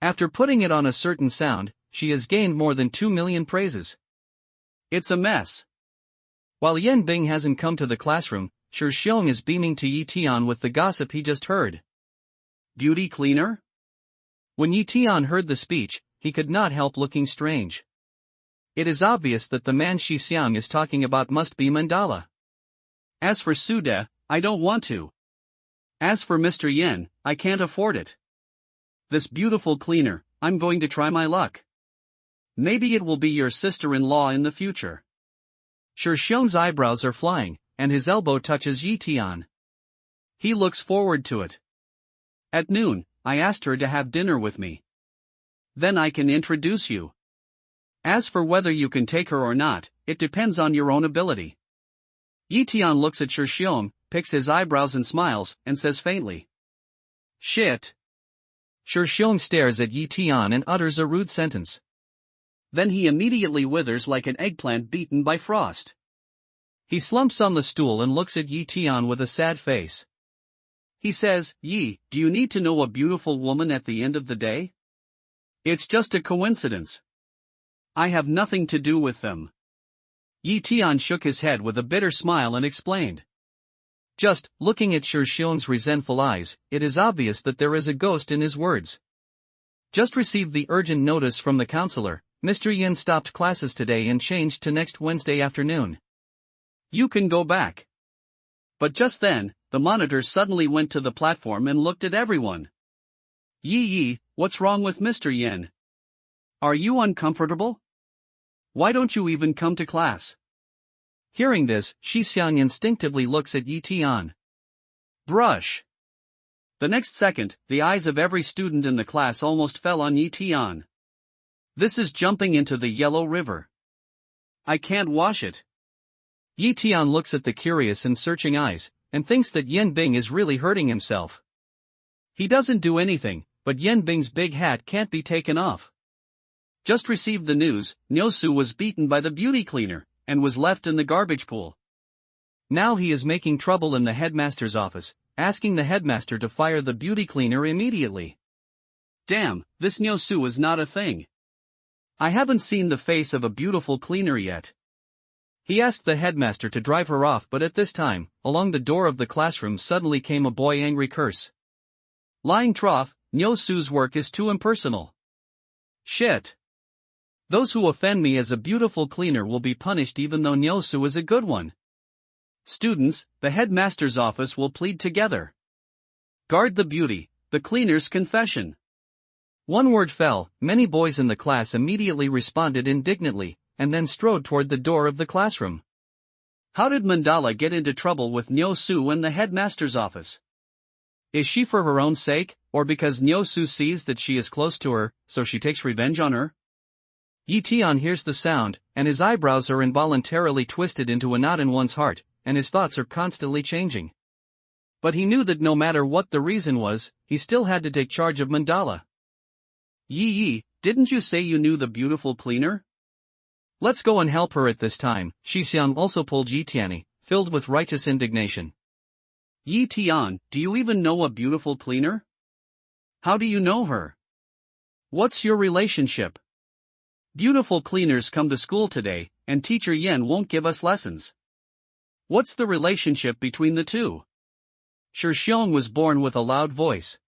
After putting it on a certain sound, she has gained more than 2 million praises. It's a mess." While Yan Bing hasn't come to the classroom, Shi Xiong is beaming to Yi Tian with the gossip he just heard. Beauty cleaner? When Yi Tian heard the speech, he could not help looking strange. It is obvious that the man Shi Xiang is talking about must be Mandala. As for Su De, I don't want to. As for Mr. Yen, I can't afford it. This beautiful cleaner, I'm going to try my luck. Maybe it will be your sister-in-law in the future. Shi Xiong's eyebrows are flying, and his elbow touches Yi Tian. He looks forward to it. At noon, I asked her to have dinner with me. Then I can introduce you. As for whether you can take her or not, it depends on your own ability. Yi Tian looks at Shi Xiong, picks his eyebrows and smiles, and says faintly, "Shit." Shi Xiong stares at Yi Tian and utters a rude sentence. Then he immediately withers like an eggplant beaten by frost. He slumps on the stool and looks at Yi Tian with a sad face. He says, "Yi, do you need to know a beautiful woman at the end of the day? It's just a coincidence. I have nothing to do with them." Yi Tian shook his head with a bitter smile and explained. Just, looking at Shi Xiong's resentful eyes, it is obvious that there is a ghost in his words. Just received the urgent notice from the counselor, Mr. Yin stopped classes today and changed to next Wednesday afternoon. You can go back. But just then, the monitor suddenly went to the platform and looked at everyone. Yi, what's wrong with Mr. Yin? Are you uncomfortable? Why don't you even come to class? Hearing this, Shi Xiang instinctively looks at Yi Tian. Brush. The next second, the eyes of every student in the class almost fell on Yi Tian. This is jumping into the yellow river. I can't wash it. Yi Tian looks at the curious and searching eyes, and thinks that Yan Bing is really hurting himself. He doesn't do anything, but Yan Bing's big hat can't be taken off. Just received the news, Nyosu was beaten by the beauty cleaner, and was left in the garbage pool. Now he is making trouble in the headmaster's office, asking the headmaster to fire the beauty cleaner immediately. Damn, this Nyosu is not a thing. I haven't seen the face of a beautiful cleaner yet. He asked the headmaster to drive her off, but at this time, along the door of the classroom suddenly came a boy angry curse. Lying trough, Nyosu's work is too impersonal. Shit. Those who offend me as a beautiful cleaner will be punished even though Nyosu is a good one. Students, the headmaster's office will plead together. Guard the beauty, the cleaner's confession. One word fell, many boys in the class immediately responded indignantly, and then strode toward the door of the classroom. How did Mandala get into trouble with Nyosu and the headmaster's office? Is she for her own sake, or because Nyosu sees that she is close to her, so she takes revenge on her? Tian hears the sound, and his eyebrows are involuntarily twisted into a knot in one's heart, and his thoughts are constantly changing. But he knew that no matter what the reason was, he still had to take charge of Mandala. Yi, didn't you say you knew the beautiful cleaner? Let's go and help her at this time. Shixiang also pulled Tian, filled with righteous indignation. Tian, do you even know a beautiful cleaner? How do you know her? What's your relationship? Beautiful cleaners come to school today, and teacher Yan won't give us lessons. What's the relationship between the two? Shixiang was born with a loud voice.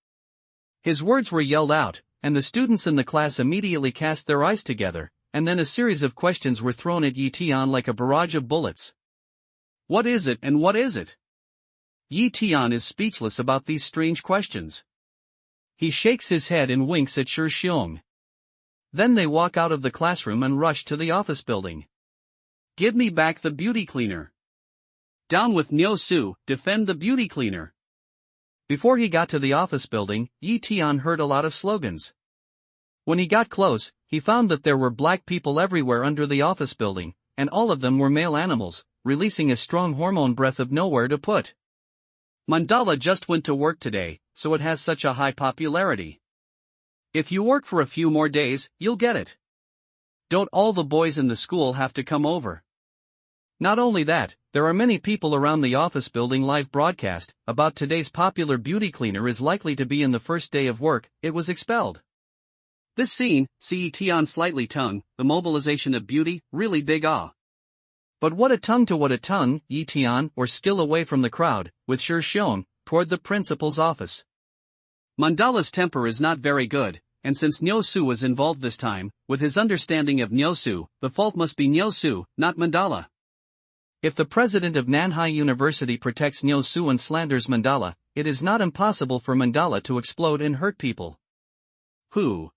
His words were yelled out, and the students in the class immediately cast their eyes together, and then a series of questions were thrown at Tian like a barrage of bullets. What is it and what is it? Tian is speechless about these strange questions. He shakes his head and winks at Shixiang. Then they walk out of the classroom and rush to the office building. Give me back the beauty cleaner. Down with Nyosu, defend the beauty cleaner. Before he got to the office building, Tian heard a lot of slogans. When he got close, he found that there were black people everywhere under the office building, and all of them were male animals, releasing a strong hormone breath of nowhere to put. Mandala just went to work today, so it has such a high popularity. If you work for a few more days, you'll get it. Don't all the boys in the school have to come over? Not only that, there are many people around the office building live broadcast about today's popular beauty cleaner is likely to be in the first day of work, it was expelled. This scene, Tian slightly tongue, the mobilization of beauty, really big awe. But what a tongue, Tian, or still away from the crowd, with Shixiang, toward the principal's office. Mandala's temper is not very good, and since Nyosu was involved this time, with his understanding of Nyosu, the fault must be Nyosu, not Mandala. If the president of Nanhai University protects Nyosu and slanders Mandala, it is not impossible for Mandala to explode and hurt people. Who?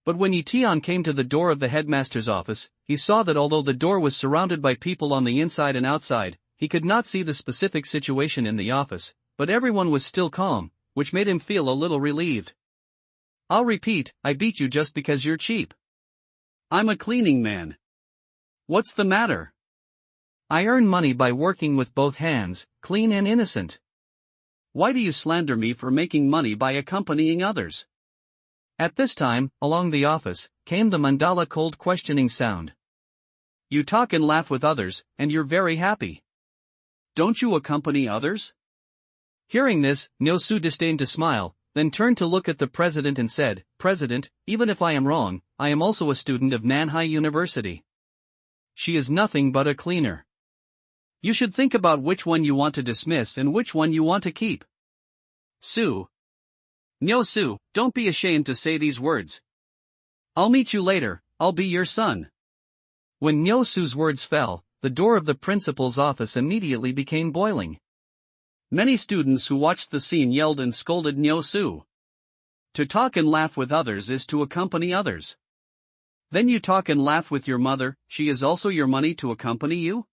But when Tian came to the door of the headmaster's office, he saw that although the door was surrounded by people on the inside and outside, he could not see the specific situation in the office, but everyone was still calm, which made him feel a little relieved. I'll repeat, I beat you just because you're cheap. I'm a cleaning man. What's the matter? I earn money by working with both hands, clean and innocent. Why do you slander me for making money by accompanying others? At this time, along the office, came the Mandala cold questioning sound. You talk and laugh with others, and you're very happy. Don't you accompany others? Hearing this, Nyosu disdained to smile, then turned to look at the president and said, President, even if I am wrong, I am also a student of Nanhai University. She is nothing but a cleaner. You should think about which one you want to dismiss and which one you want to keep. Sue. Nyosu, don't be ashamed to say these words. I'll meet you later, I'll be your son. When Nyosu's words fell, the door of the principal's office immediately became boiling. Many students who watched the scene yelled and scolded Nyosu. To talk and laugh with others is to accompany others. Then you talk and laugh with your mother, she is also your money to accompany you?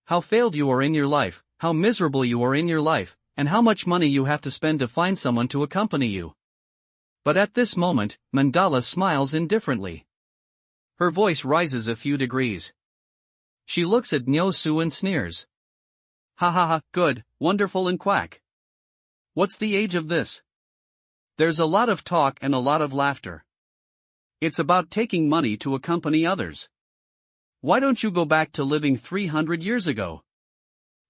How failed you are in your life, how miserable you are in your life, and how much money you have to spend to find someone to accompany you. But at this moment, Mandala smiles indifferently. Her voice rises a few degrees. She looks at Nyosu and sneers. Ha ha ha, good, wonderful and quack. What's the age of this? There's a lot of talk and a lot of laughter. It's about taking money to accompany others. Why don't you go back to living 300 years ago?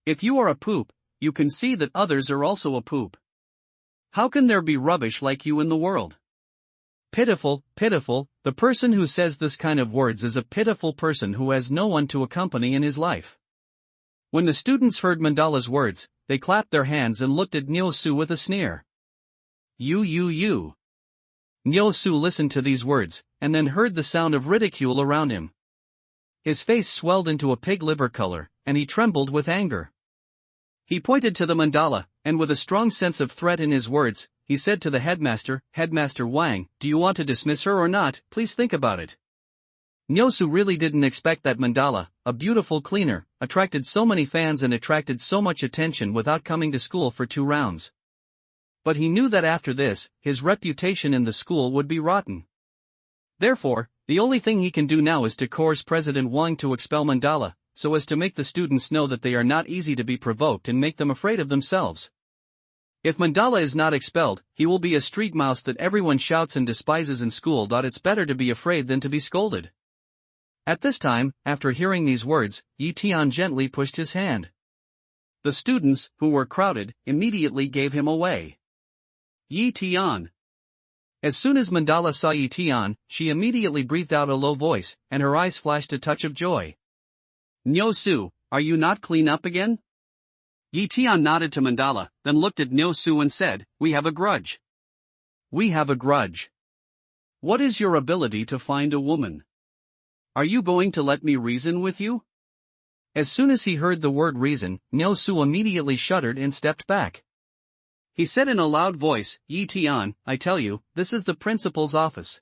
If you are a poop, you can see that others are also a poop. How can there be rubbish like you in the world? Pitiful, pitiful, the person who says this kind of words is a pitiful person who has no one to accompany in his life. When the students heard Mandala's words, they clapped their hands and looked at Nyosu with a sneer. You. Nyosu listened to these words, and then heard the sound of ridicule around him. His face swelled into a pig liver color, and he trembled with anger. He pointed to the mandala, and with a strong sense of threat in his words, he said to the headmaster, Headmaster Wang, do you want to dismiss her or not? Please think about it. Nyosu really didn't expect that mandala, a beautiful cleaner, attracted so many fans and attracted so much attention without coming to school for 2 rounds. But he knew that after this, his reputation in the school would be rotten. Therefore, the only thing he can do now is to coerce President Wang to expel Mandala, so as to make the students know that they are not easy to be provoked and make them afraid of themselves. If Mandala is not expelled, he will be a street mouse that everyone shouts and despises in school. It's better to be afraid than to be scolded. At this time, after hearing these words, Tian gently pushed his hand. The students, who were crowded, immediately gave him away. Tian. As soon as Mandala saw Tian, she immediately breathed out a low voice, and her eyes flashed a touch of joy. Nyosu, are you not clean up again? Tian nodded to Mandala, then looked at Nyosu and said, We have a grudge. We have a grudge. What is your ability to find a woman? Are you going to let me reason with you? As soon as he heard the word reason, Nyosu immediately shuddered and stepped back. He said in a loud voice, Tian, I tell you, this is the principal's office.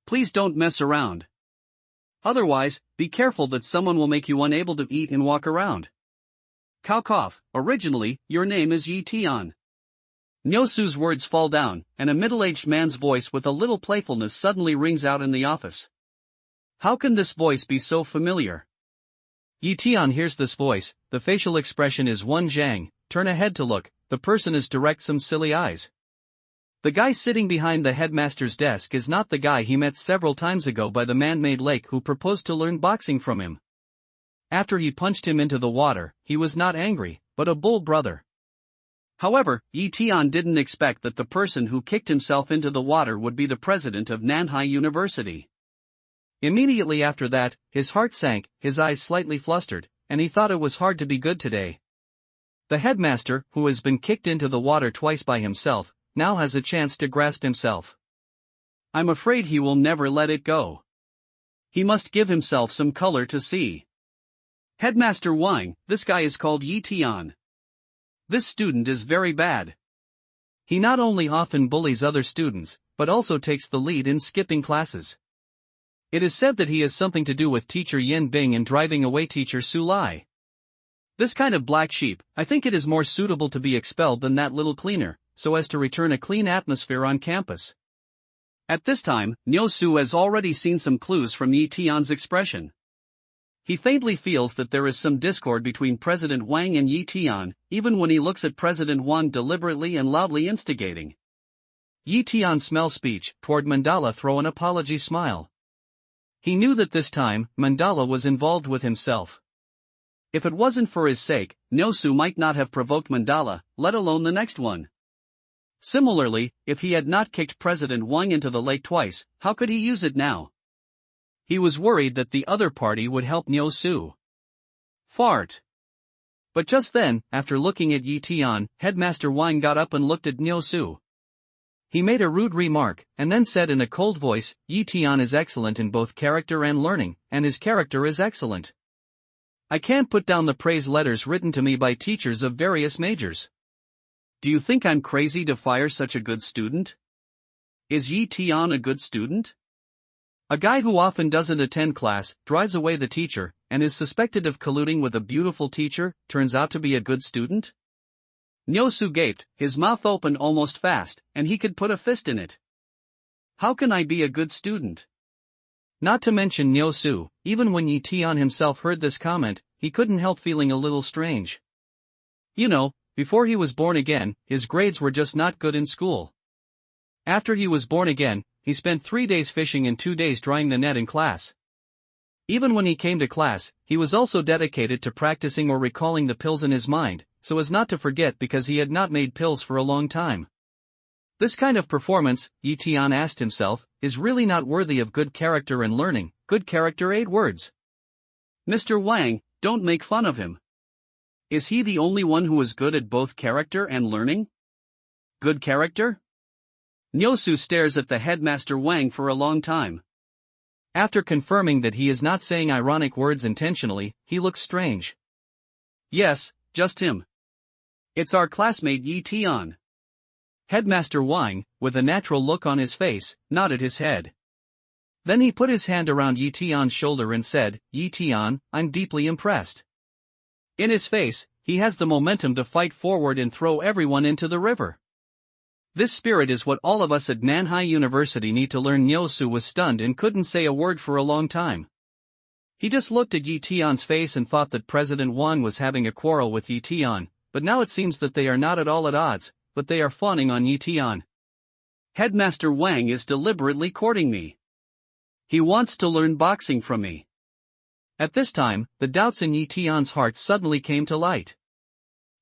Please don't mess around. Otherwise, be careful that someone will make you unable to eat and walk around. Cough, originally, your name is Tian. Nyosu's words fall down, and a middle-aged man's voice with a little playfulness suddenly rings out in the office. How can this voice be so familiar? Tian hears this voice, the facial expression is one Zhang, turn ahead to look, the person is direct some silly eyes. The guy sitting behind the headmaster's desk is not the guy he met several times ago by the man-made lake who proposed to learn boxing from him. After he punched him into the water, he was not angry, but a bull brother. However, Tian didn't expect that the person who kicked himself into the water would be the president of Nanhai University. Immediately after that, his heart sank, his eyes slightly flustered, and he thought it was hard to be good today. The headmaster, who has been kicked into the water twice by himself, now has a chance to grasp himself. I'm afraid he will never let it go. He must give himself some color to see. Headmaster Wang, this guy is called Tian. This student is very bad. He not only often bullies other students, but also takes the lead in skipping classes. It is said that he has something to do with teacher Yin Bing and driving away teacher Su Lai. This kind of black sheep, I think it is more suitable to be expelled than that little cleaner, so as to return a clean atmosphere on campus. At this time, Nyosu has already seen some clues from Tian's expression. He faintly feels that there is some discord between President Wang and Tian, even when he looks at President Wang deliberately and loudly instigating. Tian smells speech toward Mandala through an apology smile. He knew that this time, Mandala was involved with himself. If it wasn't for his sake, Nyosu might not have provoked Mandala, let alone the next one. Similarly, if he had not kicked President Wang into the lake twice, how could he use it now? He was worried that the other party would help Nyosu. Fart. But just then, after looking at Tian, Headmaster Wang got up and looked at Nyosu. He made a rude remark, and then said in a cold voice, Tian is excellent in both character and learning, and his character is excellent. I can't put down the praise letters written to me by teachers of various majors. Do you think I'm crazy to fire such a good student? Is Tian a good student? A guy who often doesn't attend class, drives away the teacher, and is suspected of colluding with a beautiful teacher, turns out to be a good student? Nyosu gaped, his mouth opened almost fast, and he could put a fist in it. How can I be a good student? Not to mention Nyosu, even when Tian himself heard this comment, he couldn't help feeling a little strange. You know, before he was born again, his grades were just not good in school. After he was born again, he spent 3 days fishing and 2 days drying the net in class. Even when he came to class, he was also dedicated to practicing or recalling the pills in his mind, so as not to forget because he had not made pills for a long time. This kind of performance, Tian asked himself, is really not worthy of good character and learning. Good character 8 words. Mr. Wang, don't make fun of him. Is he the only one who is good at both character and learning? Good character? Nyosu stares at the headmaster Wang for a long time. After confirming that he is not saying ironic words intentionally, he looks strange. Yes, just him. It's our classmate Yi Tian. Headmaster Wang, with a natural look on his face, nodded his head. Then he put his hand around Yi Tian's shoulder and said, Yi Tian, I'm deeply impressed. In his face, he has the momentum to fight forward and throw everyone into the river. This spirit is what all of us at Nanhai University need to learn. Nyosu was stunned and couldn't say a word for a long time. He just looked at Yi Tian's face and thought that President Wang was having a quarrel with Yi Tian, but now it seems that they are not at all at odds, but they are fawning on Yi Tian. Headmaster Wang is deliberately courting me. He wants to learn boxing from me. At this time, the doubts in Yi Tian's heart suddenly came to light.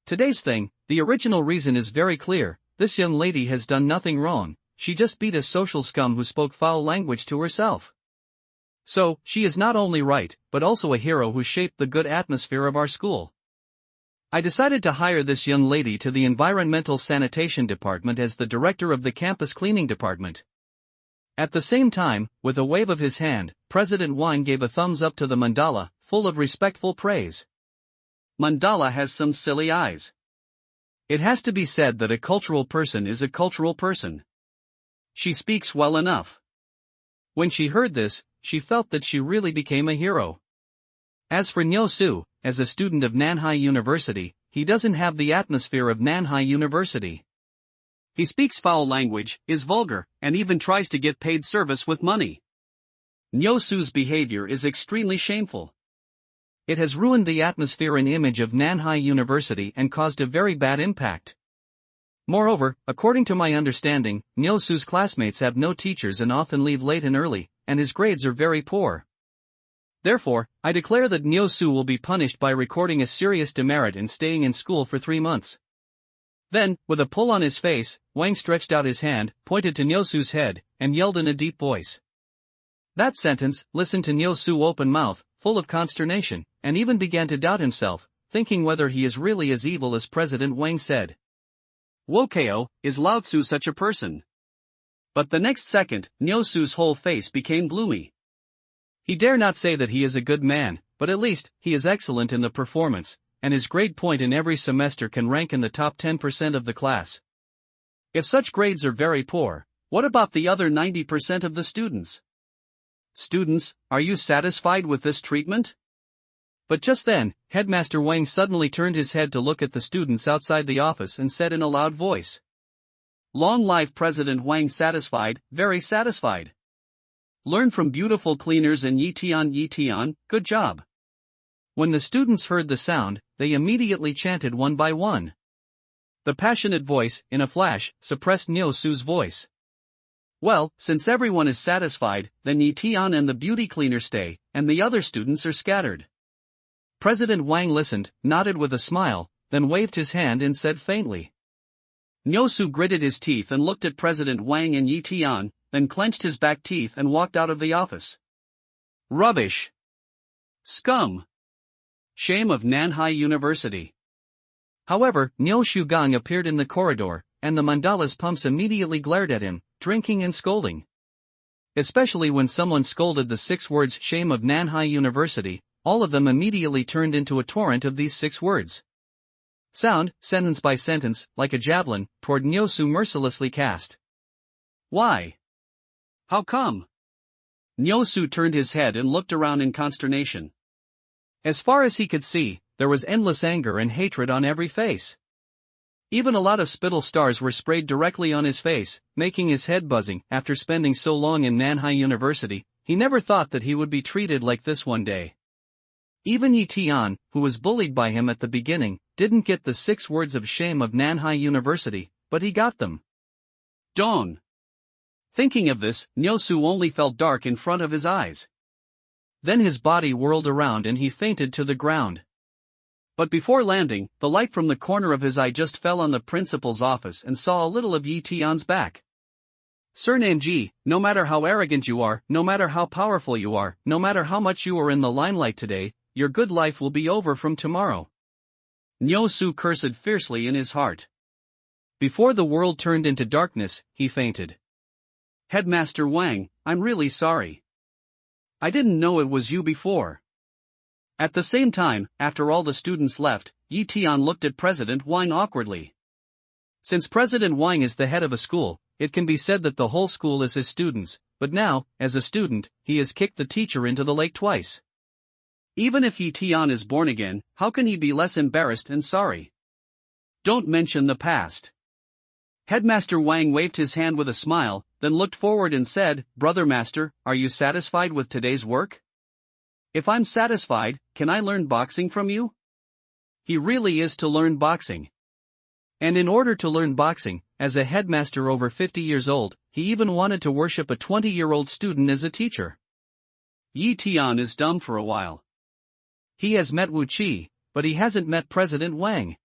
Today's thing, the original reason is very clear. This young lady has done nothing wrong, she just beat a social scum who spoke foul language to herself. So, she is not only right, but also a hero who shaped the good atmosphere of our school. I decided to hire this young lady to the Environmental Sanitation Department as the director of the campus cleaning department. At the same time, with a wave of his hand, President Wang gave a thumbs up to the mandala, full of respectful praise. Mandala has some silly eyes. It has to be said that a cultural person is a cultural person. She speaks well enough. When she heard this, she felt that she really became a hero. As for Nyosu, as a student of Nanhai University, he doesn't have the atmosphere of Nanhai University. He speaks foul language, is vulgar, and even tries to get paid service with money. Nyosu's behavior is extremely shameful. It has ruined the atmosphere and image of Nanhai University and caused a very bad impact. Moreover, according to my understanding, Nyosu's classmates have no teachers and often leave late and early, and his grades are very poor. Therefore, I declare that Nyosu will be punished by recording a serious demerit and staying in school for 3 months. Then, with a pull on his face, Wang stretched out his hand, pointed to Nyosu's head, and yelled in a deep voice. That sentence, listened to Nyosu open mouth, full of consternation, and even began to doubt himself, thinking whether he is really as evil as President Wang said. Wokeo, is Lao Tzu such a person? But the next second, Nyosu's whole face became gloomy. He dare not say that he is a good man, but at least, he is excellent in the performance, and his grade point in every semester can rank in the top 10% of the class. If such grades are very poor, what about the other 90% of the students? Students, are you satisfied with this treatment? But just then, Headmaster Wang suddenly turned his head to look at the students outside the office and said in a loud voice. Long life President Wang, satisfied, very satisfied. Learn from beautiful cleaners and Yi Tian, good job. When the students heard the sound, they immediately chanted one by one. The passionate voice, in a flash, suppressed Nyosu's voice. Well, since everyone is satisfied, then Yi Tian and the beauty cleaner stay, and the other students are scattered. President Wang listened, nodded with a smile, then waved his hand and said faintly. Nyosu gritted his teeth and looked at President Wang and Yi Tian, then clenched his back teeth and walked out of the office. Rubbish! Scum! Shame of Nanhai University. However, Nyo Gang appeared in the corridor, and the mandala's pumps immediately glared at him, drinking and scolding. Especially when someone scolded the 6 words shame of Nanhai University, all of them immediately turned into a torrent of these 6 words. Sound, sentence by sentence, like a javelin, toward Nyosu mercilessly cast. Why? How come? Nyosu turned his head and looked around in consternation. As far as he could see, there was endless anger and hatred on every face. Even a lot of spittle stars were sprayed directly on his face, making his head buzzing. After spending so long in Nanhai University, he never thought that he would be treated like this one day. Even Yi Tian, who was bullied by him at the beginning, didn't get the 6 words of shame of Nanhai University, but he got them. Dawn. Thinking of this, Nyosu only felt dark in front of his eyes. Then his body whirled around and he fainted to the ground. But before landing, the light from the corner of his eye just fell on the principal's office and saw a little of Yi Tian's back. Surname Ji, no matter how arrogant you are, no matter how powerful you are, no matter how much you are in the limelight today, your good life will be over from tomorrow. Nyosu cursed fiercely in his heart. Before the world turned into darkness, he fainted. Headmaster Wang, I'm really sorry. I didn't know it was you before. At the same time, after all the students left, Yi Tian looked at President Wang awkwardly. Since President Wang is the head of a school, it can be said that the whole school is his students, but now, as a student, he has kicked the teacher into the lake twice. Even if Yi Tian is born again, how can he be less embarrassed and sorry? Don't mention the past. Headmaster Wang waved his hand with a smile, then looked forward and said, Brother Master, are you satisfied with today's work? If I'm satisfied, can I learn boxing from you? He really is to learn boxing. And in order to learn boxing, as a headmaster over 50 years old, he even wanted to worship a 20-year-old student as a teacher. Yi Tian is dumb for a while. He has met Wu Qi, but he hasn't met President Wang.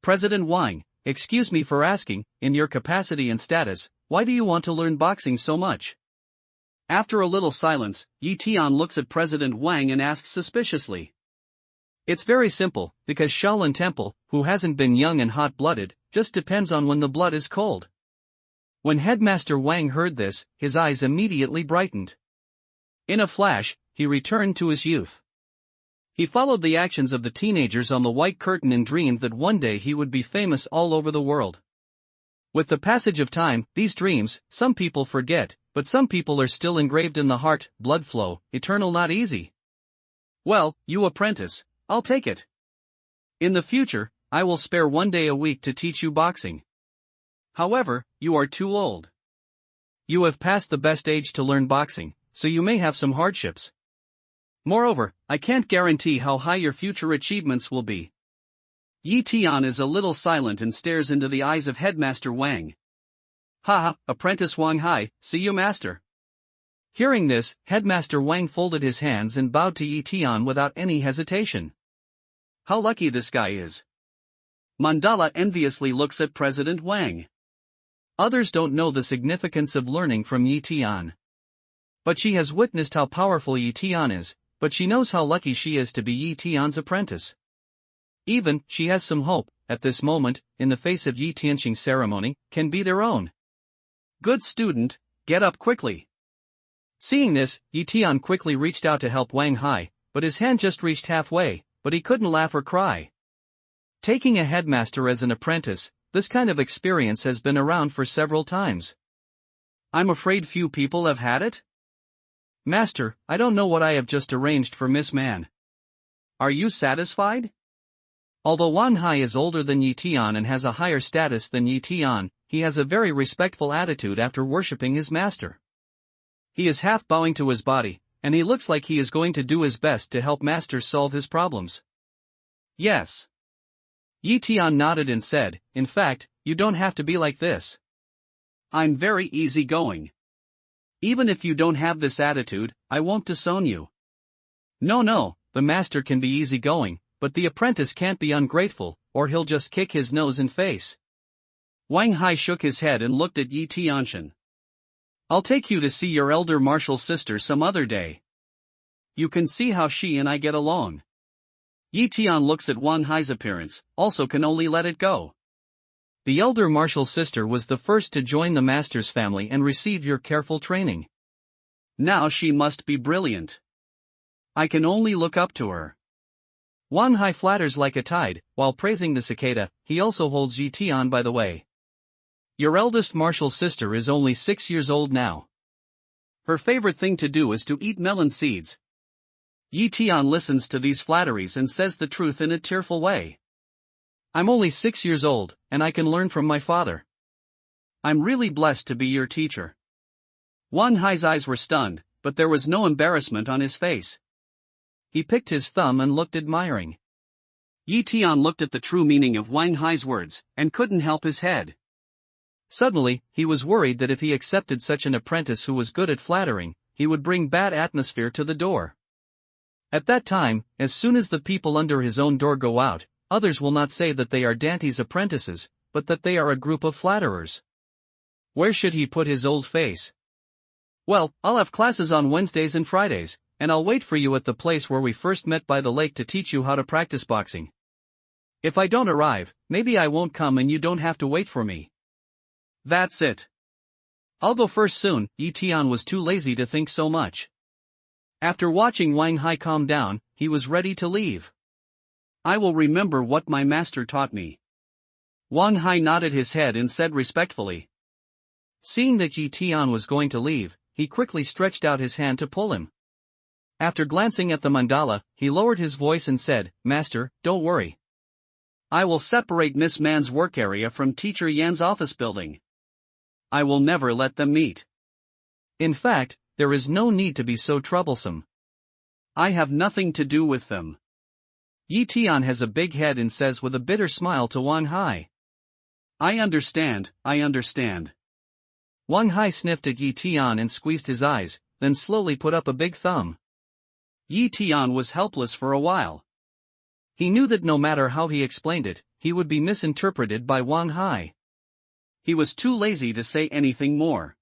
President Wang, excuse me for asking, in your capacity and status, why do you want to learn boxing so much? After a little silence, Yi Tian looks at President Wang and asks suspiciously. It's very simple, because Shaolin Temple, who hasn't been young and hot-blooded, just depends on when the blood is cold. When Headmaster Wang heard this, his eyes immediately brightened. In a flash, he returned to his youth. He followed the actions of the teenagers on the white curtain and dreamed that one day he would be famous all over the world. With the passage of time, these dreams, some people forget, but some people are still engraved in the heart, blood flow, eternal not easy. Well, you apprentice, I'll take it. In the future, I will spare one day a week to teach you boxing. However, you are too old. You have passed the best age to learn boxing, so you may have some hardships. Moreover, I can't guarantee how high your future achievements will be. Yi Tian is a little silent and stares into the eyes of Headmaster Wang. Haha, Apprentice Wang Hai, see you master. Hearing this, Headmaster Wang folded his hands and bowed to Yi Tian without any hesitation. How lucky this guy is. Mandala enviously looks at President Wang. Others don't know the significance of learning from Yi Tian. But she has witnessed how powerful Yi Tian is, but she knows how lucky she is to be Yi Tian's apprentice. Even, she has some hope, at this moment, in the face of Yi Tianqing's ceremony, can be their own. Good student, get up quickly. Seeing this, Yi Tian quickly reached out to help Wang Hai, but his hand just reached halfway, but he couldn't laugh or cry. Taking a headmaster as an apprentice, this kind of experience has been around for several times. I'm afraid few people have had it? Master, I don't know what I have just arranged for Miss Man. Are you satisfied? Although Wang Hai is older than Yi Tian and has a higher status than Yi Tian, he has a very respectful attitude after worshipping his master. He is half bowing to his body, and he looks like he is going to do his best to help master solve his problems. Yes. Yi Tian nodded and said, in fact, you don't have to be like this. I'm very easygoing. Even if you don't have this attitude, I won't disown you. No, the master can be easygoing, but the apprentice can't be ungrateful, or he'll just kick his nose and face. Wang Hai shook his head and looked at Yi Tianxian. I'll take you to see your elder martial sister some other day. You can see how she and I get along. Yi Tian looks at Wang Hai's appearance, also can only let it go. The elder martial sister was the first to join the master's family and receive your careful training. Now she must be brilliant. I can only look up to her. Wang Hai flatters like a tide, while praising the cicada, he also holds Yi Tian by the way. Your eldest martial sister is only 6 years old now. Her favorite thing to do is to eat melon seeds. Yi Tian listens to these flatteries and says the truth in a tearful way. I'm only 6 years old, and I can learn from my father. I'm really blessed to be your teacher. Wang Hai's eyes were stunned, but there was no embarrassment on his face. He picked his thumb and looked admiring. Yi Tian looked at the true meaning of Wang Hai's words, and couldn't help his head. Suddenly, he was worried that if he accepted such an apprentice who was good at flattering, he would bring bad atmosphere to the door. At that time, as soon as the people under his own door go out, others will not say that they are Dante's apprentices, but that they are a group of flatterers. Where should he put his old face? Well, I'll have classes on Wednesdays and Fridays, and I'll wait for you at the place where we first met by the lake to teach you how to practice boxing. If I don't arrive, maybe I won't come and you don't have to wait for me. That's it. I'll go first soon. Tian was too lazy to think so much. After watching Wang Hai calm down, he was ready to leave. I will remember what my master taught me. Wang Hai nodded his head and said respectfully. Seeing that Tian was going to leave, he quickly stretched out his hand to pull him. After glancing at the mandala, he lowered his voice and said, Master, don't worry. I will separate Miss Man's work area from Teacher Yan's office building. I will never let them meet. In fact, there is no need to be so troublesome. I have nothing to do with them. Tian has a big head and says with a bitter smile to Wang Hai. I understand. Wang Hai sniffed at Tian and squeezed his eyes, then slowly put up a big thumb. Tian was helpless for a while. He knew that no matter how he explained it, he would be misinterpreted by Wang Hai. He was too lazy to say anything more.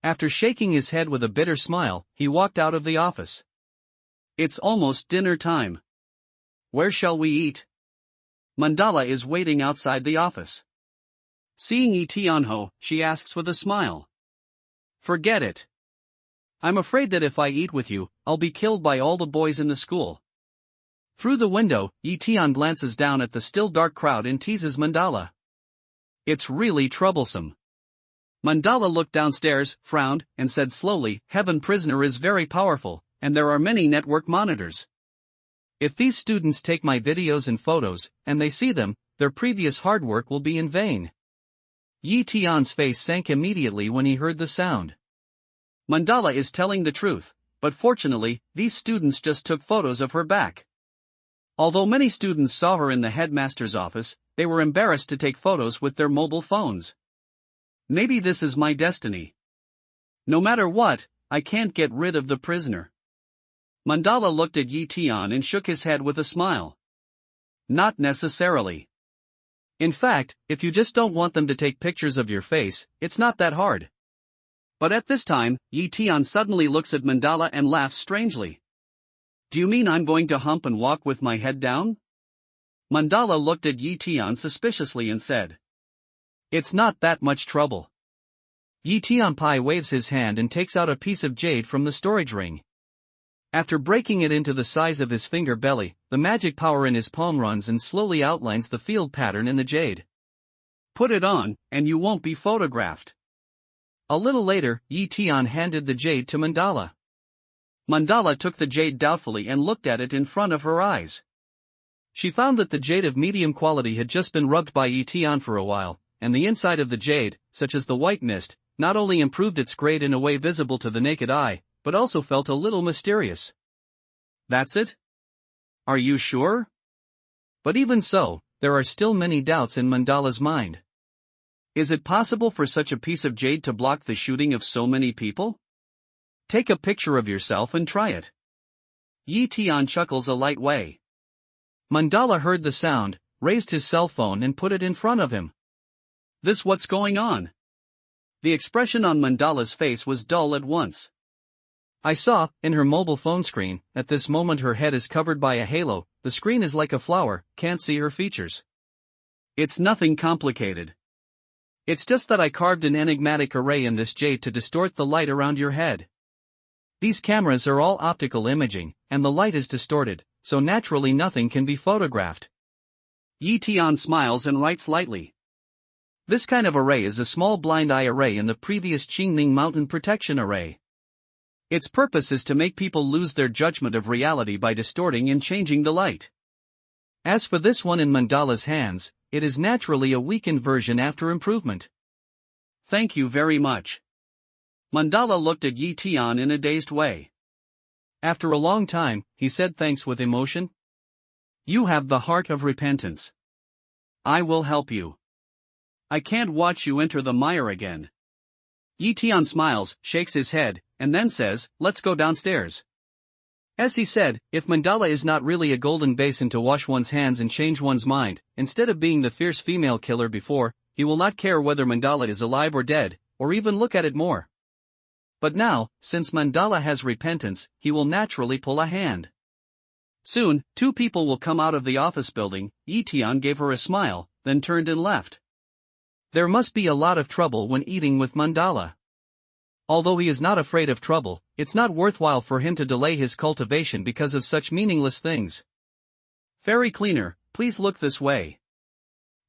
After shaking his head with a bitter smile, he walked out of the office. It's almost dinner time. Where shall we eat? Mandala is waiting outside the office. Seeing Tianho, she asks with a smile. Forget it. I'm afraid that if I eat with you, I'll be killed by all the boys in the school. Through the window, Tian glances down at the still dark crowd and teases Mandala. It's really troublesome. Mandala looked downstairs, frowned, and said slowly, Heaven Prisoner is very powerful, and there are many network monitors. If these students take my videos and photos, and they see them, their previous hard work will be in vain. Tian's face sank immediately when he heard the sound. Mandala is telling the truth, but fortunately, these students just took photos of her back. Although many students saw her in the headmaster's office, they were embarrassed to take photos with their mobile phones. Maybe this is my destiny. No matter what, I can't get rid of the prisoner. Mandala looked at Tian and shook his head with a smile. Not necessarily. In fact, if you just don't want them to take pictures of your face, it's not that hard. But at this time, Tian suddenly looks at Mandala and laughs strangely. Do you mean I'm going to hump and walk with my head down? Mandala looked at Tian suspiciously and said. It's not that much trouble. Tian Pai waves his hand and takes out a piece of jade from the storage ring. After breaking it into the size of his finger belly, the magic power in his palm runs and slowly outlines the field pattern in the jade. Put it on, and you won't be photographed. A little later, Tian handed the jade to Mandala. Mandala took the jade doubtfully and looked at it in front of her eyes. She found that the jade of medium quality had just been rubbed by Tian for a while, and the inside of the jade, such as the white mist, not only improved its grade in a way visible to the naked eye, but also felt a little mysterious. That's it? Are you sure? But even so, there are still many doubts in Mandala's mind. Is it possible for such a piece of jade to block the shooting of so many people? Take a picture of yourself and try it. Tian chuckles a light way. Mandala heard the sound, raised his cell phone and put it in front of him. This what's going on? The expression on Mandala's face was dull at once. I saw, in her mobile phone screen, at this moment her head is covered by a halo, the screen is like a flower, can't see her features. It's nothing complicated. It's just that I carved an enigmatic array in this jade to distort the light around your head. These cameras are all optical imaging, and the light is distorted, so naturally nothing can be photographed. Tian smiles and writes lightly. This kind of array is a small blind eye array in the previous Qingning Mountain Protection Array. Its purpose is to make people lose their judgment of reality by distorting and changing the light. As for this one in Mandala's hands, it is naturally a weakened version after improvement. Thank you very much. Mandala looked at Tian in a dazed way. After a long time, he said thanks with emotion. You have the heart of repentance. I will help you. I can't watch you enter the mire again. Tian smiles, shakes his head, and then says, let's go downstairs. As he said, if mandala is not really a golden basin to wash one's hands and change one's mind, instead of being the fierce female killer before, he will not care whether mandala is alive or dead, or even look at it more. But now, since mandala has repentance, he will naturally pull a hand. Soon, two people will come out of the office building. Tian gave her a smile, then turned and left. There must be a lot of trouble when eating with mandala. Although he is not afraid of trouble, it's not worthwhile for him to delay his cultivation because of such meaningless things. Fairy cleaner, please look this way.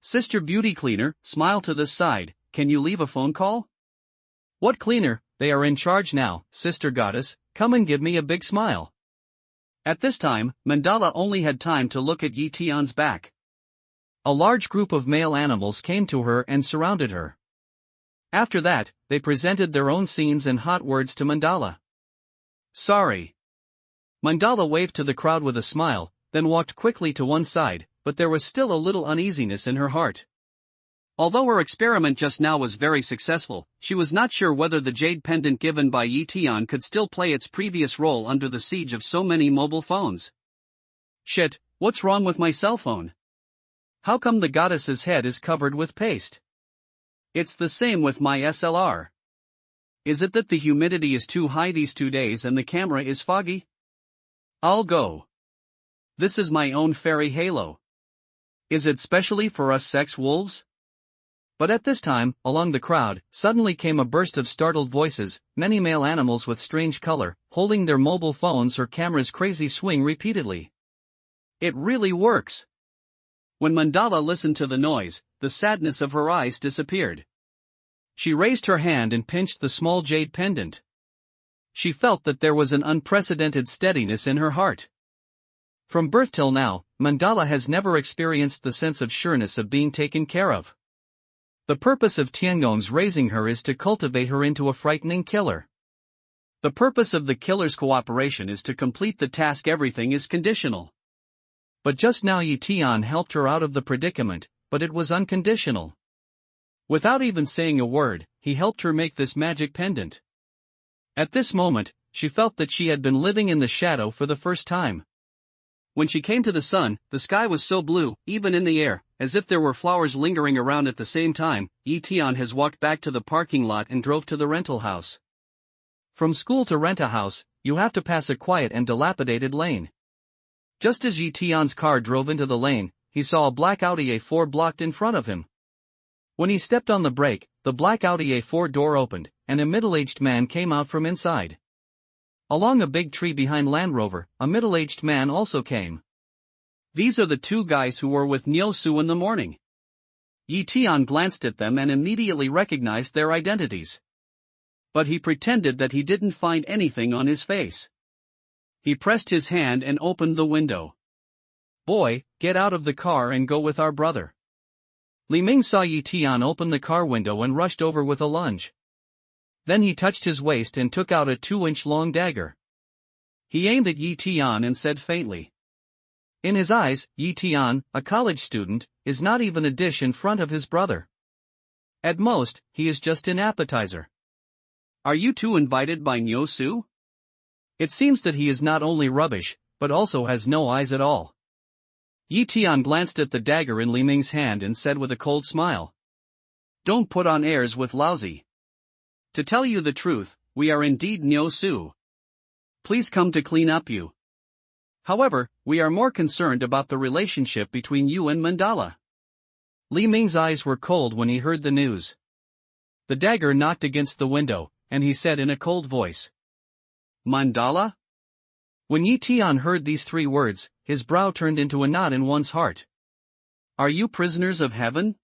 Sister beauty cleaner, smile to this side, can you leave a phone call? What cleaner, they are in charge now, sister goddess, come and give me a big smile. At this time, mandala only had time to look at Tian's back. A large group of male animals came to her and surrounded her. After that, they presented their own scenes and hot words to mandala. Sorry. Mandala waved to the crowd with a smile, then walked quickly to one side, but there was still a little uneasiness in her heart. Although her experiment just now was very successful, she was not sure whether the jade pendant given by Tian could still play its previous role under the siege of so many mobile phones. Shit, what's wrong with my cell phone? How come the goddess's head is covered with paste? It's the same with my SLR. Is it that the humidity is too high these 2 days and the camera is foggy? I'll go. This is my own fairy halo. Is it specially for us sex wolves? But at this time, along the crowd, suddenly came a burst of startled voices, many male animals with strange color, holding their mobile phones or cameras crazy swing repeatedly. It really works. When mandala listened to the noise, the sadness of her eyes disappeared. She raised her hand and pinched the small jade pendant. She felt that there was an unprecedented steadiness in her heart. From birth till now, mandala has never experienced the sense of sureness of being taken care of. The purpose of Tiangong's raising her is to cultivate her into a frightening killer. The purpose of the killer's cooperation is to complete the task. Everything is conditional. But just now Tian helped her out of the predicament, but it was unconditional. Without even saying a word, he helped her make this magic pendant. At this moment, she felt that she had been living in the shadow for the first time. When she came to the sun, the sky was so blue, even in the air, as if there were flowers lingering around at the same time. Tian has walked back to the parking lot and drove to the rental house. From school to rent a house, you have to pass a quiet and dilapidated lane. Just as Tian's car drove into the lane, he saw a black Audi A4 blocked in front of him. When he stepped on the brake, the black Audi A4 door opened, and a middle-aged man came out from inside. Along a big tree behind Land Rover, a middle-aged man also came. These are the two guys who were with Niu Su in the morning. Tian glanced at them and immediately recognized their identities. But he pretended that he didn't find anything on his face. He pressed his hand and opened the window. Boy, get out of the car and go with our brother. Li Ming saw Tian open the car window and rushed over with a lunge. Then he touched his waist and took out a 2-inch long dagger. He aimed at Tian and said faintly. In his eyes, Tian, a college student, is not even a dish in front of his brother. At most, he is just an appetizer. Are you two invited by Niu Su? It seems that he is not only rubbish, but also has no eyes at all. Tian glanced at the dagger in Li Ming's hand and said with a cold smile. Don't put on airs with lousy. To tell you the truth, we are indeed Niu Su. Please come to clean up you. However, we are more concerned about the relationship between you and mandala. Li Ming's eyes were cold when he heard the news. The dagger knocked against the window, and he said in a cold voice. Mandala? When Tian heard these 3 words, his brow turned into a knot in one's heart. Are you prisoners of heaven?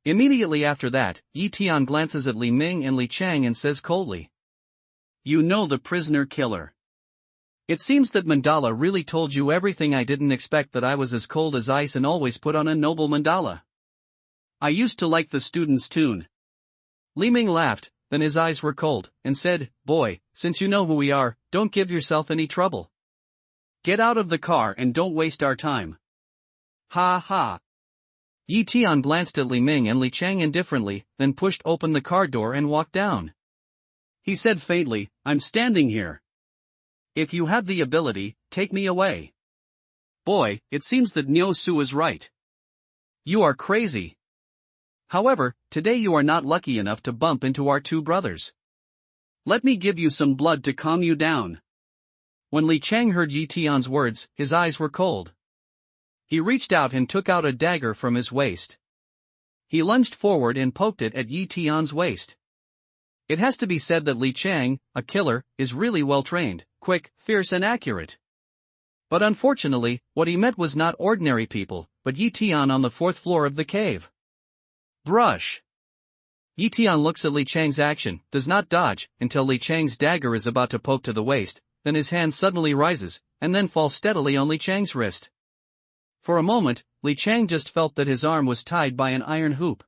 Immediately after that, Tian glances at Li Ming and Li Chang and says coldly. You know the prisoner killer. It seems that mandala really told you everything. I didn't expect that I was as cold as ice and always put on a noble mandala. I used to like the student's tune. Li Ming laughed, then his eyes were cold, and said, Boy, since you know who we are, don't give yourself any trouble. Get out of the car and don't waste our time. Ha ha. Yi Tian glanced at Li Ming and Li Chang indifferently, then pushed open the car door and walked down. He said faintly, "I'm standing here. If you have the ability, take me away." Boy, it seems that Niu Su is right. You are crazy. However, today you are not lucky enough to bump into our two brothers. Let me give you some blood to calm you down. When Li Chang heard Yi Tian's words, his eyes were cold. He reached out and took out a dagger from his waist. He lunged forward and poked it at Yi Tian's waist. It has to be said that Li Chang, a killer, is really well trained, quick, fierce and accurate. But unfortunately, what he met was not ordinary people, but Yi Tian on the 4th floor of the cave. Brush. Yi Tian looks at Li Chang's action, does not dodge, until Li Chang's dagger is about to poke to the waist, then his hand suddenly rises, and then falls steadily on Li Chang's wrist. For a moment, Li Chang just felt that his arm was tied by an iron hoop.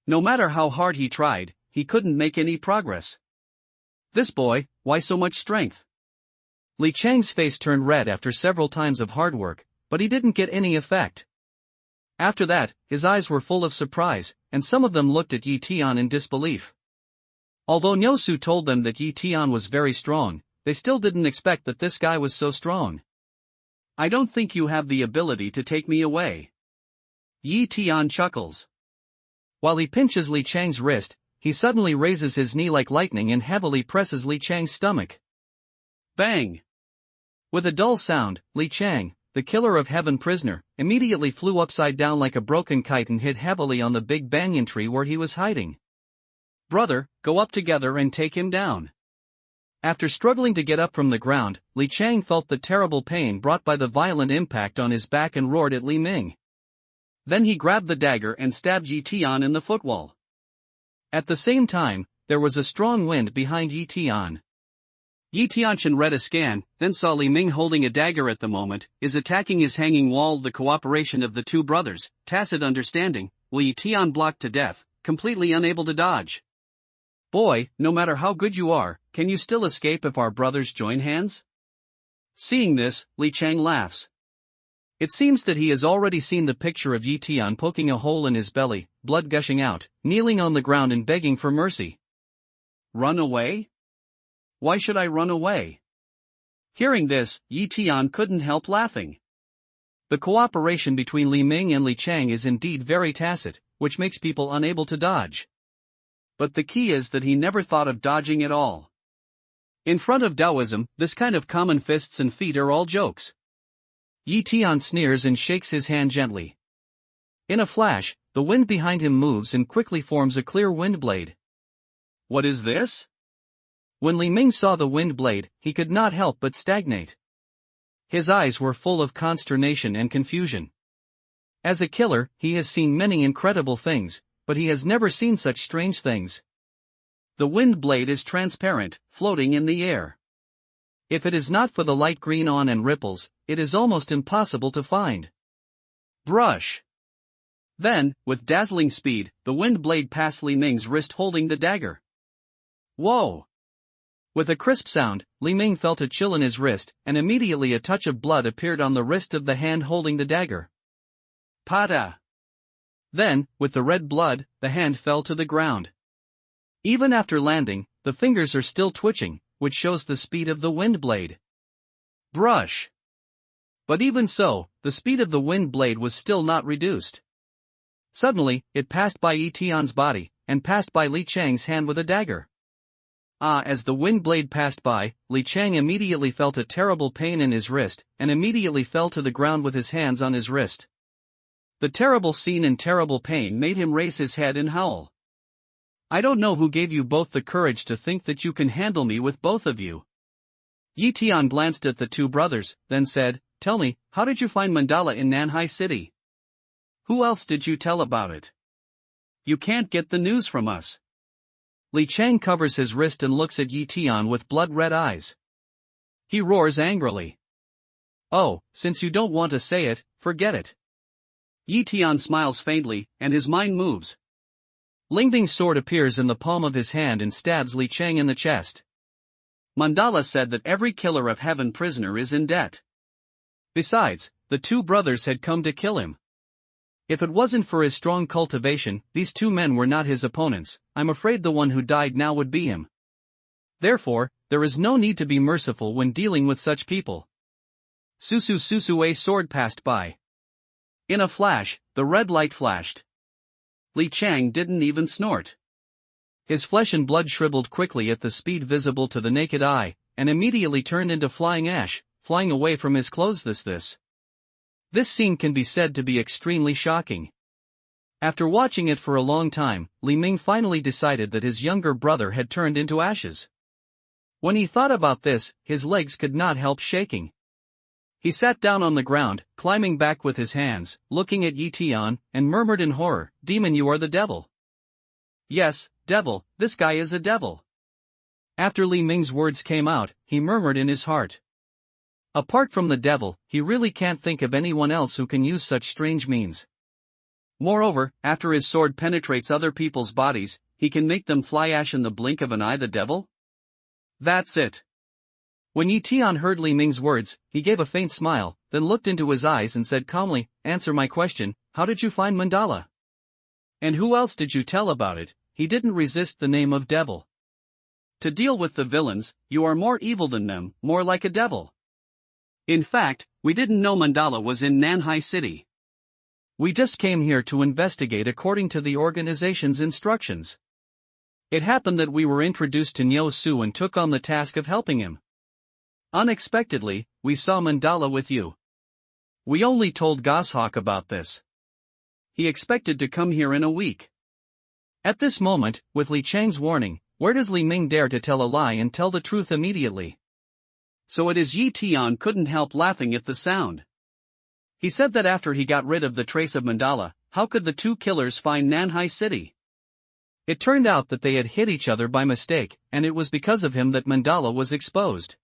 No matter how hard he tried, he couldn't make any progress. This boy, why so much strength? Li Chang's face turned red after several times of hard work, but he didn't get any effect. After that, his eyes were full of surprise, and some of them looked at Yi Tian in disbelief. Although Niu Su told them that Yi Tian was very strong, they still didn't expect that this guy was so strong. I don't think you have the ability to take me away. Yi Tian chuckles. While he pinches Li Chang's wrist, he suddenly raises his knee like lightning and heavily presses Li Chang's stomach. Bang! With a dull sound, Li Chang, the killer of heaven prisoner, immediately flew upside down like a broken kite and hit heavily on the big banyan tree where he was hiding. Brother, go up together and take him down. After struggling to get up from the ground, Li Chang felt the terrible pain brought by the violent impact on his back and roared at Li Ming. Then he grabbed the dagger and stabbed Yi Tian in the footwall. At the same time, there was a strong wind behind Yi Tian. Yi Tianchen read a scan, then saw Li Ming holding a dagger at the moment, is attacking his hanging wall. The cooperation of the two brothers, tacit understanding, while Yi Tian blocked to death, completely unable to dodge. Boy, no matter how good you are, can you still escape if our brothers join hands? Seeing this, Li Chang laughs. It seems that he has already seen the picture of Yi Tian poking a hole in his belly, blood gushing out, kneeling on the ground and begging for mercy. Run away? Why should I run away? Hearing this, Yi Tian couldn't help laughing. The cooperation between Li Ming and Li Chang is indeed very tacit, which makes people unable to dodge. But the key is that he never thought of dodging at all. In front of Taoism, this kind of common fists and feet are all jokes. Yi Tian sneers and shakes his hand gently. In a flash, the wind behind him moves and quickly forms a clear wind blade. What is this? When Li Ming saw the wind blade, he could not help but stagnate. His eyes were full of consternation and confusion. As a killer, he has seen many incredible things, but he has never seen such strange things. The wind blade is transparent, floating in the air. If it is not for the light green on and ripples, it is almost impossible to find. Brush. Then, with dazzling speed, the wind blade passed Li Ming's wrist holding the dagger. Whoa! With a crisp sound, Li Ming felt a chill in his wrist, and immediately a touch of blood appeared on the wrist of the hand holding the dagger. Pada! Then, with the red blood, the hand fell to the ground. Even after landing, the fingers are still twitching, which shows the speed of the wind blade. Brush! But even so, the speed of the wind blade was still not reduced. Suddenly, it passed by Yi Tian's body, and passed by Li Chang's hand with a dagger. As the wind blade passed by, Li Chang immediately felt a terrible pain in his wrist, and immediately fell to the ground with his hands on his wrist. The terrible scene and terrible pain made him raise his head and howl. I don't know who gave you both the courage to think that you can handle me with both of you. Yi Tian glanced at the two brothers, then said, Tell me, how did you find Mandala in Nanhai City? Who else did you tell about it? You can't get the news from us. Li Chang covers his wrist and looks at Yi Tian with blood-red eyes. He roars angrily. Oh, since you don't want to say it, forget it. Yi Tian smiles faintly, and his mind moves. Ling Bing's sword appears in the palm of his hand and stabs Li Chang in the chest. Mandala said that every killer of heaven prisoner is in debt. Besides, the two brothers had come to kill him. If it wasn't for his strong cultivation, these two men were not his opponents. I'm afraid the one who died now would be him. Therefore, there is no need to be merciful when dealing with such people. A sword passed by. In a flash, the red light flashed. Li Chang didn't even snort. His flesh and blood shriveled quickly at the speed visible to the naked eye, and immediately turned into flying ash, flying away from his clothes. This scene can be said to be extremely shocking. After watching it for a long time, Li Ming finally decided that his younger brother had turned into ashes. When he thought about this, his legs could not help shaking. He sat down on the ground, climbing back with his hands, looking at Yi Tian, and murmured in horror, "Demon, you are the devil." "Yes, devil, this guy is a devil." After Li Ming's words came out, he murmured in his heart. Apart from the devil, he really can't think of anyone else who can use such strange means. Moreover, after his sword penetrates other people's bodies, he can make them fly ash in the blink of an eye. The devil? That's it. When Yi Tian heard Li Ming's words, he gave a faint smile, then looked into his eyes and said calmly, "Answer my question, how did you find mandala? And who else did you tell about it?" He didn't resist the name of devil. To deal with the villains, you are more evil than them, more like a devil. In fact, we didn't know mandala was in Nanhai City. We just came here to investigate according to the organization's instructions. It happened that we were introduced to Niu Su and took on the task of helping him. Unexpectedly, we saw mandala with you. We only told Goshawk about this. He expected to come here in a week. At this moment, with Li Chang's warning, where does Li Ming dare to tell a lie and tell the truth immediately? So it is. Yi Tian couldn't help laughing at the sound. He said that after he got rid of the trace of mandala, how could the two killers find Nanhai City? It turned out that they had hit each other by mistake, and it was because of him that mandala was exposed.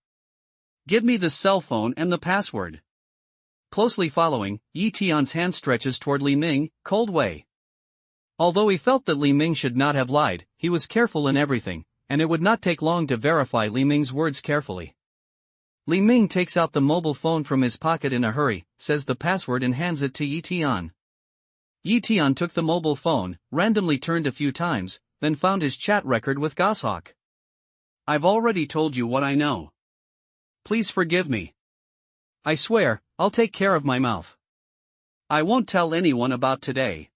Give me the cell phone and the password. Closely following, Yi Tian's hand stretches toward Li Ming, cold way. Although he felt that Li Ming should not have lied, he was careful in everything, and it would not take long to verify Li Ming's words carefully. Li Ming takes out the mobile phone from his pocket in a hurry, says the password and hands it to Yi Tian. Yi Tian took the mobile phone, randomly turned a few times, then found his chat record with Goshawk. I've already told you what I know. Please forgive me. I swear, I'll take care of my mouth. I won't tell anyone about today.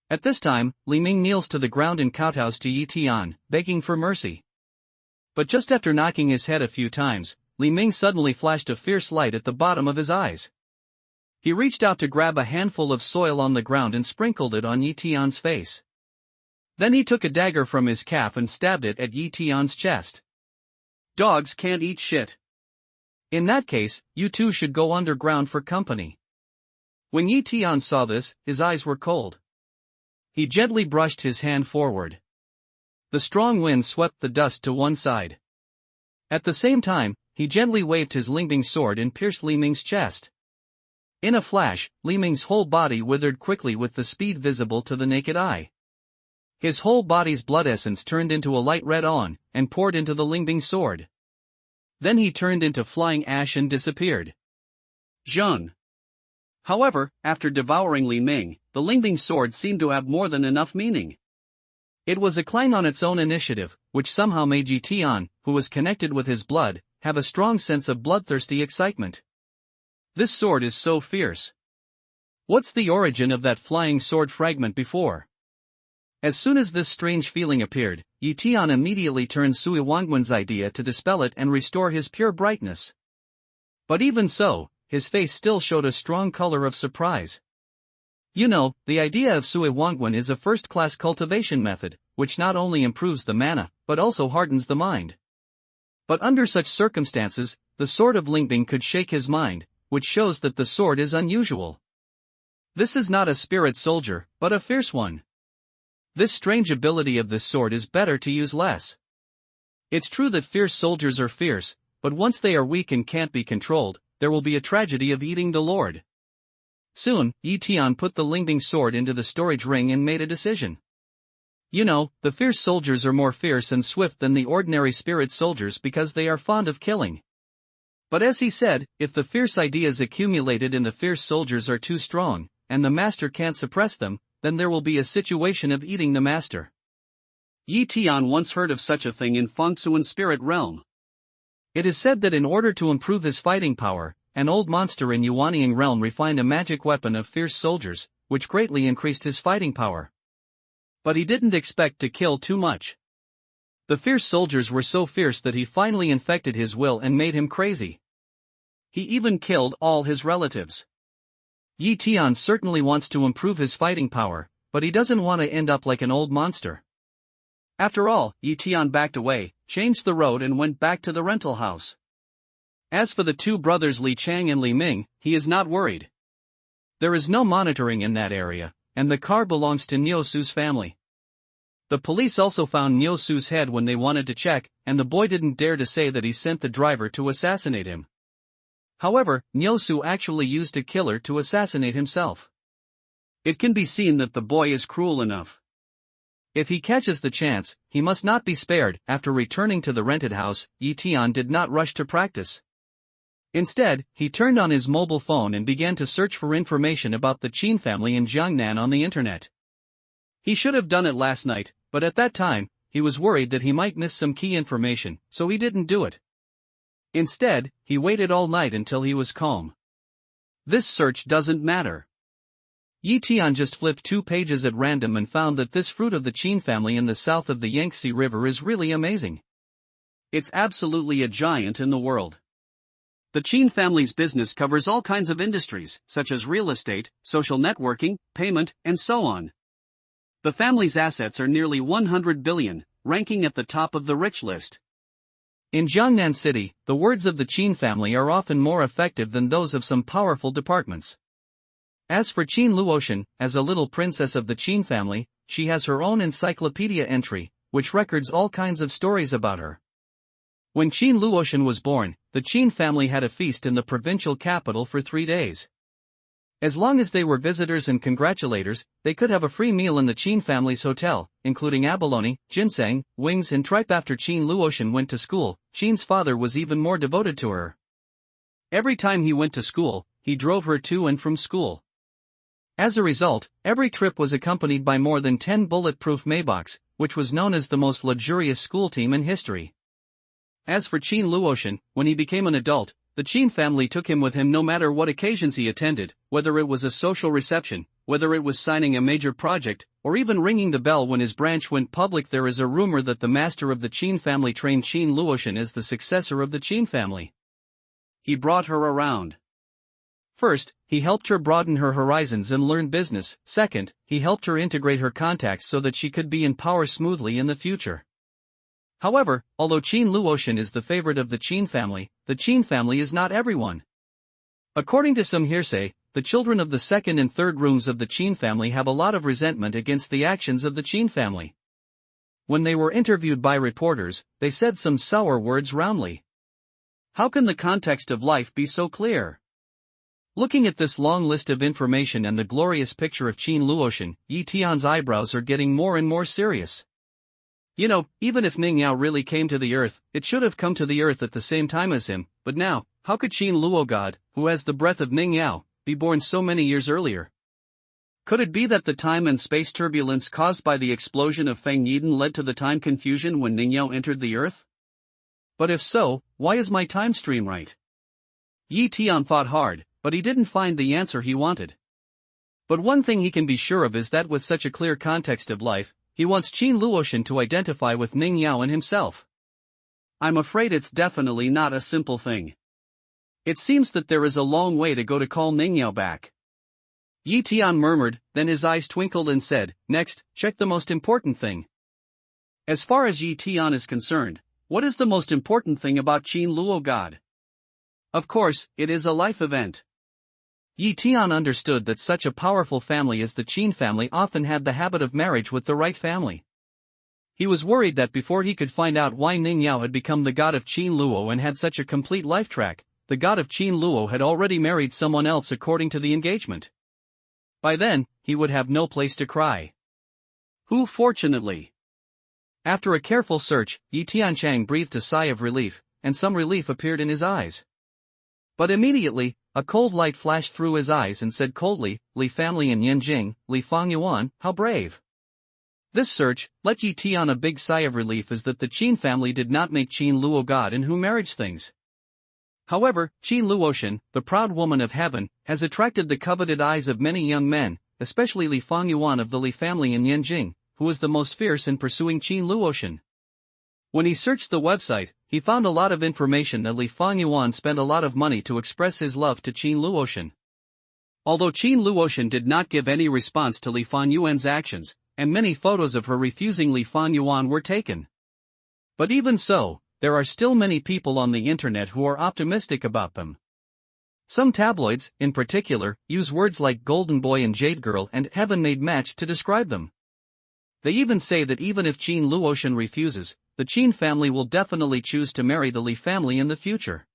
At this time, Li Ming kneels to the ground and kowtows to Yi Tian, begging for mercy. But just after knocking his head a few times, Li Ming suddenly flashed a fierce light at the bottom of his eyes. He reached out to grab a handful of soil on the ground and sprinkled it on Yi Tian's face. Then he took a dagger from his calf and stabbed it at Yi Tian's chest. Dogs can't eat shit. In that case, you two should go underground for company. When Yi Tian saw this, his eyes were cold. He gently brushed his hand forward. The strong wind swept the dust to one side. At the same time, he gently waved his Lingbing sword and pierced Li Ming's chest. In a flash, Li Ming's whole body withered quickly with the speed visible to the naked eye. His whole body's blood essence turned into a light red on, and poured into the Lingbing sword. Then he turned into flying ash and disappeared. Zheng. However, after devouring Li Ming, the Lingbing sword seemed to have more than enough meaning. It was a clang on its own initiative, which somehow made Yi Tian, who was connected with his blood, have a strong sense of bloodthirsty excitement. This sword is so fierce. What's the origin of that flying sword fragment before? As soon as this strange feeling appeared, Yi Tian immediately turned Sui Wangwen's idea to dispel it and restore his pure brightness. But even so, his face still showed a strong color of surprise. You know, the idea of Sui Wangwen is a first-class cultivation method, which not only improves the mana, but also hardens the mind. But under such circumstances, the sword of Lingbing could shake his mind, which shows that the sword is unusual. This is not a spirit soldier, but a fierce one. This strange ability of this sword is better to use less. It's true that fierce soldiers are fierce, but once they are weak and can't be controlled, there will be a tragedy of eating the Lord. Soon, Yi Tian put the Lingbing sword into the storage ring and made a decision. You know, the fierce soldiers are more fierce and swift than the ordinary spirit soldiers because they are fond of killing. But as he said, if the fierce ideas accumulated in the fierce soldiers are too strong, and the master can't suppress them, then there will be a situation of eating the master. Yi Tian once heard of such a thing in Fengsuan spirit realm. It is said that in order to improve his fighting power, an old monster in Yuanying realm refined a magic weapon of fierce soldiers, which greatly increased his fighting power. But he didn't expect to kill too much. The fierce soldiers were so fierce that he finally infected his will and made him crazy. He even killed all his relatives. Yi Tian certainly wants to improve his fighting power, but he doesn't want to end up like an old monster. After all, Yi Tian backed away, changed the road and went back to the rental house. As for the two brothers Li Chang and Li Ming, he is not worried. There is no monitoring in that area, and the car belongs to Niu Su's family. The police also found Niu Su's head when they wanted to check, and the boy didn't dare to say that he sent the driver to assassinate him. However, Niu Su actually used a killer to assassinate himself. It can be seen that the boy is cruel enough. If he catches the chance, he must not be spared. After returning to the rented house, Yi Tian did not rush to practice. Instead, he turned on his mobile phone and began to search for information about the Qin family in Jiangnan on the internet. He should have done it last night, but at that time, he was worried that he might miss some key information, so he didn't do it. Instead, he waited all night until he was calm. This search doesn't matter. Yi Tian just flipped 2 pages at random and found that this fruit of the Qin family in the south of the Yangtze River is really amazing. It's absolutely a giant in the world. The Qin family's business covers all kinds of industries, such as real estate, social networking, payment, and so on. The family's assets are nearly 100 billion, ranking at the top of the rich list. In Jiangnan City, the words of the Qin family are often more effective than those of some powerful departments. As for Qin Luotian, as a little princess of the Qin family, she has her own encyclopedia entry, which records all kinds of stories about her. When Qin Luotian was born, the Qin family had a feast in the provincial capital for 3 days. As long as they were visitors and congratulators, they could have a free meal in the Qin family's hotel, including abalone, ginseng, wings and tripe. After Qin Luotian went to school, Qin's father was even more devoted to her. Every time he went to school, he drove her to and from school. As a result, every trip was accompanied by more than 10 bulletproof Maybachs, which was known as the most luxurious school team in history. As for Qin Luotian, when he became an adult, the Qin family took him with him no matter what occasions he attended, whether it was a social reception, whether it was signing a major project, or even ringing the bell when his branch went public. There is a rumor that the master of the Qin family trained Qin Luotian as the successor of the Qin family. He brought her around. First, he helped her broaden her horizons and learn business. Second, he helped her integrate her contacts so that she could be in power smoothly in the future. However, although Qin Luotian is the favorite of the Qin family is not everyone. According to some hearsay, the children of the second and third rooms of the Qin family have a lot of resentment against the actions of the Qin family. When they were interviewed by reporters, they said some sour words roundly. How can the context of life be so clear? Looking at this long list of information and the glorious picture of Qin Luotian, Yi Tian's eyebrows are getting more and more serious. You know, even if Ning Yao really came to the earth, it should have come to the earth at the same time as him, but now, how could Qin Luo God, who has the breath of Ning Yao, be born so many years earlier? Could it be that the time and space turbulence caused by the explosion of Feng Yiden led to the time confusion when Ning Yao entered the earth? But if so, why is my time stream right? Yi Tian thought hard, but he didn't find the answer he wanted. But one thing he can be sure of is that with such a clear context of life, he wants Qin Luotian to identify with Ning Yao and himself. I'm afraid it's definitely not a simple thing. It seems that there is a long way to go to call Ning Yao back. Yi Tian murmured, then his eyes twinkled and said, next, check the most important thing. As far as Yi Tian is concerned, what is the most important thing about Qin Luo God? Of course, it is a life event. Yi Tian understood that such a powerful family as the Qin family often had the habit of marriage with the right family. He was worried that before he could find out why Ning Yao had become the god of Qin Luo and had such a complete life track, the god of Qin Luo had already married someone else according to the engagement. By then, he would have no place to cry. Who fortunately? After a careful search, Yi Tianchang breathed a sigh of relief, and some relief appeared in his eyes. But immediately, a cold light flashed through his eyes and said coldly, Li family in Yanjing, Li Fangyuan, how brave. This search let Yi Tian a big sigh of relief is that the Qin family did not make Qin Luo god in who marriage things. However, Qin Luoshan, the proud woman of heaven, has attracted the coveted eyes of many young men, especially Li Fangyuan of the Li family in Yanjing, who is the most fierce in pursuing Qin Luoshan. When he searched the website, he found a lot of information that Li Fangyuan spent a lot of money to express his love to Qin Luoshan. Although Qin Luoshan did not give any response to Li Fangyuan's actions, and many photos of her refusing Li Fangyuan were taken. But even so, there are still many people on the internet who are optimistic about them. Some tabloids, in particular, use words like Golden Boy and Jade Girl and Heaven-Made Match to describe them. They even say that even if Qin Luoshan refuses, the Qin family will definitely choose to marry the Li family in the future.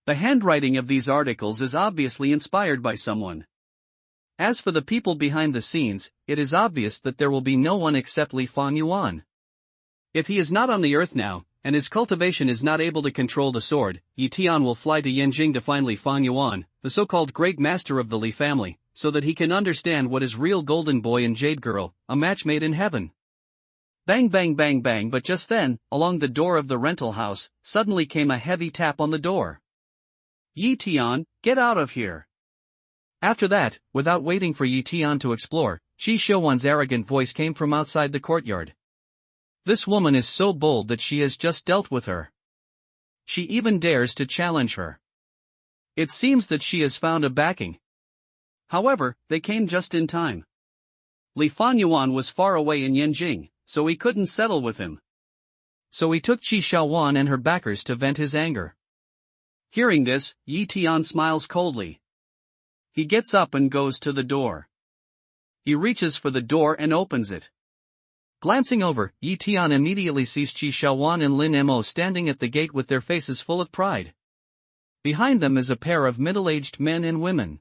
The handwriting of these articles is obviously inspired by someone. As for the people behind the scenes, it is obvious that there will be no one except Li Fangyuan. If he is not on the earth now, and his cultivation is not able to control the sword, Yi Tian will fly to Yanjing to find Li Fangyuan, the so-called great master of the Li family, so that he can understand what is real Golden Boy and Jade Girl, a match made in heaven. Bang bang bang bang, but just then, along the door of the rental house, suddenly came a heavy tap on the door. Yi Tian, get out of here. After that, without waiting for Yi Tian to explore, Qi Shouwan's arrogant voice came from outside the courtyard. This woman is so bold that she has just dealt with her. She even dares to challenge her. It seems that she has found a backing. However, they came just in time. Li Fangyuan was far away in Yanjing, so he couldn't settle with him. So he took Qi Shouwan and her backers to vent his anger. Hearing this, Yi Tian smiles coldly. He gets up and goes to the door. He reaches for the door and opens it. Glancing over, Yi Tian immediately sees Qi Shouwan and Lin Mo standing at the gate with their faces full of pride. Behind them is a pair of middle-aged men and women.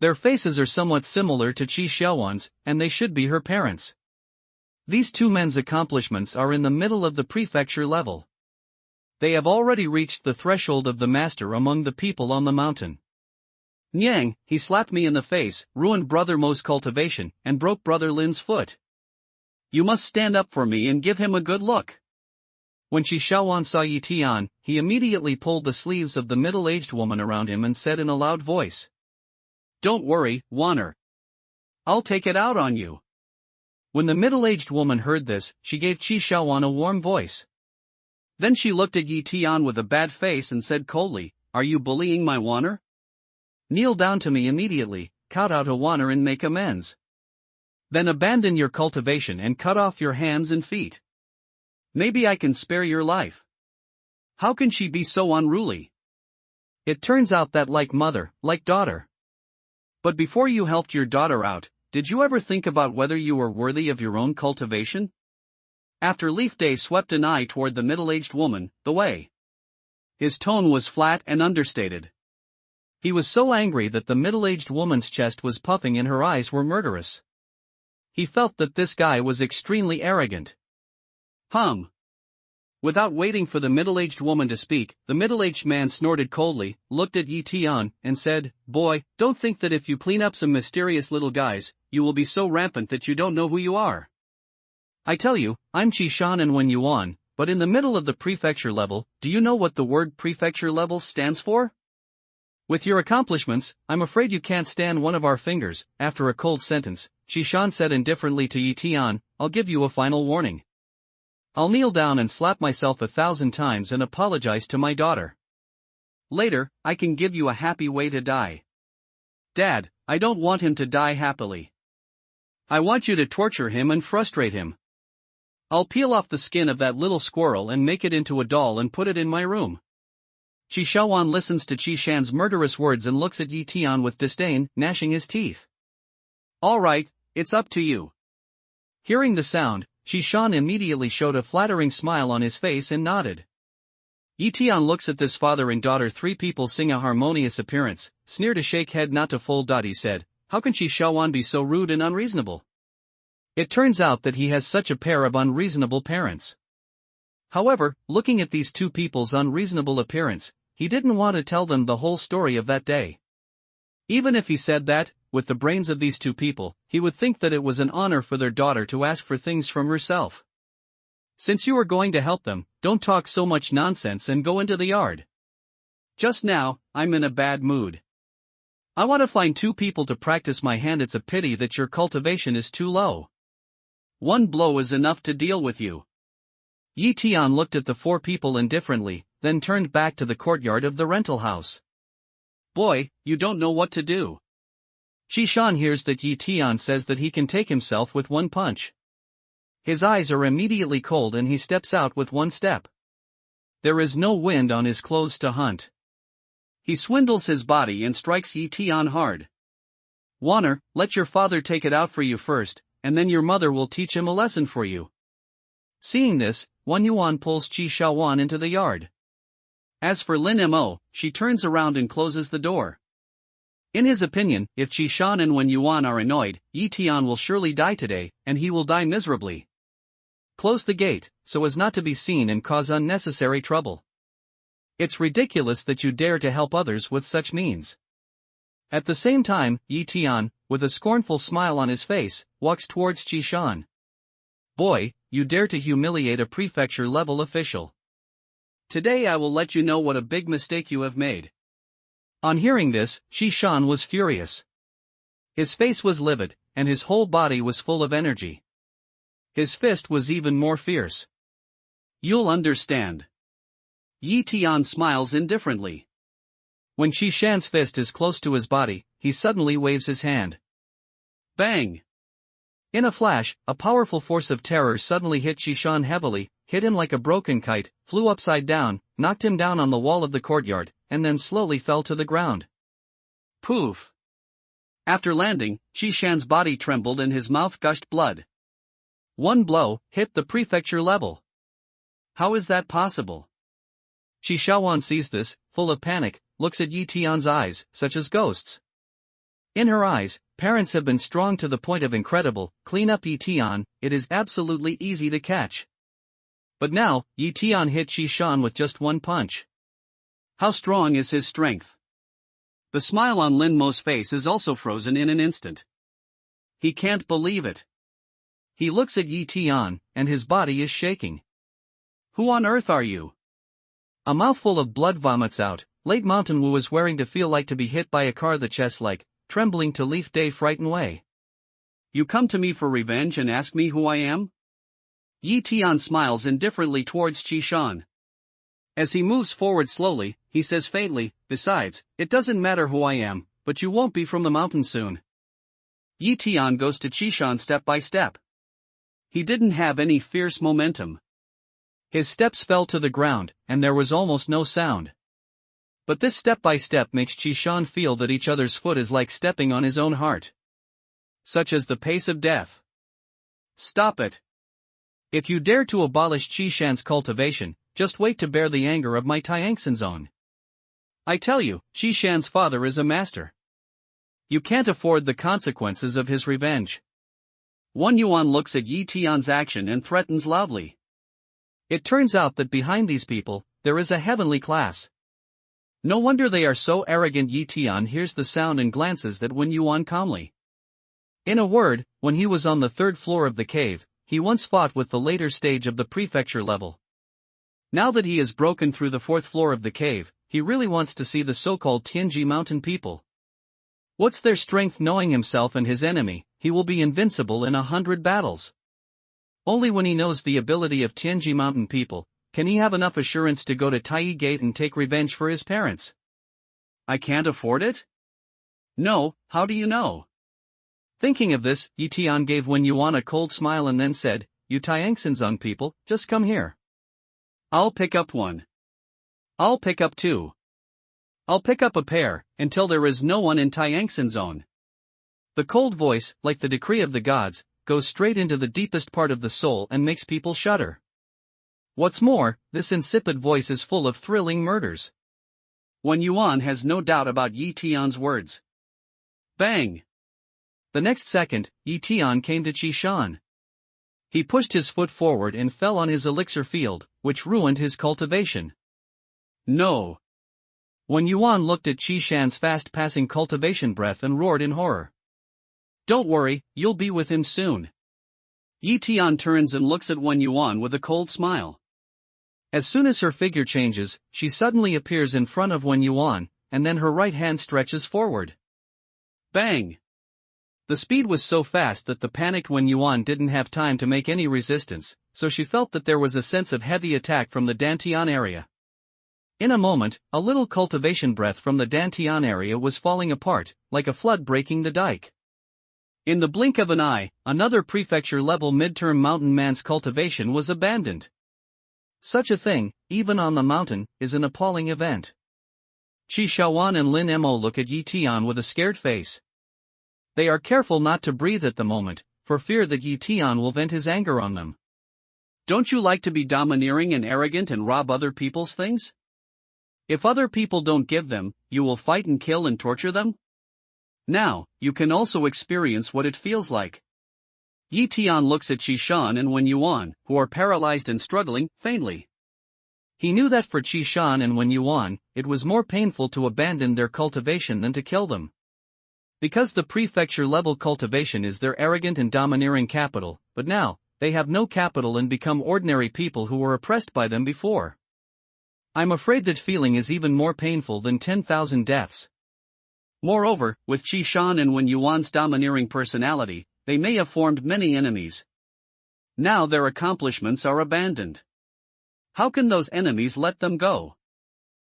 Their faces are somewhat similar to Qi Shouwan's, and they should be her parents. These two men's accomplishments are in the middle of the prefecture level. They have already reached the threshold of the master among the people on the mountain. Nyang, he slapped me in the face, ruined Brother Mo's cultivation, and broke Brother Lin's foot. You must stand up for me and give him a good look. When Qi Shouwan saw Yi Tian, he immediately pulled the sleeves of the middle-aged woman around him and said in a loud voice. Don't worry, Wanner. I'll take it out on you. When the middle-aged woman heard this, she gave Qi Shouwan a warm voice. Then she looked at Yi Tian with a bad face and said coldly, Are you bullying my Wanner? Kneel down to me immediately, kowtow to Wanner and make amends. Then abandon your cultivation and cut off your hands and feet. Maybe I can spare your life. How can she be so unruly? It turns out that like mother, like daughter. But before you helped your daughter out, did you ever think about whether you were worthy of your own cultivation? After Leaf Day swept an eye toward the middle-aged woman, the way. His tone was flat and understated. He was so angry that the middle-aged woman's chest was puffing and her eyes were murderous. He felt that this guy was extremely arrogant. Without waiting for the middle-aged woman to speak, the middle-aged man snorted coldly, looked at Yi Tian, and said, Boy, don't think that if you clean up some mysterious little guys, you will be so rampant that you don't know who you are. I tell you, I'm Qi Shan and Wen Yuan, but in the middle of the prefecture level, do you know what the word prefecture level stands for? With your accomplishments, I'm afraid you can't stand one of our fingers. After a cold sentence, Qi Shan said indifferently to Yi Tian, I'll give you a final warning. I'll kneel down and slap myself 1,000 times and apologize to my daughter. Later, I can give you a happy way to die. Dad, I don't want him to die happily. I want you to torture him and frustrate him. I'll peel off the skin of that little squirrel and make it into a doll and put it in my room. Qi Shouwan listens to Qi Shan's murderous words and looks at Yi Tian with disdain, gnashing his teeth. All right, it's up to you. Hearing the sound, Qi Shan immediately showed a flattering smile on his face and nodded. Yi Tian looks at this father and daughter, three people sing a harmonious appearance, sneered a shake head not to fold. He said, how can Qi Shouwan be so rude and unreasonable? It turns out that he has such a pair of unreasonable parents. However, looking at these two people's unreasonable appearance, he didn't want to tell them the whole story of that day. Even if he said that, with the brains of these two people, he would think that it was an honor for their daughter to ask for things from herself. Since you are going to help them, don't talk so much nonsense and go into the yard. Just now, I'm in a bad mood. I want to find two people to practice my hand. It's a pity that your cultivation is too low. One blow is enough to deal with you. Tian looked at the four people indifferently, then turned back to the courtyard of the rental house. Boy, you don't know what to do. Shan hears that Tian says that he can take himself with one punch. His eyes are immediately cold and he steps out with one step. There is no wind on his clothes to hunt. He swindles his body and strikes Tian hard. Wanner, let your father take it out for you first, and then your mother will teach him a lesson for you. Seeing this, Wan Yuan pulls Qi Shaowan into the yard. As for Lin Mo, she turns around and closes the door. In his opinion, if Qi Shan and Wan Yuan are annoyed, Tian will surely die today, and he will die miserably. Close the gate, so as not to be seen and cause unnecessary trouble. It's ridiculous that you dare to help others with such means. At the same time, Tian, with a scornful smile on his face, walks towards Qi Shan. Boy, you dare to humiliate a prefecture-level official. Today I will let you know what a big mistake you have made. On hearing this, Qi Shan was furious. His face was livid, and his whole body was full of energy. His fist was even more fierce. You'll understand. Tian smiles indifferently. When Qi Shan's fist is close to his body, he suddenly waves his hand. Bang! In a flash, a powerful force of terror suddenly hit Qi Shan heavily, hit him like a broken kite, flew upside down, knocked him down on the wall of the courtyard, and then slowly fell to the ground. Poof! After landing, Qi Shan's body trembled and his mouth gushed blood. One blow hit the prefecture level. How is that possible? Qi Shaowan sees this, full of panic, looks at Tian's eyes, such as ghosts. In her eyes, parents have been strong to the point of incredible. Clean up Tian, it is absolutely easy to catch. But now, Tian hit Qi Shan with just one punch. How strong is his strength? The smile on Lin Mo's face is also frozen in an instant. He can't believe it. He looks at Tian, and his body is shaking. Who on earth are you? A mouthful of blood vomits out. Late Mountain Wu is wearing to feel like to be hit by a car, the chest like, trembling to leaf day frightened way. You come to me for revenge and ask me who I am? Tian smiles indifferently towards Qi Shan. As he moves forward slowly, he says faintly, besides, it doesn't matter who I am, but you won't be from the mountain soon. Tian goes to Qi Shan step by step. He didn't have any fierce momentum. His steps fell to the ground, and there was almost no sound. But this step-by-step makes Qi Shan feel that each other's foot is like stepping on his own heart. Such as the pace of death. Stop it. If you dare to abolish Qi Shan's cultivation, just wait to bear the anger of my Tianxin zone. I tell you, Qi Shan's father is a master. You can't afford the consequences of his revenge. Wan Yuan looks at Tian's action and threatens loudly. It turns out that behind these people, there is a heavenly class. No wonder they are so arrogant. Tian hears the sound and glances at Wan Yuan calmly. In a word, when he was on the third floor of the cave, he once fought with the later stage of the prefecture level. Now that he has broken through the fourth floor of the cave, he really wants to see the so-called Tianji mountain people. What's their strength? Knowing himself and his enemy, he will be invincible in 100 battles. Only when he knows the ability of Tianji mountain people, can he have enough assurance to go to Tai Gate and take revenge for his parents. I can't afford it? No, how do you know? Thinking of this, Tian gave Wan Yuan a cold smile and then said, You Tianxinzong people, just come here. I'll pick up one. I'll pick up two. I'll pick up a pair, until there is no one in Tianxinzone. The cold voice, like the decree of the gods, goes straight into the deepest part of the soul and makes people shudder. What's more, this insipid voice is full of thrilling murders. Wan Yuan has no doubt about Tian's words. Bang! The next second, Tian came to Qi Shan. He pushed his foot forward and fell on his elixir field, which ruined his cultivation. No! Wen Yuan looked at Qi Shan's fast-passing cultivation breath and roared in horror. Don't worry, you'll be with him soon. Yi Tian turns and looks at Wen Yuan with a cold smile. As soon as her figure changes, she suddenly appears in front of Wen Yuan, and then her right hand stretches forward. Bang! The speed was so fast that the panicked Wen Yuan didn't have time to make any resistance, so she felt that there was a sense of heavy attack from the Dantian area. In a moment, a little cultivation breath from the Dantian area was falling apart, like a flood breaking the dike. In the blink of an eye, another prefecture-level midterm mountain man's cultivation was abandoned. Such a thing, even on the mountain, is an appalling event. Qi Shaoan and Lin Mo look at Yi Tian with a scared face. They are careful not to breathe at the moment, for fear that Yi Tian will vent his anger on them. Don't you like to be domineering and arrogant and rob other people's things? If other people don't give them, you will fight and kill and torture them? Now, you can also experience what it feels like. Yi Tian looks at Qi Shan and Wen Yuan, who are paralyzed and struggling, faintly. He knew that for Qi Shan and Wen Yuan, it was more painful to abandon their cultivation than to kill them. Because the prefecture-level cultivation is their arrogant and domineering capital, but now, they have no capital and become ordinary people who were oppressed by them before. I'm afraid that feeling is even more painful than 10,000 deaths. Moreover, with Qi Shan and Wen Yuan's domineering personality, they may have formed many enemies. Now their accomplishments are abandoned. How can those enemies let them go?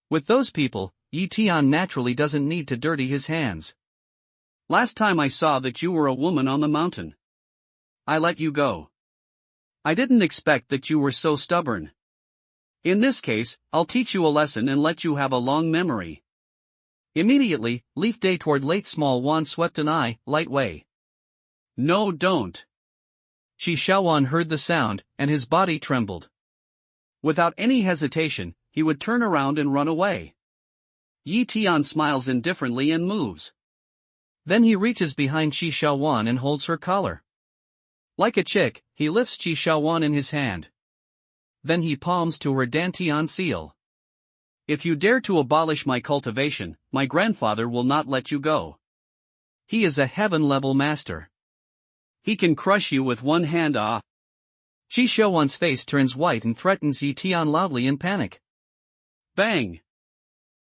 With those people, Yi Tian naturally doesn't need to dirty his hands. Last time I saw that you were a woman on the mountain. I let you go. I didn't expect that you were so stubborn. In this case, I'll teach you a lesson and let you have a long memory. Immediately, Leaf Day toward late small Wan swept an eye, light way. No, don't. Qi Shaoan heard the sound, and his body trembled. Without any hesitation, he would turn around and run away. Yi Tian smiles indifferently and moves. Then he reaches behind Qi Shaoan and holds her collar. Like a chick, he lifts Qi Shaoan in his hand. Then he palms to her Dantian seal. If you dare to abolish my cultivation, my grandfather will not let you go. He is a heaven-level master. He can crush you with one hand. Qi Shaoan's face turns white and threatens Yi Tian loudly in panic. Bang!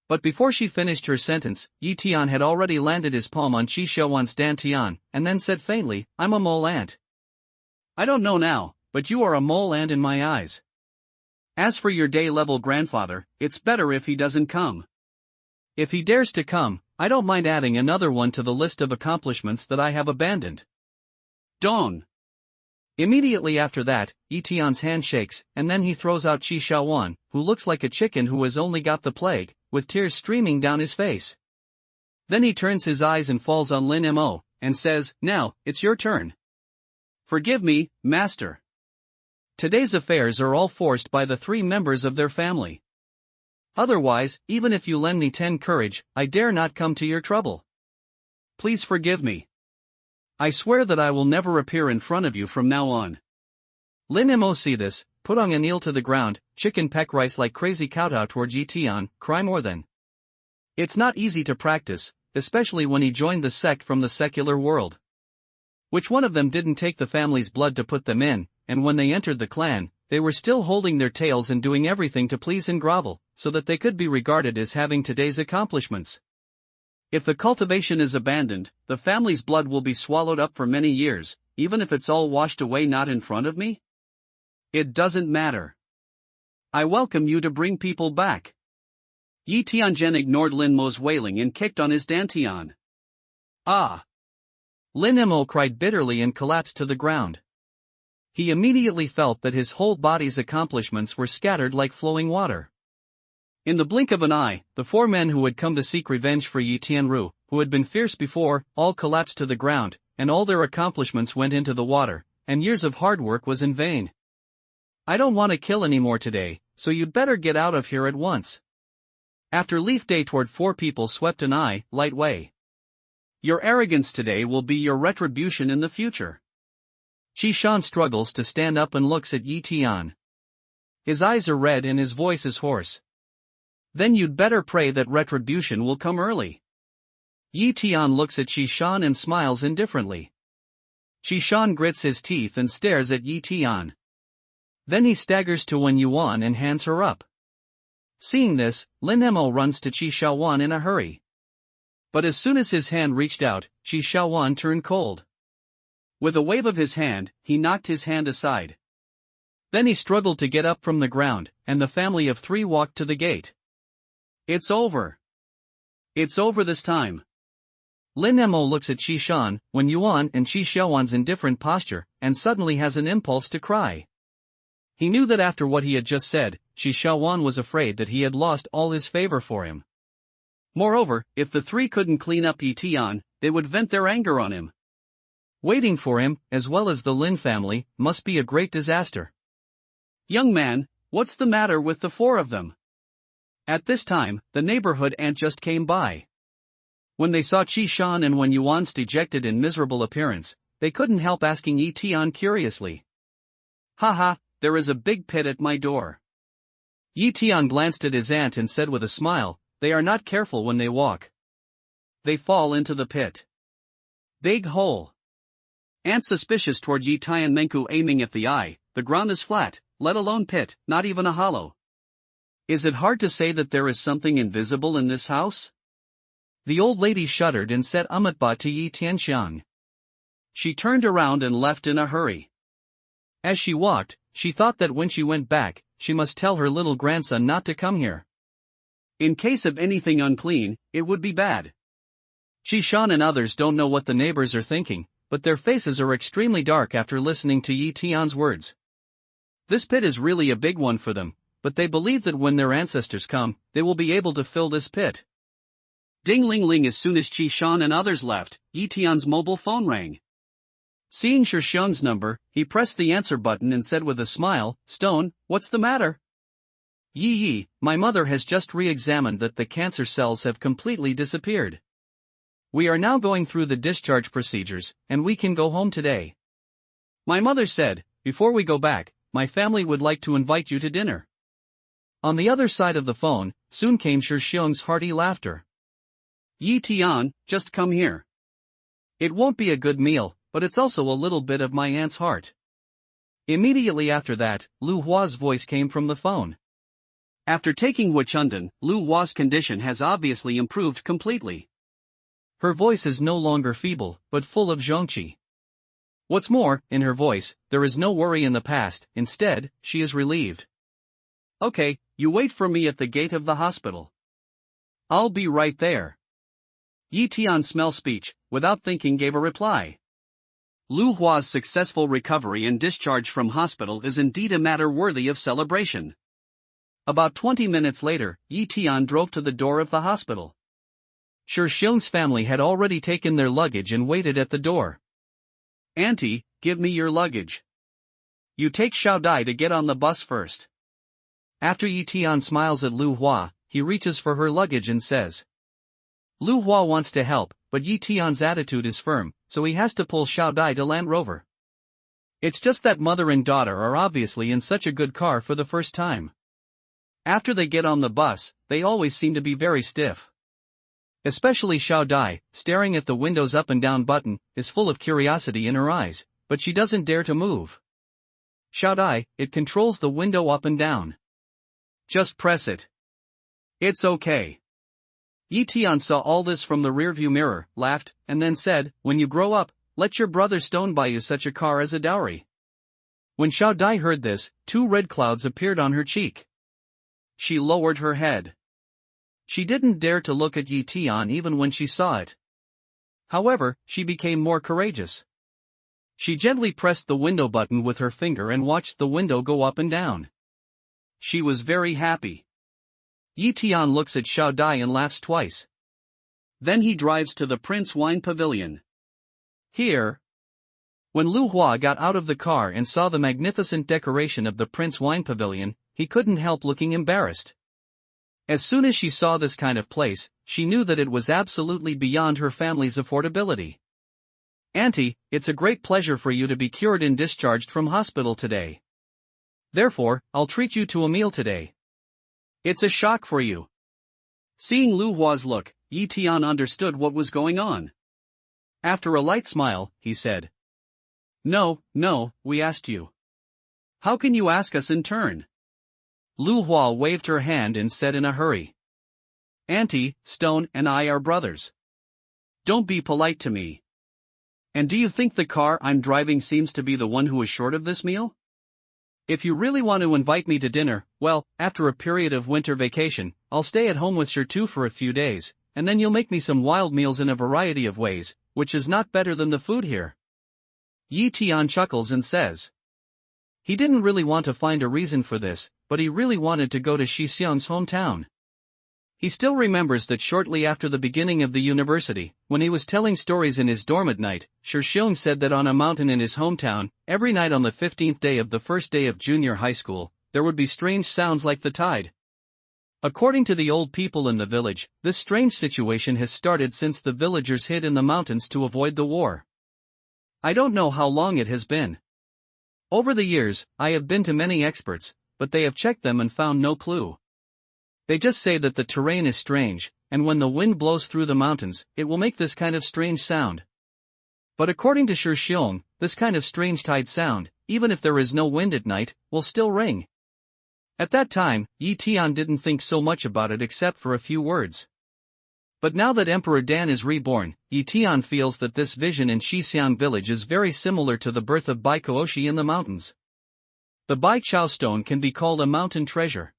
But before she finished her sentence, Yi Tian had already landed his palm on Qi Shaoan's Dantian, and then said faintly, I'm a mole ant. I don't know now, but you are a mole ant in my eyes. As for your day-level grandfather, it's better if he doesn't come. If he dares to come, I don't mind adding another one to the list of accomplishments that I have abandoned. Dong! Immediately after that, Yi Tian's hand shakes, and then he throws out Qi Shaoan, who looks like a chicken who has only got the plague, with tears streaming down his face. Then he turns his eyes and falls on Lin Mo, and says, Now, it's your turn. Forgive me, master. Today's affairs are all forced by the 3 members of their family. Otherwise, even if you lend me 10 courage, I dare not come to your trouble. Please forgive me. I swear that I will never appear in front of you from now on. Lin Mo see this, put on a kneel to the ground, chicken peck rice like crazy kowtow toward Yi Tian, cry more than. It's not easy to practice, especially when he joined the sect from the secular world. Which one of them didn't take the family's blood to put them in, and when they entered the clan, they were still holding their tails and doing everything to please and grovel, so that they could be regarded as having today's accomplishments. If the cultivation is abandoned, the family's blood will be swallowed up for many years, even if it's all washed away not in front of me? It doesn't matter. I welcome you to bring people back. Yi Tianzhen ignored Lin Mo's wailing and kicked on his Dantian. Ah! Lin Mo cried bitterly and collapsed to the ground. He immediately felt that his whole body's accomplishments were scattered like flowing water. In the blink of an eye, the 4 men who had come to seek revenge for Yi Tianru, who had been fierce before, all collapsed to the ground, and all their accomplishments went into the water, and years of hard work was in vain. I don't want to kill anymore today, so you'd better get out of here at once. After Leaf Day toward 4 people swept an eye, light way. Your arrogance today will be your retribution in the future. Qi Shan struggles to stand up and looks at Yi Tian. His eyes are red and his voice is hoarse. Then you'd better pray that retribution will come early. Yi Tian looks at Shi Shan and smiles indifferently. Shi Shan grits his teeth and stares at Yi Tian. Then he staggers to Wen Yuan and hands her up. Seeing this, Lin Mo runs to Qi Shaowan in a hurry. But as soon as his hand reached out, Qi Shaowan turned cold. With a wave of his hand, he knocked his hand aside. Then he struggled to get up from the ground, and the family of three walked to the gate. It's over. It's over this time. Lin Mo looks at Qi Shan, Wen Yuan and Qi Shaowan's indifferent posture, and suddenly has an impulse to cry. He knew that after what he had just said, Qi Shaowan was afraid that he had lost all his favor for him. Moreover, if the three couldn't clean up Yi Tian, they would vent their anger on him. Waiting for him, as well as the Lin family, must be a great disaster. Young man, what's the matter with the four of them? At this time, the neighborhood aunt just came by. When they saw Qi Shan and Wen Yuan's dejected and miserable appearance, they couldn't help asking Yi Tian curiously. Haha, there is a big pit at my door. Yi Tian glanced at his aunt and said with a smile, they are not careful when they walk. They fall into the pit. Big hole. Aunt suspicious toward Yi Tian Menku aiming at the eye, the ground is flat, let alone pit, not even a hollow. Is it hard to say that there is something invisible in this house? The old lady shuddered and said Umatba to Yi Tianxiang. She turned around and left in a hurry. As she walked, she thought that when she went back, she must tell her little grandson not to come here. In case of anything unclean, it would be bad. Qi Shan and others don't know what the neighbors are thinking, but their faces are extremely dark after listening to Yi Tian's words. This pit is really a big one for them, but they believe that when their ancestors come, they will be able to fill this pit. Ding-ling-ling. As soon as Qi Shan and others left, Yi Tian's mobile phone rang. Seeing Shi Shan's number, he pressed the answer button and said with a smile, Stone, what's the matter? Yi, my mother has just re-examined that the cancer cells have completely disappeared. We are now going through the discharge procedures, and we can go home today. My mother said, before we go back, my family would like to invite you to dinner. On the other side of the phone, soon came Shi Xiong's hearty laughter. Yi Tian, just come here. It won't be a good meal, but it's also a little bit of my aunt's heart. Immediately after that, Lu Hua's voice came from the phone. After taking Wuchundan, Lu Hua's condition has obviously improved completely. Her voice is no longer feeble, but full of zhongqi. What's more, in her voice, there is no worry in the past, instead, she is relieved. Okay, you wait for me at the gate of the hospital. I'll be right there. Yi Tian smell speech, without thinking gave a reply. Lu Hua's successful recovery and discharge from hospital is indeed a matter worthy of celebration. About 20 minutes later, Yi Tian drove to the door of the hospital. Shi Xiong's family had already taken their luggage and waited at the door. Auntie, give me your luggage. You take Xiao Dai to get on the bus first. After Yi Tian smiles at Lu Hua, he reaches for her luggage and says. Lu Hua wants to help, but Yi Tian's attitude is firm, so he has to pull Xiao Dai to Land Rover. It's just that mother and daughter are obviously in such a good car for the first time. After they get on the bus, they always seem to be very stiff. Especially Xiao Dai, staring at the window's up and down button, is full of curiosity in her eyes, but she doesn't dare to move. Xiao Dai, it controls the window up and down. Just press it. It's okay. Yi Tian saw all this from the rearview mirror, laughed, and then said, when you grow up, let your brother Stone buy you such a car as a dowry. When Xiao Dai heard this, 2 red clouds appeared on her cheek. She lowered her head. She didn't dare to look at Yi Tian even when she saw it. However, she became more courageous. She gently pressed the window button with her finger and watched the window go up and down. She was very happy. Yi Tian looks at Xiao Dai and laughs twice. Then he drives to the Prince Wine Pavilion. Here. When Lu Hua got out of the car and saw the magnificent decoration of the Prince Wine Pavilion, he couldn't help looking embarrassed. As soon as she saw this kind of place, she knew that it was absolutely beyond her family's affordability. Auntie, it's a great pleasure for you to be cured and discharged from hospital today. Therefore, I'll treat you to a meal today. It's a shock for you. Seeing Lu Hua's look, Yi Tian understood what was going on. After a light smile, he said, "No, we asked you. How can you ask us in turn?" Lu Hua waved her hand and said in a hurry, "Auntie, Stone and I are brothers. Don't be polite to me. And do you think the car I'm driving seems to be the one who is short of this meal? If you really want to invite me to dinner, well, after a period of winter vacation, I'll stay at home with Shertu for a few days, and then you'll make me some wild meals in a variety of ways, which is not better than the food here." Yi Tian chuckles and says. He didn't really want to find a reason for this, but he really wanted to go to Shixiang's hometown. He still remembers that shortly after the beginning of the university, when he was telling stories in his dorm at night, Shixiang said that on a mountain in his hometown, every night on the 15th day of the first day of junior high school, there would be strange sounds like the tide. According to the old people in the village, this strange situation has started since the villagers hid in the mountains to avoid the war. I don't know how long it has been. Over the years, I have been to many experts, but they have checked them and found no clue. They just say that the terrain is strange, and when the wind blows through the mountains, it will make this kind of strange sound. But according to Shixiang, this kind of strange tide sound, even if there is no wind at night, will still ring. At that time, Yi Tian didn't think so much about it except for a few words. But now that Emperor Dan is reborn, Yi Tian feels that this vision in Shixiang village is very similar to the birth of Bai Kuoshi in the mountains. The Bai Chao stone can be called a mountain treasure.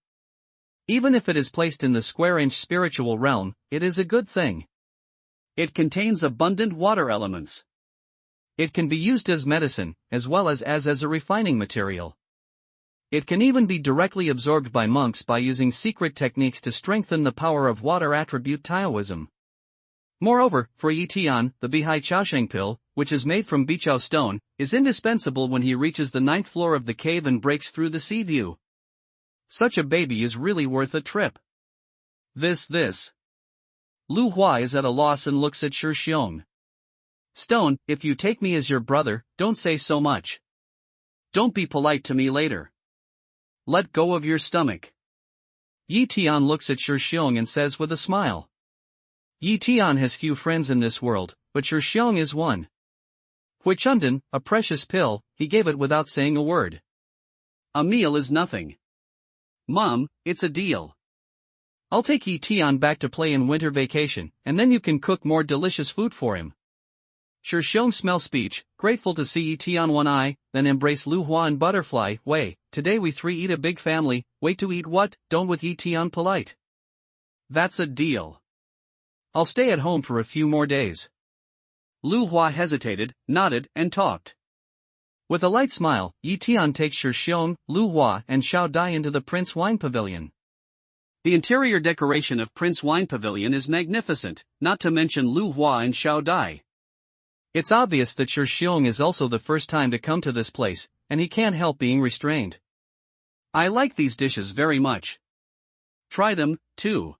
Even if it is placed in the square-inch spiritual realm, it is a good thing. It contains abundant water elements. It can be used as medicine, as well as a refining material. It can even be directly absorbed by monks by using secret techniques to strengthen the power of water attribute Taoism. Moreover, for Yi Tian, the Bihai Chaosheng pill, which is made from Bichao stone, is indispensable when he reaches the 9th floor of the cave and breaks through the sea view. Such a baby is really worth a trip. This. Lu Hua is at a loss and looks at Shixiang. Stone, if you take me as your brother, don't say so much. Don't be polite to me later. Let go of your stomach. Yi Tian looks at Shixiang and says with a smile. Yi Tian has few friends in this world, but Shixiang is one. Huichundan, a precious pill, he gave it without saying a word. A meal is nothing. Mom, it's a deal. I'll take Yi Tian back to play in winter vacation, and then you can cook more delicious food for him. Shixiang smell speech, grateful to see Yi Tian one eye, then embrace Lu Hua and Butterfly. Wait, today we three eat a big family, wait to eat what? Don't with Yi Tian polite. That's a deal. I'll stay at home for a few more days. Lu Hua hesitated, nodded, and talked. With a light smile, Yi Tian takes Shixiang, Lu Hua and Xiao Dai into the Prince Wine Pavilion. The interior decoration of Prince Wine Pavilion is magnificent, not to mention Lu Hua and Xiao Dai. It's obvious that Shixiang is also the first time to come to this place, and he can't help being restrained. I like these dishes very much. Try them, too.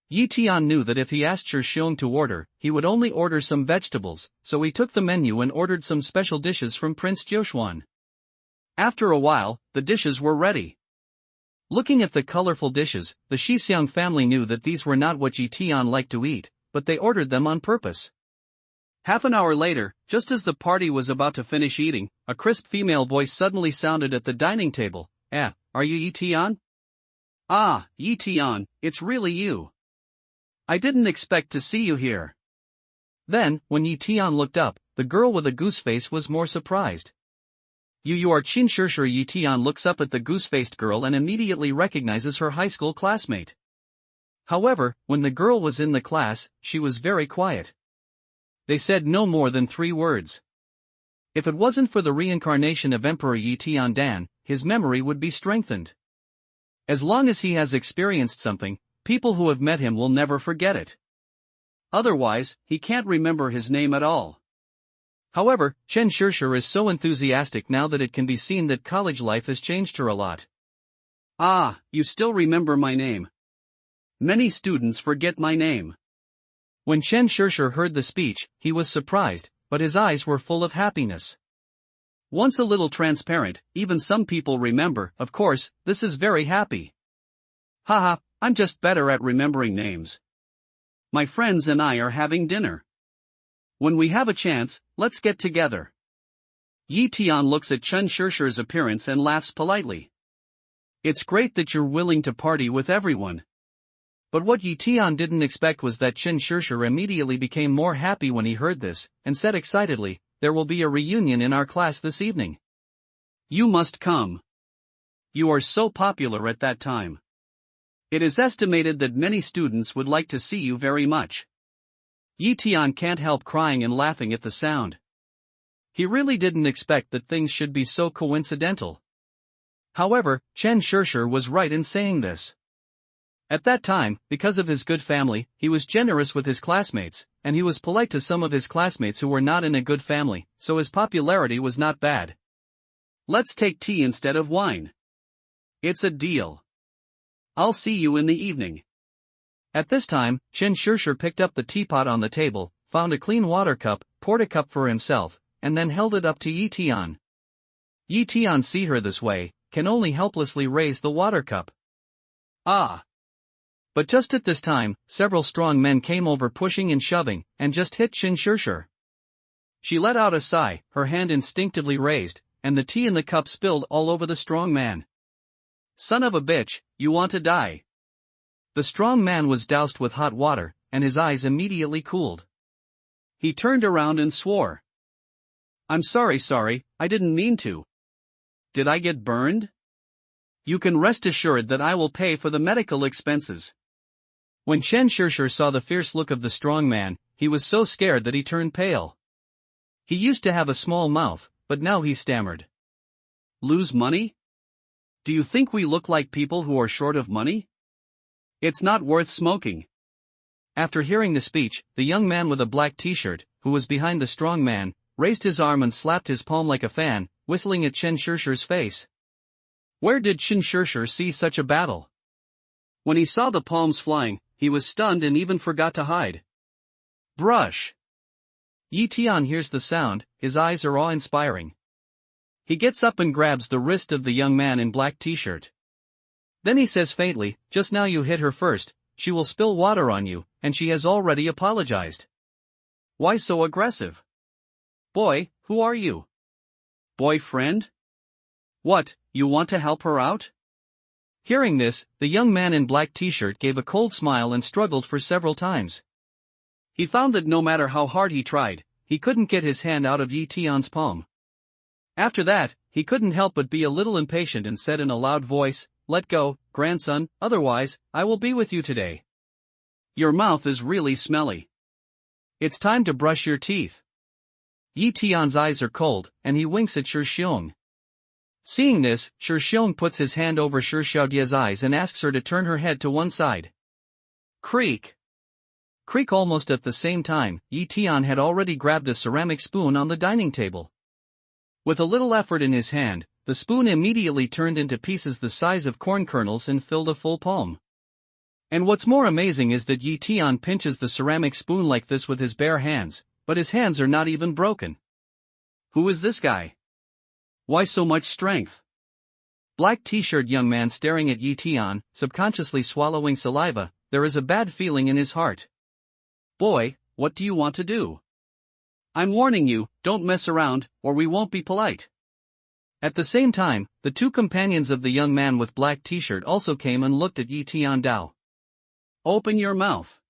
Yi Tian knew that if he asked Shixiang to order, he would only order some vegetables, so he took the menu and ordered some special dishes from Prince Jiushuan. After a while, the dishes were ready. Looking at the colorful dishes, the Shixiang family knew that these were not what Yi Tian liked to eat, but they ordered them on purpose. Half an hour later, just as the party was about to finish eating, a crisp female voice suddenly sounded at the dining table. Are you Yi Tian? Ah, Yi Tian, it's really you. I didn't expect to see you here. Then, when Yi Tian looked up, the girl with a goose face was more surprised. You are Qin Shishir. Yi Tian looks up at the goose-faced girl and immediately recognizes her high school classmate. However, when the girl was in the class, she was very quiet. They said no more than 3 words. If it wasn't for the reincarnation of Emperor Yi Tian Dan, his memory would be strengthened. As long as he has experienced something, people who have met him will never forget it. Otherwise, he can't remember his name at all. However, Chen Shishir is so enthusiastic now that it can be seen that college life has changed her a lot. Ah, you still remember my name. Many students forget my name. When Chen Shishir heard the speech, he was surprised, but his eyes were full of happiness. Once a little transparent, even some people remember. Of course, this is very happy. Haha, I'm just better at remembering names. My friends and I are having dinner. When we have a chance, let's get together. Tian looks at Chen Shishir's appearance and laughs politely. It's great that you're willing to party with everyone. But what Tian didn't expect was that Chen Shishir immediately became more happy when he heard this, and said excitedly, "There will be a reunion in our class this evening. You must come. You are so popular at that time. It is estimated that many students would like to see you very much." Tian can't help crying and laughing at the sound. He really didn't expect that things should be so coincidental. However, Chen Shishir was right in saying this. At that time, because of his good family, he was generous with his classmates, and he was polite to some of his classmates who were not in a good family, so his popularity was not bad. Let's take tea instead of wine. It's a deal. I'll see you in the evening. At this time, Chen Shishir picked up the teapot on the table, found a clean water cup, poured a cup for himself, and then held it up to Tian. Tian, see her this way, can only helplessly raise the water cup. Ah! But just at this time, several strong men came over pushing and shoving, and just hit Chen Shishir. She let out a sigh, her hand instinctively raised, and the tea in the cup spilled all over the strong man. Son of a bitch, you want to die. The strong man was doused with hot water, and his eyes immediately cooled. He turned around and swore. I'm sorry, I didn't mean to. Did I get burned? You can rest assured that I will pay for the medical expenses. When Chen Shishir saw the fierce look of the strong man, he was so scared that he turned pale. He used to have a small mouth, but now he stammered. Lose money? Do you think we look like people who are short of money? It's not worth smoking. After hearing the speech, the young man with a black t-shirt, who was behind the strong man, raised his arm and slapped his palm like a fan, whistling at Chen Shishir's face. Where did Chen Shishir see such a battle? When he saw the palms flying, he was stunned and even forgot to hide. Brush! Tian hears the sound, his eyes are awe-inspiring. He gets up and grabs the wrist of the young man in black t-shirt. Then he says faintly, "Just now you hit her first, she will spill water on you, and she has already apologized." Why so aggressive? Boy, who are you? Boyfriend? What, you want to help her out? Hearing this, the young man in black t-shirt gave a cold smile and struggled for several times. He found that no matter how hard he tried, he couldn't get his hand out of Tian's palm. After that, he couldn't help but be a little impatient and said in a loud voice, "Let go, grandson, otherwise, I will be with you today." Your mouth is really smelly. It's time to brush your teeth. Tian's eyes are cold, and he winks at Shishong. Seeing this, Shishong puts his hand over Xiaodia's eyes and asks her to turn her head to one side. Creak! Creak! Almost at the same time, Tian had already grabbed a ceramic spoon on the dining table. With a little effort in his hand, the spoon immediately turned into pieces the size of corn kernels and filled a full palm. And what's more amazing is that Tian pinches the ceramic spoon like this with his bare hands, but his hands are not even broken. Who is this guy? Why so much strength? Black t-shirt young man staring at Tian, subconsciously swallowing saliva. There is a bad feeling in his heart. Boy, what do you want to do? I'm warning you, don't mess around, or we won't be polite. At the same time, the two companions of the young man with black t-shirt also came and looked at Tian Dao. Open your mouth.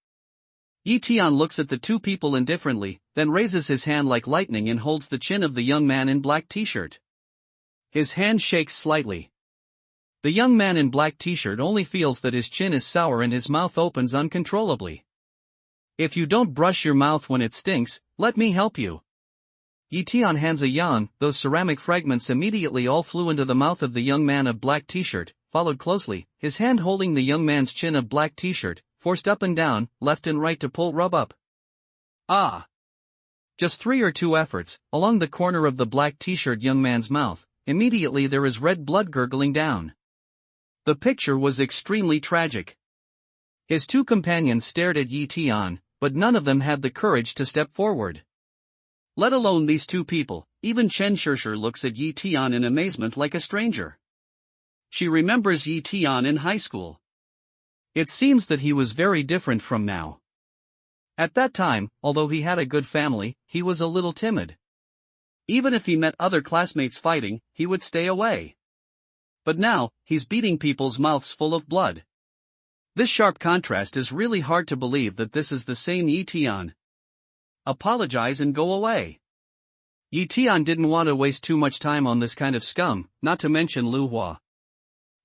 Tian looks at the two people indifferently, then raises his hand like lightning and holds the chin of the young man in black t-shirt. His hand shakes slightly. The young man in black t-shirt only feels that his chin is sour and his mouth opens uncontrollably. If you don't brush your mouth when it stinks, let me help you. Tian hands a yawn. Those ceramic fragments immediately all flew into the mouth of the young man of black t-shirt, followed closely, his hand holding the young man's chin of black t-shirt, forced up and down, left and right to rub up. Ah! Just 3 or 2 efforts, along the corner of the black t-shirt young man's mouth, immediately there is red blood gurgling down. The picture was extremely tragic. His two companions stared at Tian, but none of them had the courage to step forward. Let alone these two people, even Chen Shishir looks at Tian in amazement like a stranger. She remembers Tian in high school. It seems that he was very different from now. At that time, although he had a good family, he was a little timid. Even if he met other classmates fighting, he would stay away. But now, he's beating people's mouths full of blood. This sharp contrast is really hard to believe that this is the same Yi Tian. Apologize and go away. Yi Tian didn't want to waste too much time on this kind of scum, not to mention Lu Hua.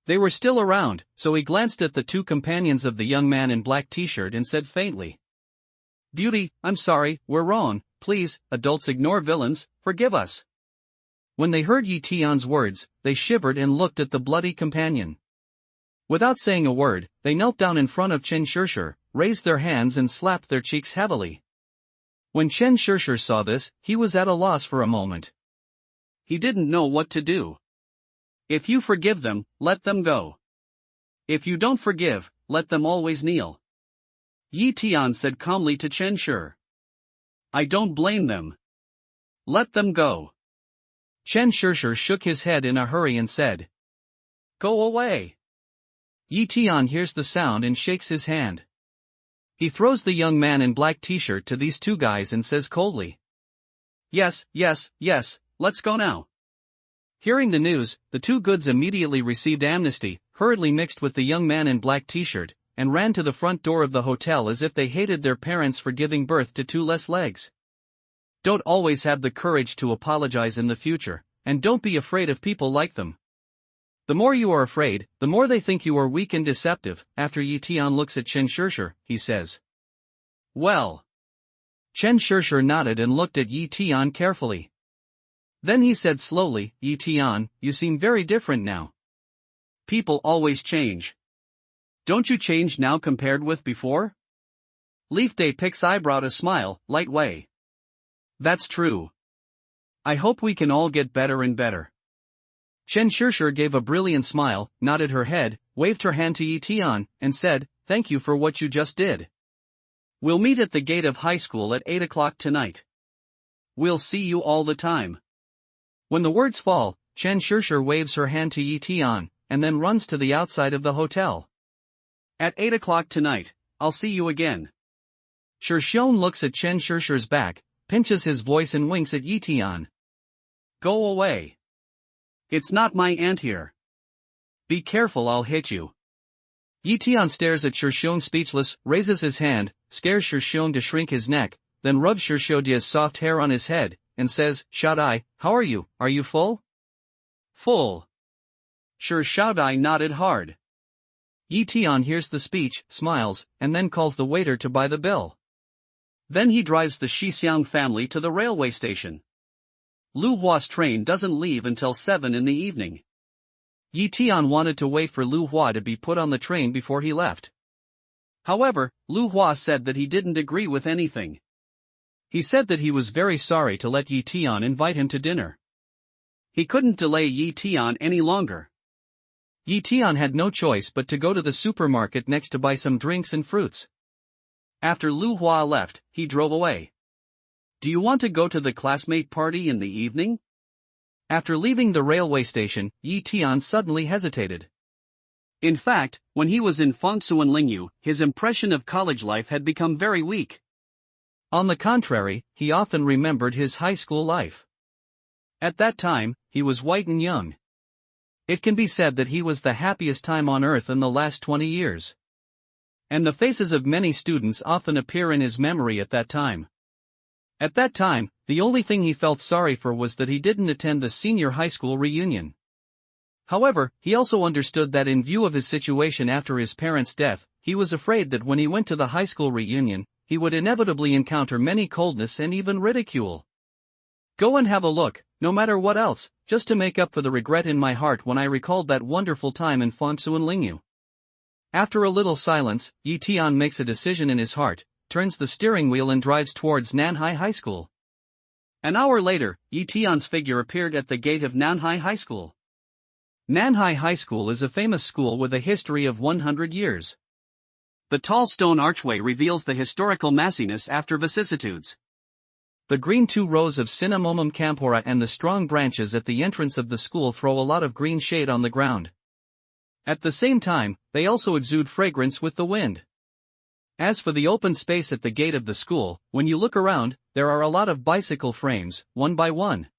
They were still around, so he glanced at the two companions of the young man in black t-shirt and said faintly, "Beauty, I'm sorry, we're wrong, please, adults ignore villains, forgive us." When they heard Yi Tian's words, they shivered and looked at the bloody companion. Without saying a word, they knelt down in front of Chen Shishir, raised their hands and slapped their cheeks heavily. When Chen Shishir saw this, he was at a loss for a moment. He didn't know what to do. If you forgive them, let them go. If you don't forgive, let them always kneel. Yi Tian said calmly to Chen Shishir. I don't blame them. Let them go. Chen Shishir shook his head in a hurry and said, Go away. Yi Tian hears the sound and shakes his hand. He throws the young man in black t-shirt to these two guys and says coldly, Yes, let's go now. Hearing the news, the two goods immediately received amnesty, hurriedly mixed with the young man in black t-shirt, and ran to the front door of the hotel as if they hated their parents for giving birth to two less legs. Don't always have the courage to apologize in the future, and don't be afraid of people like them. The more you are afraid, the more they think you are weak and deceptive. After Yi Tian looks at Chen Shishir, he says, Well. Chen Shishir nodded and looked at Yi Tian carefully. Then he said slowly, Yi Tian, you seem very different now. People always change. Don't you change now compared with before? Leaf Day picks eyebrow to smile, light way. That's true. I hope we can all get better and better. Chen Shishir gave a brilliant smile, nodded her head, waved her hand to Yi Tian, and said, Thank you for what you just did. We'll meet at the gate of high school at 8 o'clock tonight. We'll see you all the time. When the words fall, Chen Shishir waves her hand to Yi Tian, and then runs to the outside of the hotel. At 8 o'clock tonight, I'll see you again. Shishon looks at Chen Shishir's back, pinches his voice and winks at Yi Tian. Go away. It's not my aunt here. Be careful, I'll hit you. Yi Tian stares at Shishon speechless, raises his hand, scares Shishon to shrink his neck, then rubs Shishodia's soft hair on his head, and says, Shaodai, how are you full? Full. Shaodai nodded hard. Yi Tian hears the speech, smiles, and then calls the waiter to buy the bill. Then he drives the Shixiang family to the railway station. Lu Hua's train doesn't leave until 7 in the evening. Yi Tian wanted to wait for Lu Hua to be put on the train before he left. However, Lu Hua said that he didn't agree with anything. He said that he was very sorry to let Yi Tian invite him to dinner. He couldn't delay Yi Tian any longer. Yi Tian had no choice but to go to the supermarket next to buy some drinks and fruits. After Lu Hua left, he drove away. Do you want to go to the classmate party in the evening? After leaving the railway station, Yi Tian suddenly hesitated. In fact, when he was in Fangsuan Lingyu, his impression of college life had become very weak. On the contrary, he often remembered his high school life. At that time, he was white and young. It can be said that he was the happiest time on earth in the last 20 years. And the faces of many students often appear in his memory at that time. At that time, the only thing he felt sorry for was that he didn't attend the senior high school reunion. However, he also understood that in view of his situation after his parents' death, he was afraid that when he went to the high school reunion, he would inevitably encounter many coldness and even ridicule. Go and have a look, no matter what else, just to make up for the regret in my heart when I recalled that wonderful time in Fangsuan Lingyu. After a little silence, Yi Tian makes a decision in his heart, turns the steering wheel and drives towards Nanhai High School. An hour later, Yi Tian's figure appeared at the gate of Nanhai High School. Nanhai High School is a famous school with a history of 100 years. The tall stone archway reveals the historical massiness after vicissitudes. The green 2 rows of cinnamomum campora and the strong branches at the entrance of the school throw a lot of green shade on the ground. At the same time, they also exude fragrance with the wind. As for the open space at the gate of the school, when you look around, there are a lot of bicycle frames, one by one.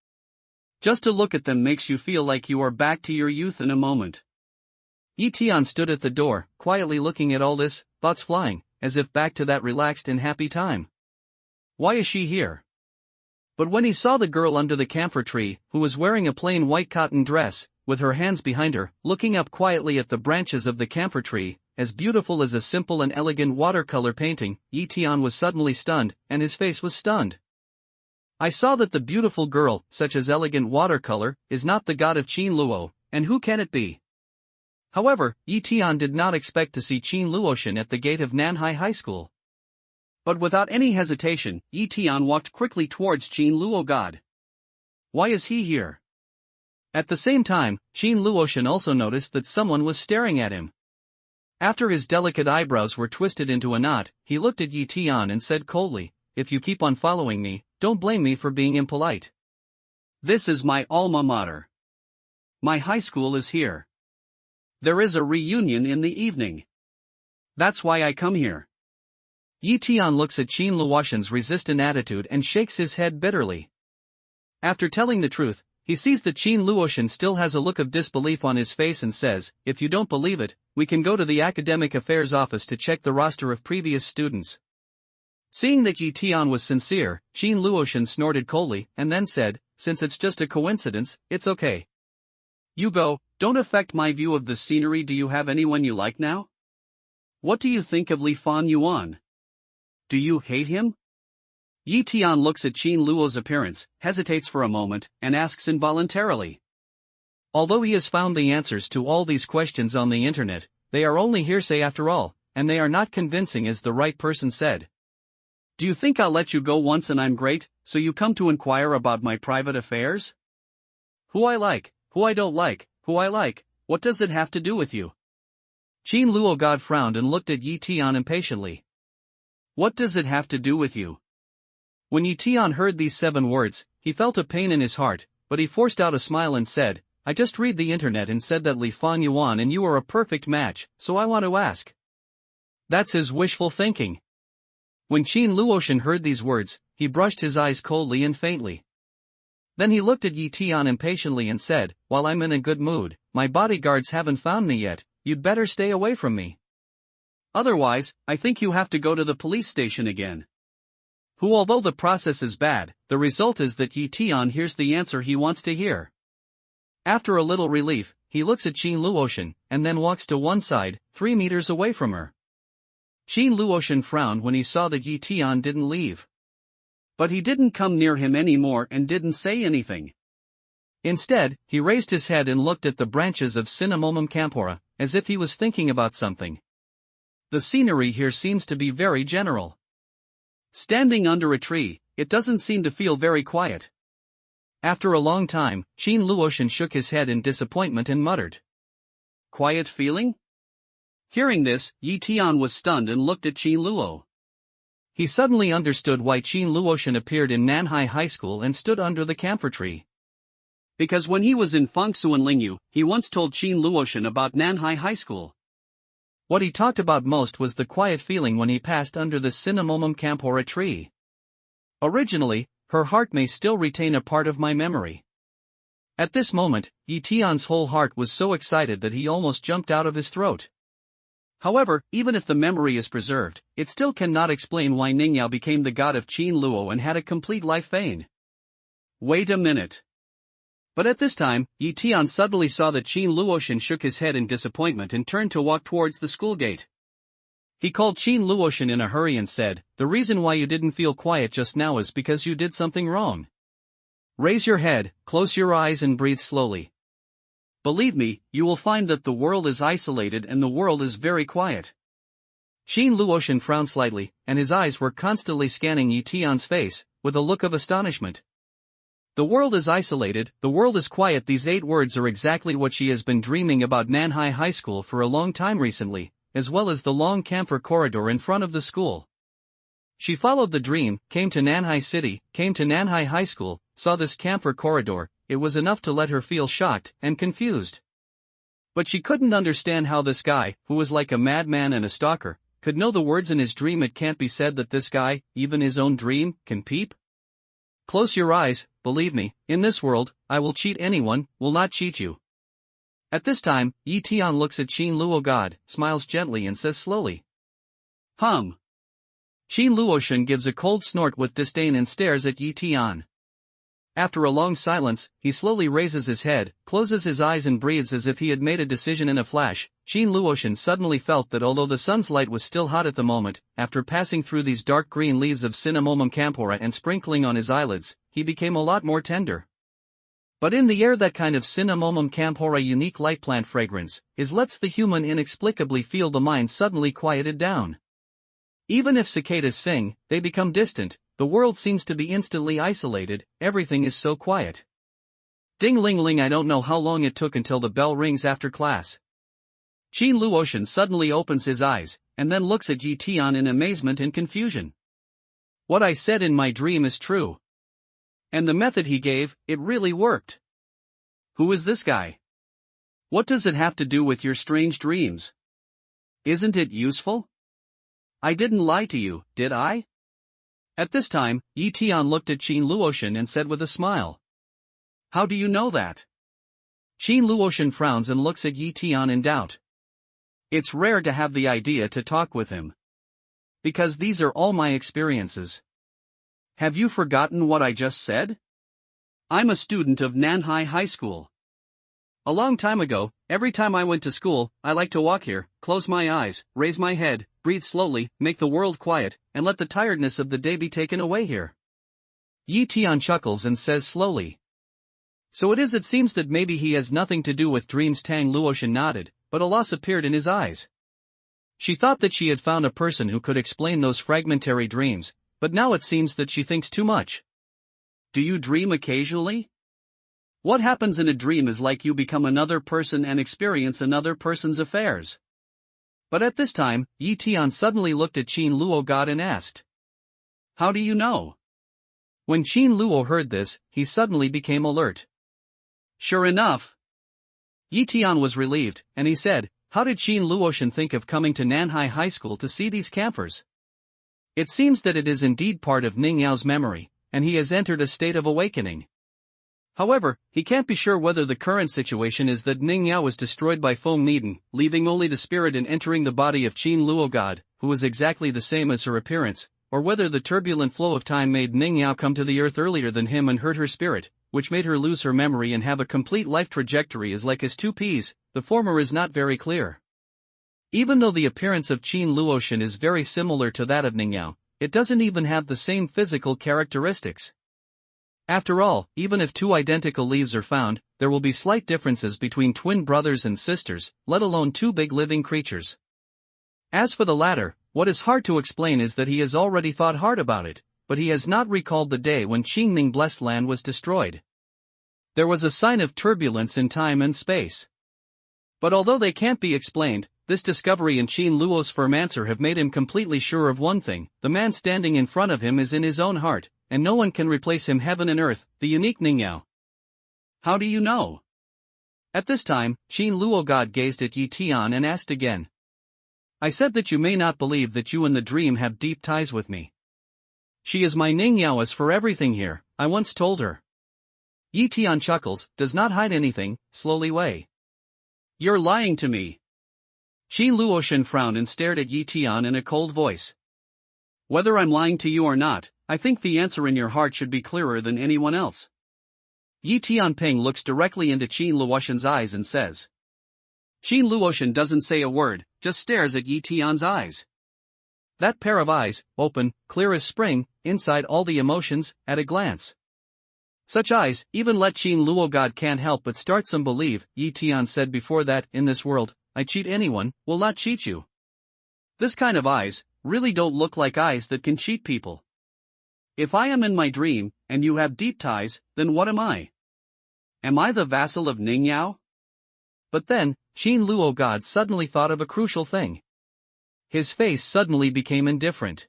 Just to look at them makes you feel like you are back to your youth in a moment. Tian stood at the door, quietly looking at all this, thoughts flying, as if back to that relaxed and happy time. Why is she here? But when he saw the girl under the camphor tree, who was wearing a plain white cotton dress, with her hands behind her, looking up quietly at the branches of the camphor tree, as beautiful as a simple and elegant watercolor painting, Tian was suddenly stunned, and his face was stunned. I saw that the beautiful girl, such as elegant watercolor, is not the god of Qin Luo, and who can it be? However, Tian did not expect to see Qin Luoshan at the gate of Nanhai High School. But without any hesitation, Tian walked quickly towards Qin Luo God. Why is he here? At the same time, Qin Luoshan also noticed that someone was staring at him. After his delicate eyebrows were twisted into a knot, he looked at Tian and said coldly, "If you keep on following me, don't blame me for being impolite. This is my alma mater. My high school is here. There is a reunion in the evening. That's why I come here." Tian looks at Qin Luoshan's resistant attitude and shakes his head bitterly. After telling the truth, he sees that Qin Luoshan still has a look of disbelief on his face and says, "If you don't believe it, we can go to the academic affairs office to check the roster of previous students." Seeing that Tian was sincere, Qin Luoshan snorted coldly, and then said, "Since it's just a coincidence, it's okay. You go, don't affect my view of the scenery. Do you have anyone you like now? What do you think of Li Fan Yuan? Do you hate him?" Tian looks at Qin Luo's appearance, hesitates for a moment, and asks involuntarily. Although he has found the answers to all these questions on the internet, they are only hearsay after all, and they are not convincing as the right person said. "Do you think I'll let you go once and I'm great, so you come to inquire about my private affairs? Who I like, who I don't like, who I like, what does it have to do with you?" Qin Luo God frowned and looked at Tian impatiently. "What does it have to do with you?" When Tian heard these 7 words, he felt a pain in his heart, but he forced out a smile and said, "I just read the internet and said that Li Fan Yuan and you are a perfect match, so I want to ask." That's his wishful thinking. When Qin Luoshan heard these words, he brushed his eyes coldly and faintly. Then he looked at Tian impatiently and said, "While I'm in a good mood, my bodyguards haven't found me yet, you'd better stay away from me. Otherwise, I think you have to go to the police station again." Who, although the process is bad, the result is that Tian hears the answer he wants to hear. After a little relief, he looks at Qin Luoshan, and then walks to one side, 3 meters away from her. Qin Luoshan frowned when he saw that Tian didn't leave. But he didn't come near him anymore and didn't say anything. Instead, he raised his head and looked at the branches of Cinnamomum campora, as if he was thinking about something. The scenery here seems to be very general. Standing under a tree, it doesn't seem to feel very quiet. After a long time, Qin Luoshan shook his head in disappointment and muttered, "Quiet feeling?" Hearing this, Tian was stunned and looked at Qin Luo. He suddenly understood why Qin Luoshan appeared in Nanhai High School and stood under the camphor tree. Because when he was in Fangsuan Lingyu, he once told Qin Luoshan about Nanhai High School. What he talked about most was the quiet feeling when he passed under the Cinnamomum campora tree. Originally, her heart may still retain a part of my memory. At this moment, Tian's whole heart was so excited that he almost jumped out of his throat. However, even if the memory is preserved, it still cannot explain why Ningyao became the god of Qin Luo and had a complete life vein. Wait a minute. But at this time, Tian suddenly saw that Qin Luoshan shook his head in disappointment and turned to walk towards the school gate. He called Qin Luoshan in a hurry and said, "The reason why you didn't feel quiet just now is because you did something wrong. Raise your head, close your eyes and breathe slowly. Believe me, you will find that the world is isolated and the world is very quiet." Qin Luoshan frowned slightly, and his eyes were constantly scanning Tian's face, with a look of astonishment. The world is isolated, the world is quiet. These 8 words are exactly what she has been dreaming about Nanhai High School for a long time recently, as well as the long camphor corridor in front of the school. She followed the dream, came to Nanhai City, came to Nanhai High School, saw this camphor corridor. It was enough to let her feel shocked and confused. But she couldn't understand how this guy, who was like a madman and a stalker, could know the words in his dream. It can't be said that this guy, even his own dream, can peep. Close your eyes, believe me, in this world, I will cheat anyone, will not cheat you. At this time, Yi Tian looks at Qin Luo God, smiles gently and says slowly. Qin Luoshan gives a cold snort with disdain and stares at Yi Tian. After a long silence, he slowly raises his head, closes his eyes and breathes as if he had made a decision in a flash. Qin Luoshan suddenly felt that although the sun's light was still hot at the moment, after passing through these dark green leaves of Cinnamomum campora and sprinkling on his eyelids, he became a lot more tender. But in the air that kind of Cinnamomum campora unique light plant fragrance lets the human inexplicably feel the mind suddenly quieted down. Even if cicadas sing, they become distant. The world seems to be instantly isolated, everything is so quiet. Ding-ling-ling. I don't know how long it took until the bell rings after class. Qin Luoshan suddenly opens his eyes, and then looks at Yi Tian in amazement and confusion. What I said in my dream is true. And the method he gave, it really worked. Who is this guy? What does it have to do with your strange dreams? Isn't it useful? I didn't lie to you, did I? At this time, Yi Tian looked at Qin Luoshan and said with a smile. How do you know that? Qin Luoshan frowns and looks at Yi Tian in doubt. It's rare to have the idea to talk with him. Because these are all my experiences. Have you forgotten what I just said? I'm a student of Nanhai High School. A long time ago, every time I went to school, I liked to walk here, close my eyes, raise my head, breathe slowly, make the world quiet, and let the tiredness of the day be taken away here. Yi Tian chuckles and says slowly. So it seems that maybe he has nothing to do with dreams. Tang Luoshan nodded, but a loss appeared in his eyes. She thought that she had found a person who could explain those fragmentary dreams, but now it seems that she thinks too much. Do you dream occasionally? What happens in a dream is like you become another person and experience another person's affairs. But at this time, Yi Tian suddenly looked at Qin Luo God and asked. How do you know? When Qin Luo heard this, he suddenly became alert. Sure enough. Yi Tian was relieved, and he said, how did Qin Luoshan think of coming to Nanhai High School to see these campers? It seems that it is indeed part of Ning Yao's memory, and he has entered a state of awakening. However, he can't be sure whether the current situation is that Ning Yao was destroyed by Feng Niden, leaving only the spirit and entering the body of Qin Luo God, who was exactly the same as her appearance, or whether the turbulent flow of time made Ning Yao come to the earth earlier than him and hurt her spirit, which made her lose her memory and have a complete life trajectory as like as two peas. The former is not very clear. Even though the appearance of Qin Luoshan is very similar to that of Ning Yao, it doesn't even have the same physical characteristics. After all, even if two identical leaves are found, there will be slight differences between twin brothers and sisters, let alone two big living creatures. As for the latter, what is hard to explain is that he has already thought hard about it, but he has not recalled the day when Qingning blessed land was destroyed. There was a sign of turbulence in time and space. But although they can't be explained, this discovery and Qin Luo's firm answer have made him completely sure of one thing: the man standing in front of him is in his own heart, and no one can replace him. Heaven and earth, the unique Ning Yao. How do you know? At this time, Qin Luo God gazed at Yi Tian and asked again. I said that you may not believe that you in the dream have deep ties with me. She is my Ning Yao as for everything here, I once told her. Yi Tian chuckles, does not hide anything, slowly way. You're lying to me. Qin Luoshan frowned and stared at Yi Tian in a cold voice. Whether I'm lying to you or not, I think the answer in your heart should be clearer than anyone else. Yi Tianping looks directly into Qin Luoshan's eyes and says. Qin Luoshan doesn't say a word, just stares at Yi Tian's eyes. That pair of eyes, open, clear as spring, inside all the emotions, at a glance. Such eyes, even let Qin Luo God can't help but start some believe. Yi Tian said before that, in this world, I cheat anyone, will not cheat you. This kind of eyes, really don't look like eyes that can cheat people. If I am in my dream, and you have deep ties, then what am I? Am I the vassal of Ning Yao? But then, Qin Luo God suddenly thought of a crucial thing. His face suddenly became indifferent.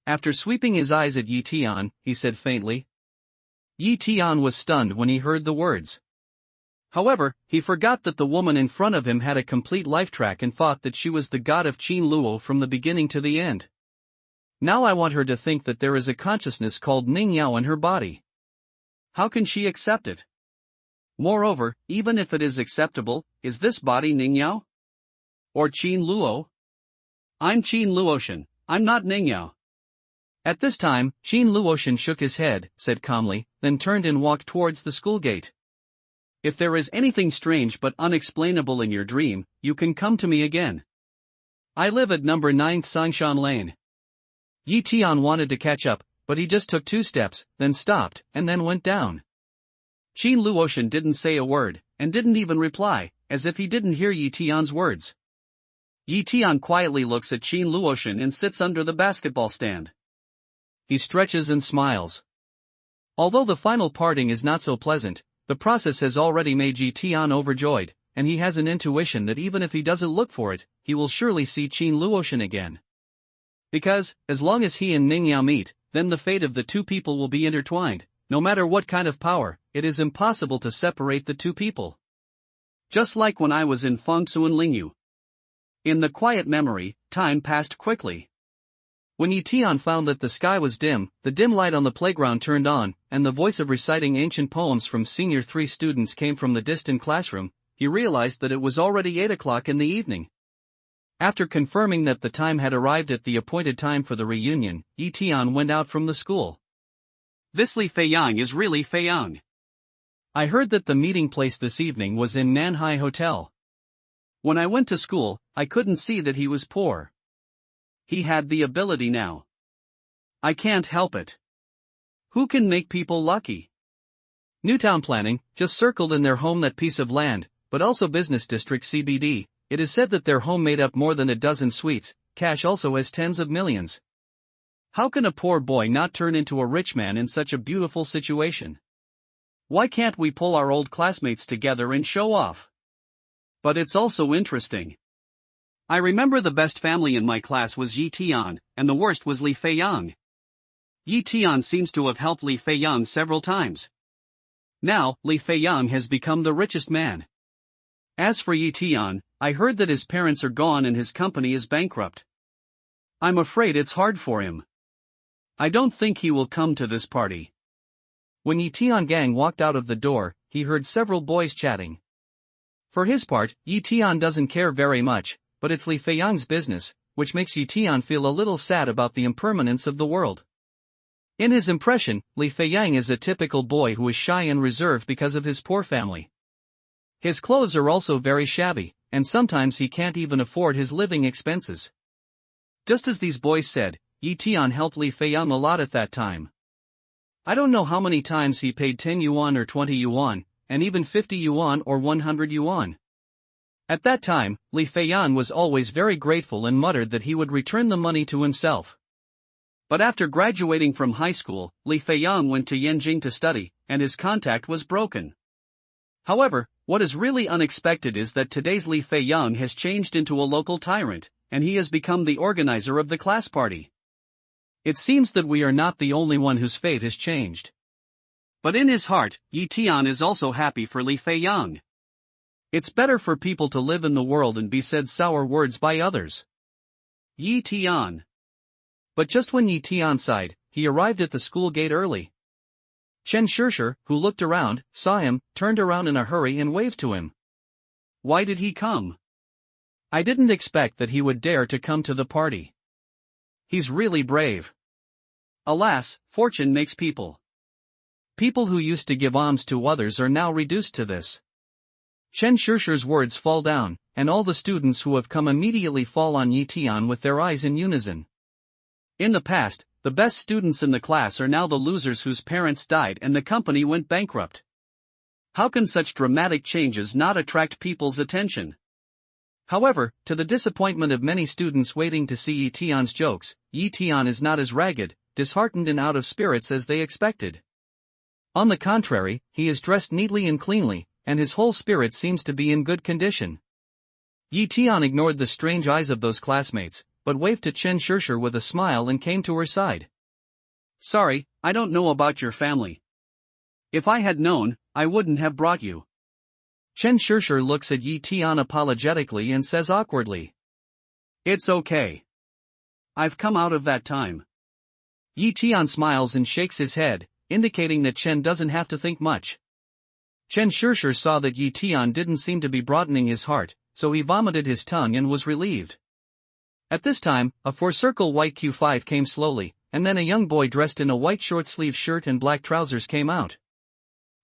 After sweeping his eyes at Yi Tian, he said faintly. Yi Tian was stunned when he heard the words. However, he forgot that the woman in front of him had a complete life track and thought that she was the god of Qin Luo from the beginning to the end. Now I want her to think that there is a consciousness called Ning Yao in her body. How can she accept it? Moreover, even if it is acceptable, is this body Ning Yao? Or Qin Luo? I'm Qin Luoshan, I'm not Ning Yao. At this time, Qin Luoshan shook his head, said calmly, then turned and walked towards the school gate. If there is anything strange but unexplainable in your dream, you can come to me again. I live at number 9 Sangshan Lane. Yi Tian wanted to catch up, but he just took 2 steps, then stopped, and then went down. Qin Luoshan didn't say a word, and didn't even reply, as if he didn't hear Yi Tian's words. Yi Tian quietly looks at Qin Luoshan and sits under the basketball stand. He stretches and smiles. Although the final parting is not so pleasant, the process has already made Yi Tian overjoyed, and he has an intuition that even if he doesn't look for it, he will surely see Qin Luoshan again. Because, as long as he and Ning Yao meet, then the fate of the 2 people will be intertwined. No matter what kind of power, it is impossible to separate the 2 people. Just like when I was in Fangsu and Lingyu. In the quiet memory, time passed quickly. When Yi Tian found that the sky was dim, the dim light on the playground turned on, and the voice of reciting ancient poems from Senior 3 students came from the distant classroom, he realized that it was already 8 o'clock in the evening. After confirming that the time had arrived at the appointed time for the reunion, Yi Tian went out from the school. This Li Feiyang is really Feiyang. I heard that the meeting place this evening was in Nanhai Hotel. When I went to school, I couldn't see that he was poor. He had the ability now. I can't help it. Who can make people lucky? Newtown Planning just circled in their home that piece of land, but also Business District CBD. It is said that their home made up more than a dozen suites. Cash also has tens of millions. How can a poor boy not turn into a rich man in such a beautiful situation? Why can't we pull our old classmates together and show off? But it's also interesting. I remember the best family in my class was Yi Tian, and the worst was Li Feiyang. Yi Tian seems to have helped Li Feiyang several times. Now, Li Feiyang has become the richest man. As for Yi Tian, I heard that his parents are gone and his company is bankrupt. I'm afraid it's hard for him. I don't think he will come to this party. When Yi Tian Gang walked out of the door, he heard several boys chatting. For his part, Yi Tian doesn't care very much, but it's Li Feiyang's business, which makes Yi Tian feel a little sad about the impermanence of the world. In his impression, Li Feiyang is a typical boy who is shy and reserved because of his poor family. His clothes are also very shabby, and sometimes he can't even afford his living expenses. Just as these boys said, Yi Tian helped Li Feiyang a lot at that time. I don't know how many times he paid 10 yuan or 20 yuan, and even 50 yuan or 100 yuan. At that time, Li Feiyang was always very grateful and muttered that he would return the money to himself. But after graduating from high school, Li Feiyang went to Yanjing to study, and his contact was broken. However, what is really unexpected is that today's Li Feiyang has changed into a local tyrant, and he has become the organizer of the class party. It seems that we are not the only one whose fate has changed. But in his heart, Yi Tian is also happy for Li Feiyang. It's better for people to live in the world and be said sour words by others. Yi Tian. But just when Yi Tian sighed, he arrived at the school gate early. Chen Shishir, who looked around, saw him, turned around in a hurry and waved to him. Why did he come? I didn't expect that he would dare to come to the party. He's really brave. Alas, fortune makes people. People who used to give alms to others are now reduced to this. Chen Shishir's words fall down, and all the students who have come immediately fall on Yi Tian with their eyes in unison. In the past, the best students in the class are now the losers whose parents died and the company went bankrupt. How can such dramatic changes not attract people's attention? However, to the disappointment of many students waiting to see Yi Tian's jokes, Yi Tian is not as ragged, disheartened and out of spirits as they expected. On the contrary, he is dressed neatly and cleanly, and his whole spirit seems to be in good condition. Yi Tian ignored the strange eyes of those classmates, but waved to Chen Shishir with a smile and came to her side. Sorry, I don't know about your family. If I had known, I wouldn't have brought you. Chen Shishir looks at Yi Tian apologetically and says awkwardly, "It's okay. I've come out of that time." Yi Tian smiles and shakes his head, indicating that Chen doesn't have to think much. Chen Shishir saw that Yi Tian didn't seem to be broadening his heart, so he vomited his tongue and was relieved. At this time, a four-circle white Q5 came slowly, and then a young boy dressed in a white short-sleeved shirt and black trousers came out.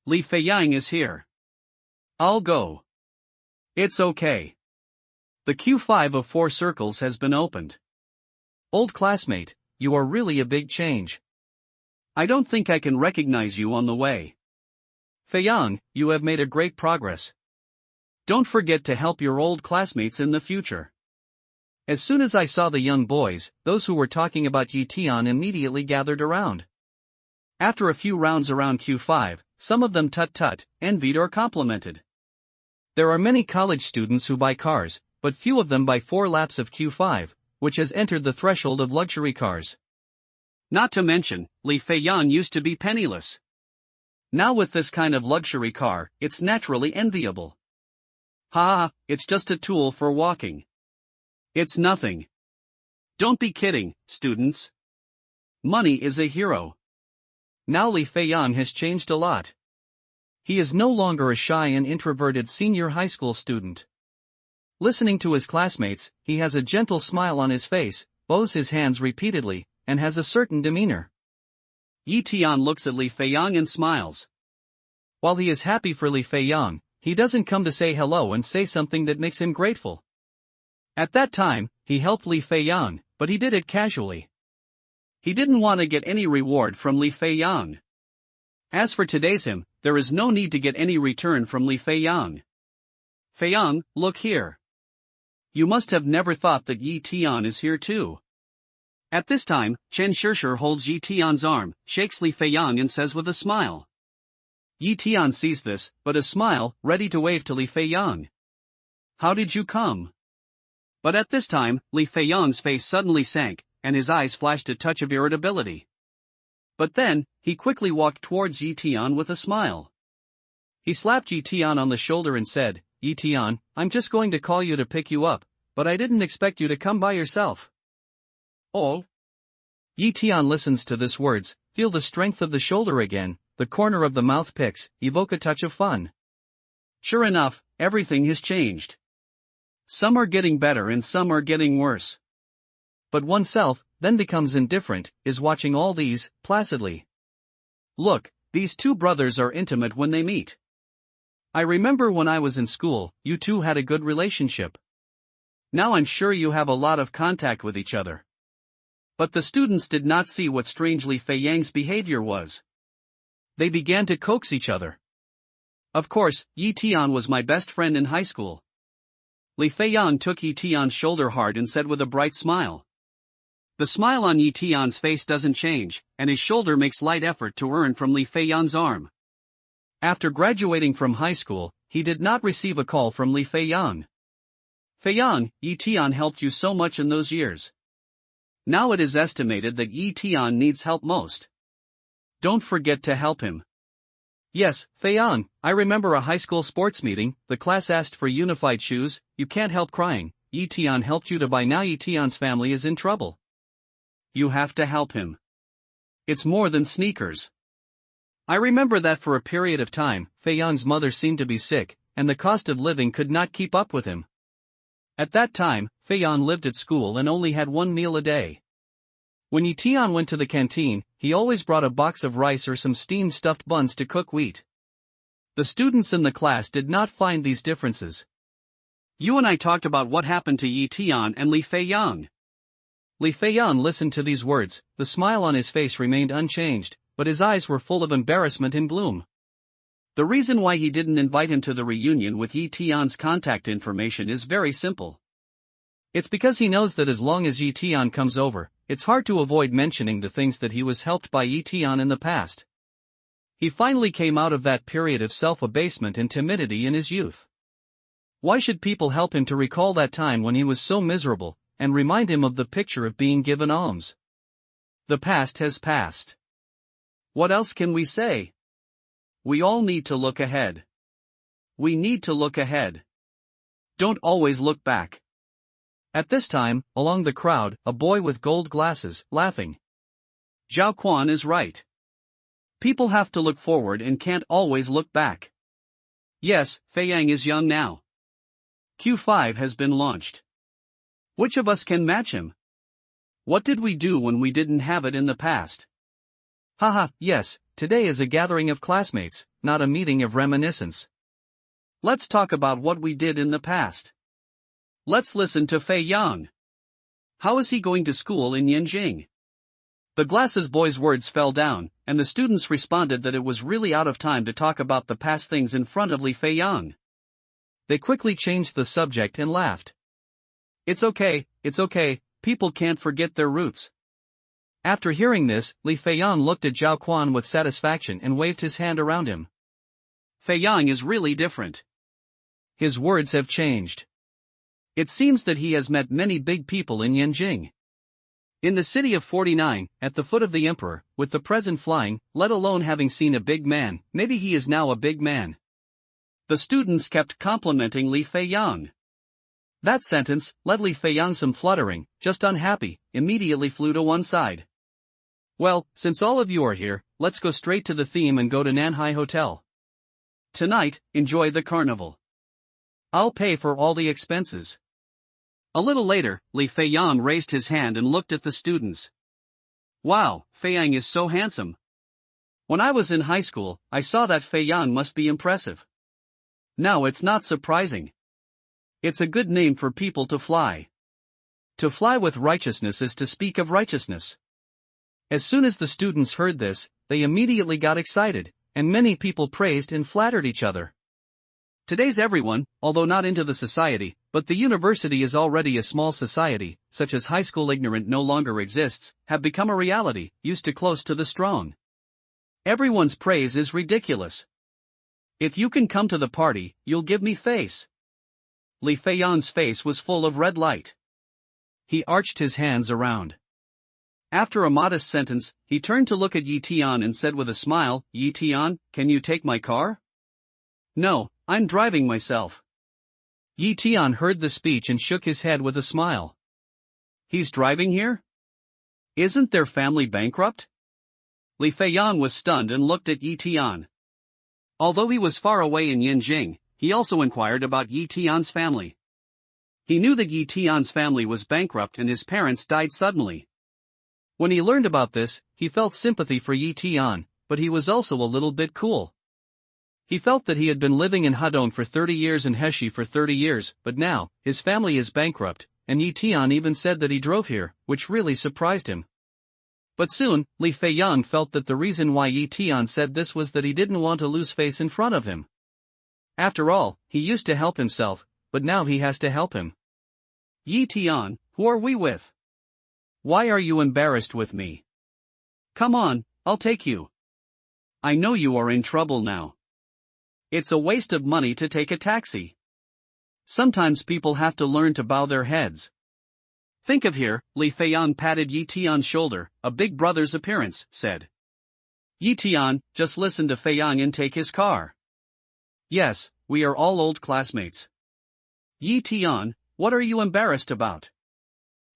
"Li Feiyang is here. I'll go." "It's okay. The Q5 of 4 circles has been opened." "Old classmate, you are really a big change. I don't think I can recognize you on the way." "Feiyang, you have made a great progress. Don't forget to help your old classmates in the future." As soon as I saw the young boys, those who were talking about Yi Tian immediately gathered around. After a few rounds around Q5, some of them tut-tut, envied or complimented. There are many college students who buy cars, but few of them buy 4 laps of Q5, which has entered the threshold of luxury cars. Not to mention, Li Feiyang used to be penniless. Now with this kind of luxury car, it's naturally enviable. Ha, it's just a tool for walking. It's nothing. Don't be kidding, students. Money is a hero. Now Li Feiyang has changed a lot. He is no longer a shy and introverted senior high school student. Listening to his classmates, he has a gentle smile on his face, bows his hands repeatedly, and has a certain demeanor. Yi Tian looks at Li Feiyang and smiles. While he is happy for Li Feiyang, he doesn't come to say hello and say something that makes him grateful. At that time, he helped Li Feiyang, but he did it casually. He didn't want to get any reward from Li Feiyang. As for today's him, there is no need to get any return from Li Feiyang. "Feiyang, look here. You must have never thought that Yi Tian is here too." At this time, Chen Shishir holds Yi Tian's arm, shakes Li Feiyang and says with a smile. Yi Tian sees this, but a smile, ready to wave to Li Feiyang. "How did you come?" But at this time, Li Feiyang's face suddenly sank, and his eyes flashed a touch of irritability. But then, he quickly walked towards Yi Tian with a smile. He slapped Yi Tian on the shoulder and said, "Yi Tian, I'm just going to call you to pick you up, but I didn't expect you to come by yourself." "Oh?" Yi Tian listens to this words, feel the strength of the shoulder again, the corner of the mouth picks, evoke a touch of fun. Sure enough, everything has changed. Some are getting better and some are getting worse. But oneself, then becomes indifferent, is watching all these, placidly. Look, these two brothers are intimate when they meet. I remember when I was in school, you two had a good relationship. Now I'm sure you have a lot of contact with each other. But the students did not see what strangely Feiyang's behavior was. They began to coax each other. Of course, Yi Tian was my best friend in high school. Li Feiyang took Yi Tian's shoulder hard and said with a bright smile. The smile on Yi Tian's face doesn't change, and his shoulder makes light effort to earn from Li Feiyang's arm. After graduating from high school, he did not receive a call from Li Feiyang. "Feiyang, Yi Tian helped you so much in those years. Now it is estimated that Yi Tian needs help most. Don't forget to help him." "Yes, Feiyang, I remember a high school sports meeting, the class asked for unified shoes, you can't help crying, Yi Tian helped you to buy. Now Yi Tian's family is in trouble. You have to help him. It's more than sneakers." I remember that for a period of time, Feiyang's mother seemed to be sick, and the cost of living could not keep up with him. At that time, Feiyang lived at school and only had 1 meal a day. When Yi Tian went to the canteen, he always brought a box of rice or some steamed stuffed buns to cook wheat. The students in the class did not find these differences. "You and I talked about what happened to Yi Tian and Li Feiyang." Li Feiyang listened to these words, the smile on his face remained unchanged, but his eyes were full of embarrassment and gloom. The reason why he didn't invite him to the reunion with Yi Tian's contact information is very simple. It's because he knows that as long as Yi Tian comes over, it's hard to avoid mentioning the things that he was helped by Yi Tian in the past. He finally came out of that period of self-abasement and timidity in his youth. Why should people help him to recall that time when he was so miserable, and remind him of the picture of being given alms? The past has passed. What else can we say? We all need to look ahead. we need to look ahead. Don't always look back. At this time, along the crowd, a boy with gold glasses, laughing. Zhao Quan is right. People have to look forward and can't always look back. Yes, Fei Yang is young now. Q5 has been launched. Which of us can match him? What did we do when we didn't have it in the past? Haha, yes, today is a gathering of classmates, not a meeting of reminiscence. Let's talk about what we did in the past. Let's listen to Fei Yang. How is he going to school in Yanjing? The glasses boy's words fell down, and the students responded that it was really out of time to talk about the past things in front of Li Fei Yang. They quickly changed the subject and laughed. It's okay, people can't forget their roots. After hearing this, Li Fei Yang looked at Zhao Quan with satisfaction and waved his hand around him. Fei Yang is really different. His words have changed. It seems that he has met many big people in Yanjing. In the city of 49, at the foot of the emperor, with the present flying, let alone having seen a big man, maybe he is now a big man. The students kept complimenting Li Fei Yang. That sentence led Li Fei Yang some fluttering, just unhappy, immediately flew to one side. Well, since all of you are here, let's go straight to the theme and go to Nanhai Hotel. Tonight, enjoy the carnival. I'll pay for all the expenses. A little later, Li Fei Yang raised his hand and looked at the students. Wow, Fei Yang is so handsome. When I was in high school, I saw that Fei Yang must be impressive. Now it's not surprising. It's a good name for people to fly. To fly with righteousness is to speak of righteousness. As soon as the students heard this, they immediately got excited, and many people praised and flattered each other. Today's everyone, although not into the society, but the university is already a small society, such as high school ignorant no longer exists, have become a reality, used to close to the strong. Everyone's praise is ridiculous. If you can come to the party, you'll give me face. Li Fei Yang's face was full of red light. He arched his hands around. After a modest sentence, he turned to look at Yi Tian and said with a smile, Yi Tian, can you take my car? No, I'm driving myself. Yi Tian heard the speech and shook his head with a smile. He's driving here? Isn't their family bankrupt? Li Fei Yang was stunned and looked at Yi Tian. Although he was far away in Yanjing, he also inquired about Yi Tian's family. He knew that Yi Tian's family was bankrupt and his parents died suddenly. When he learned about this, he felt sympathy for Yi Tian, but he was also a little bit cool. He felt that he had been living in Hedong for 30 years and Heshi for 30 years, but now, his family is bankrupt, and Yi Tian even said that he drove here, which really surprised him. But soon, Li Fei Yang felt that the reason why Yi Tian said this was that he didn't want to lose face in front of him. After all, he used to help himself, but now he has to help him. Yi Tian, who are we with? Why are you embarrassed with me? Come on, I'll take you. I know you are in trouble now. It's a waste of money to take a taxi. Sometimes people have to learn to bow their heads. Think of here, Li Fei Yang patted Yi Tian's shoulder, a big brother's appearance, said. Yi Tian, just listen to Fei Yang and take his car. Yes, we are all old classmates. Yi Tian, what are you embarrassed about?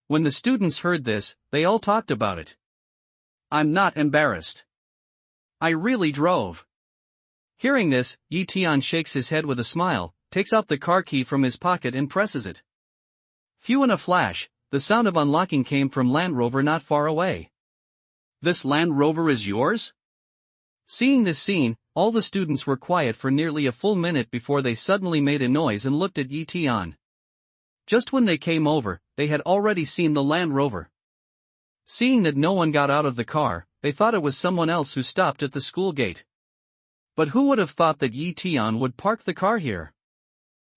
When the students heard this, they all talked about it. I'm not embarrassed. I really drove. Hearing this, Yi Tian shakes his head with a smile, takes out the car key from his pocket and presses it. Phew, in a flash, the sound of unlocking came from Land Rover not far away. This Land Rover is yours? Seeing this scene, all the students were quiet for nearly a full minute before they suddenly made a noise and looked at Yi Tian. Just when they came over, they had already seen the Land Rover. Seeing that no one got out of the car, they thought it was someone else who stopped at the school gate. But who would have thought that Yi Tian would park the car here?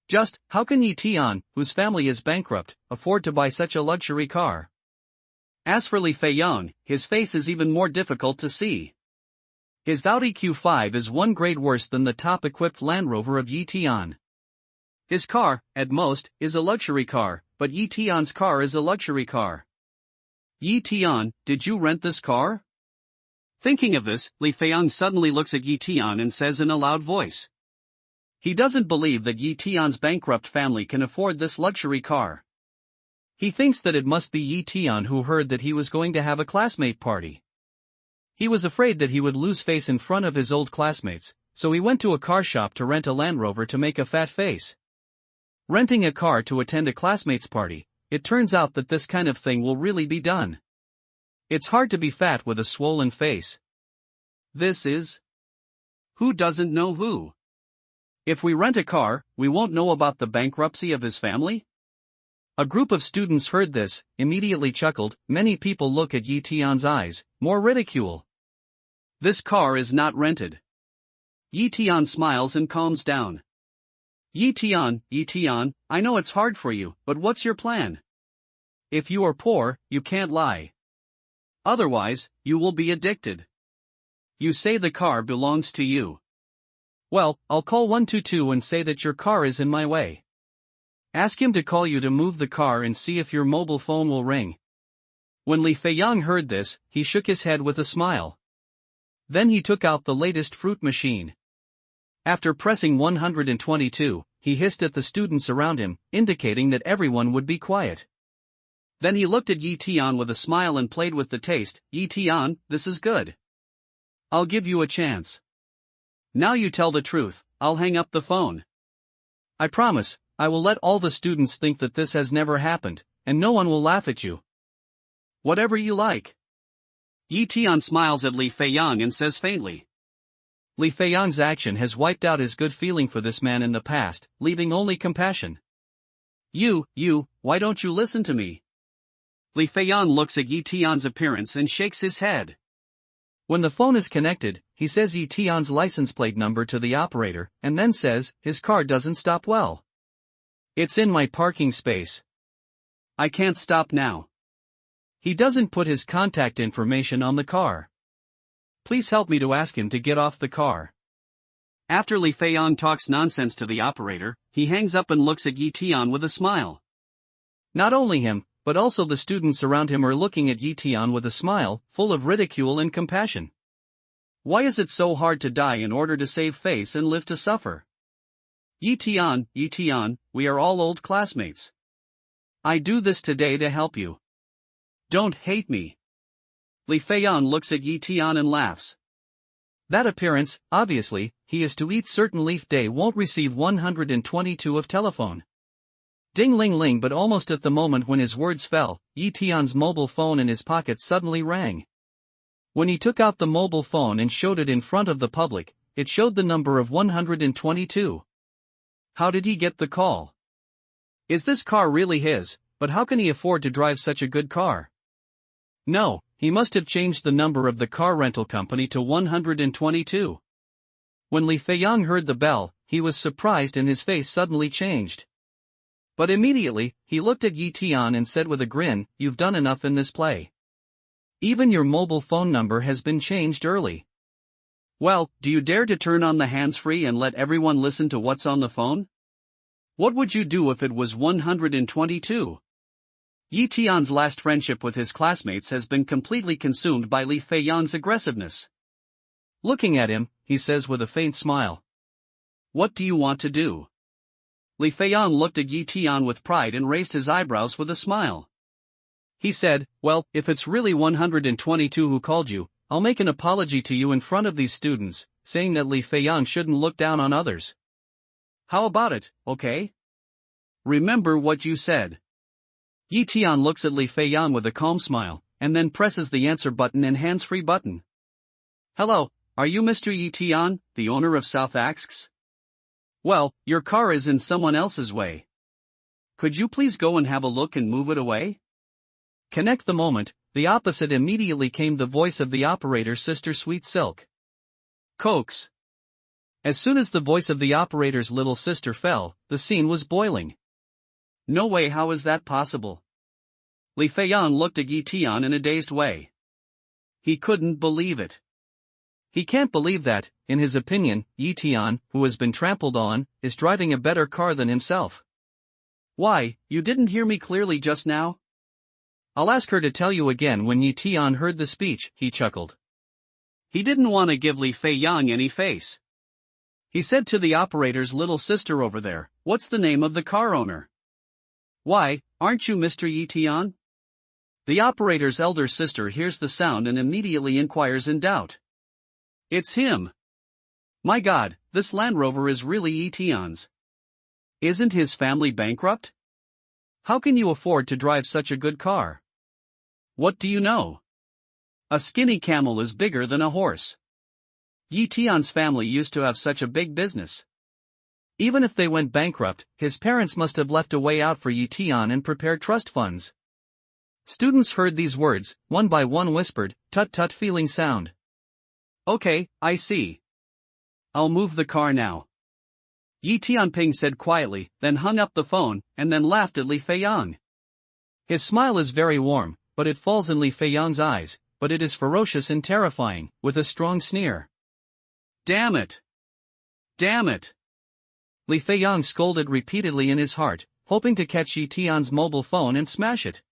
Just, how can Yi Tian, whose family is bankrupt, afford to buy such a luxury car? As for Li Fei Yang, his face is even more difficult to see. His Audi Q5 is one grade worse than the top-equipped Land Rover of Yi Tian. His car, at most, is a luxury car, but Yi Tian's car is a luxury car. Yi Tian, did you rent this car? Thinking of this, Li Fei Yang suddenly looks at Yi Tian and says in a loud voice. He doesn't believe that Yi Tian's bankrupt family can afford this luxury car. He thinks that it must be Yi Tian who heard that he was going to have a classmate party. He was afraid that he would lose face in front of his old classmates, so he went to a car shop to rent a Land Rover to make a fat face. Renting a car to attend a classmate's party, it turns out that this kind of thing will really be done. It's hard to be fat with a swollen face. This is... Who doesn't know who? If we rent a car, we won't know about the bankruptcy of his family? A group of students heard this, immediately chuckled. Many people look at Yi Tian's eyes, more ridicule. This car is not rented. Yi Tian smiles and calms down. Yi Tian, I know it's hard for you, but what's your plan? If you are poor, you can't lie. Otherwise, you will be addicted. You say the car belongs to you. Well, I'll call 122 and say that your car is in my way. Ask him to call you to move the car and see if your mobile phone will ring. When Li Feiyang heard this, he shook his head with a smile. Then he took out the latest fruit machine. After pressing 122, he hissed at the students around him, indicating that everyone would be quiet. Then he looked at Yi Tian with a smile and played with the taste. Yi Tian, this is good. I'll give you a chance. Now you tell the truth, I'll hang up the phone. I promise, I will let all the students think that this has never happened, and no one will laugh at you. Whatever you like. Yi Tian smiles at Li Feiyang and says faintly. Li Feiyang's action has wiped out his good feeling for this man in the past, leaving only compassion. You, why don't you listen to me? Li Feiyang looks at Yi Tian's appearance and shakes his head. When the phone is connected, he says Yi Tian's license plate number to the operator, and then says, his car doesn't stop well. It's in my parking space. I can't stop now. He doesn't put his contact information on the car. Please help me to ask him to get off the car. After Li Feiyang talks nonsense to the operator, he hangs up and looks at Yi Tian with a smile. Not only him, but also the students around him are looking at Yi Tian with a smile, full of ridicule and compassion. Why is it so hard to die in order to save face and live to suffer? Yi Tian, we are all old classmates. I do this today to help you. Don't hate me. Li Feiyang looks at Yi Tian and laughs. That appearance, obviously, he is to eat certain leaf day won't receive 122 of telephone. Ding ling ling, but almost at the moment when his words fell, Yi Tian's mobile phone in his pocket suddenly rang. When he took out the mobile phone and showed it in front of the public, it showed the number of 122. How did he get the call? Is this car really his, but how can he afford to drive such a good car? No, he must have changed the number of the car rental company to 122. When Li Feiyang heard the bell, he was surprised and his face suddenly changed. But immediately, he looked at Yi Tian and said with a grin, you've done enough in this play. Even your mobile phone number has been changed early. Well, do you dare to turn on the hands-free and let everyone listen to what's on the phone? What would you do if it was 122? Yi Tian's last friendship with his classmates has been completely consumed by Li Feiyang's aggressiveness. Looking at him, he says with a faint smile. What do you want to do? Li Feiyang looked at Yi Tian with pride and raised his eyebrows with a smile. He said, well, if it's really 122 who called you, I'll make an apology to you in front of these students, saying that Li Feiyang shouldn't look down on others. How about it, okay? Remember what you said. Yi Tian looks at Li Feiyang with a calm smile, and then presses the answer button and hands-free button. Hello, are you Mr. Yi Tian, the owner of South Axx? Well, your car is in someone else's way. Could you please go and have a look and move it away? Connect the moment, the opposite immediately came the voice of the operator's sister Sweet Silk. Coax. As soon as the voice of the operator's little sister fell, the scene was boiling. No way, how is that possible? Li Feiyang looked at Yi Tian in a dazed way. He couldn't believe it. He can't believe that, in his opinion, Yi Tian, who has been trampled on, is driving a better car than himself. Why, you didn't hear me clearly just now? I'll ask her to tell you again when Yi Tian heard the speech, he chuckled. He didn't want to give Li Feiyang any face. He said to the operator's little sister over there, "What's the name of the car owner?" "Why, aren't you Mr. Yi Tian?" The operator's elder sister hears the sound and immediately inquires in doubt. "It's him. My God, this Land Rover is really Yi Tian's. Isn't his family bankrupt? How can you afford to drive such a good car? What do you know? A skinny camel is bigger than a horse. Yi Tian's family used to have such a big business. Even if they went bankrupt, his parents must have left a way out for Yi Tian and prepared trust funds." Students heard these words, one by one whispered, "Tut tut," feeling sound. "Okay, I see. I'll move the car now," Yi Tianping said quietly, then hung up the phone, and then laughed at Li Feiyang. His smile is very warm, but it falls in Li Feiyang's eyes, but it is ferocious and terrifying, with a strong sneer. "Damn it! Damn it!" Li Feiyang scolded repeatedly in his heart, hoping to catch Yi Tian's mobile phone and smash it.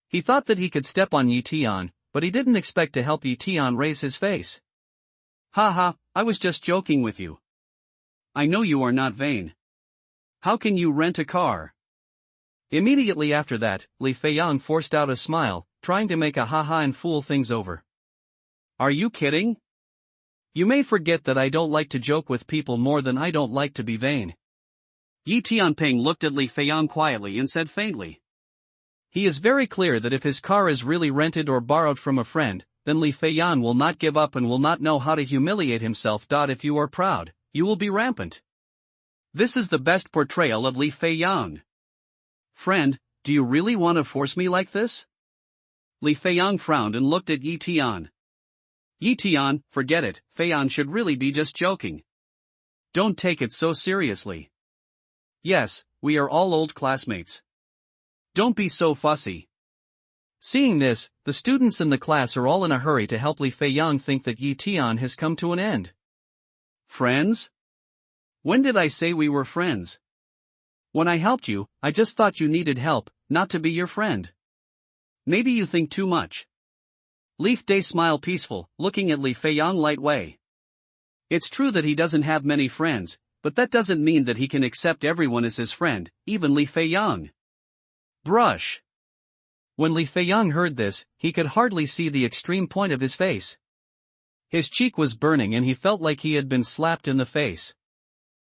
He thought that he could step on Yi Tian, but he didn't expect to help Yi Tian raise his face. "Ha, I was just joking with you. I know you are not vain. How can you rent a car?" Immediately after that, Li Feiyang forced out a smile, trying to make a ha and fool things over. "Are you kidding? You may forget that I don't like to joke with people more than I don't like to be vain." Yi Tianping looked at Li Feiyang quietly and said faintly. He is very clear that if his car is really rented or borrowed from a friend, then Li Feiyang will not give up and will not know how to humiliate himself. If you are proud, you will be rampant. This is the best portrayal of Li Feiyang. "Friend, do you really want to force me like this?" Li Feiyang frowned and looked at Yi Tian. "Yi Tian, forget it, Feiyang should really be just joking. Don't take it so seriously. Yes, we are all old classmates. Don't be so fussy." Seeing this, the students in the class are all in a hurry to help Li Feiyang think that Yi Tian has come to an end. "Friends? When did I say we were friends? When I helped you, I just thought you needed help, not to be your friend. Maybe you think too much." Leaf Day smiled peaceful, looking at Li Feiyang light way. It's true that he doesn't have many friends, but that doesn't mean that he can accept everyone as his friend, even Li Feiyang. Brush. When Li Feiyang heard this, he could hardly see the extreme point of his face. His cheek was burning and he felt like he had been slapped in the face.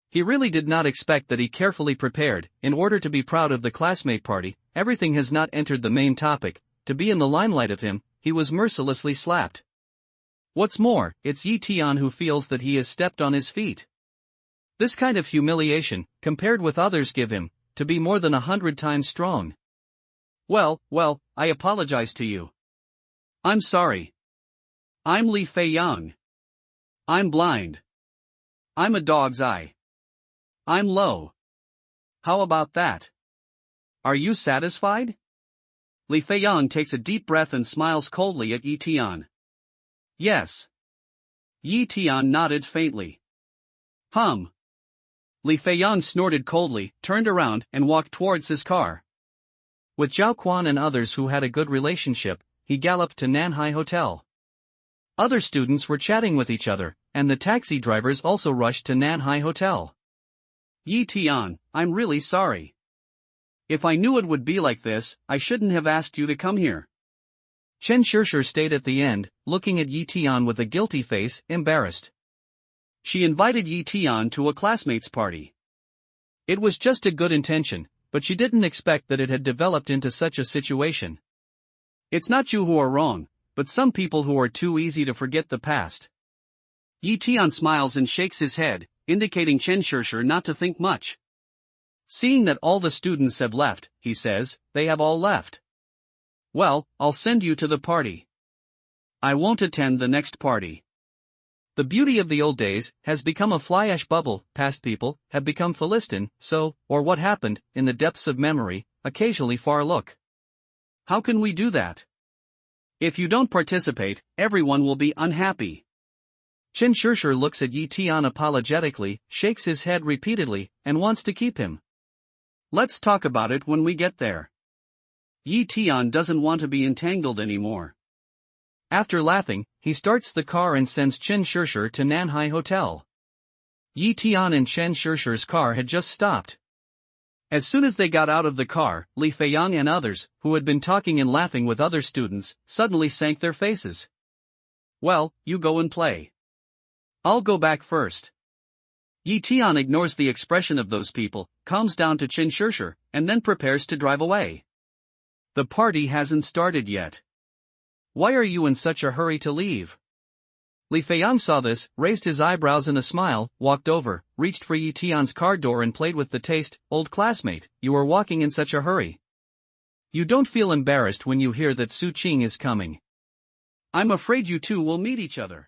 He really did not expect that he carefully prepared, in order to be proud of the classmate party, everything has not entered the main topic, to be in the limelight of him, he was mercilessly slapped. What's more, it's Yi Tian who feels that he has stepped on his feet. This kind of humiliation, compared with others give him, to be more than 100 times strong. Well, I apologize to you. I'm sorry. I'm Li Feiyang. I'm blind. I'm a dog's eye. I'm low. How about that? Are you satisfied? Li Feiyang takes a deep breath and smiles coldly at Yi Tian. Yes. Yi Tian nodded faintly. Li Feiyang snorted coldly, turned around, and walked towards his car. With Zhao Quan and others who had a good relationship, he galloped to Nanhai Hotel. Other students were chatting with each other, and the taxi drivers also rushed to Nanhai Hotel. Yi Tian, I'm really sorry. If I knew it would be like this, I shouldn't have asked you to come here. Chen Shishir stayed at the end, looking at Yi Tian with a guilty face, embarrassed. She invited Yi Tian to a classmates' party. It was just a good intention, but she didn't expect that it had developed into such a situation. It's not you who are wrong, but some people who are too easy to forget the past. Yi Tian smiles and shakes his head, indicating Chen Shishir not to think much. Seeing that all the students have left, he says, they have all left. Well, I'll send you to the party. I won't attend the next party. The beauty of the old days has become a fly-ash bubble, past people have become Philistine, so, or what happened, in the depths of memory, occasionally far look. How can we do that? If you don't participate, everyone will be unhappy. Chen Shishir looks at Yi Tian apologetically, shakes his head repeatedly, and wants to keep him. Let's talk about it when we get there. Yi Tian doesn't want to be entangled anymore. After laughing, he starts the car and sends Chen Shishir to Nanhai Hotel. Yi Tian and Chen Shishi's car had just stopped. As soon as they got out of the car, Li Feiyang and others, who had been talking and laughing with other students, suddenly sank their faces. Well, you go and play. I'll go back first. Yi Tian ignores the expression of those people, calms down to Chen Shishi, and then prepares to drive away. The party hasn't started yet. Why are you in such a hurry to leave? Li Feiyang saw this, raised his eyebrows in a smile, walked over, reached for Yi Tian's car door and played with the taste. Old classmate, you are walking in such a hurry. You don't feel embarrassed when you hear that Su Qing is coming. I'm afraid you two will meet each other.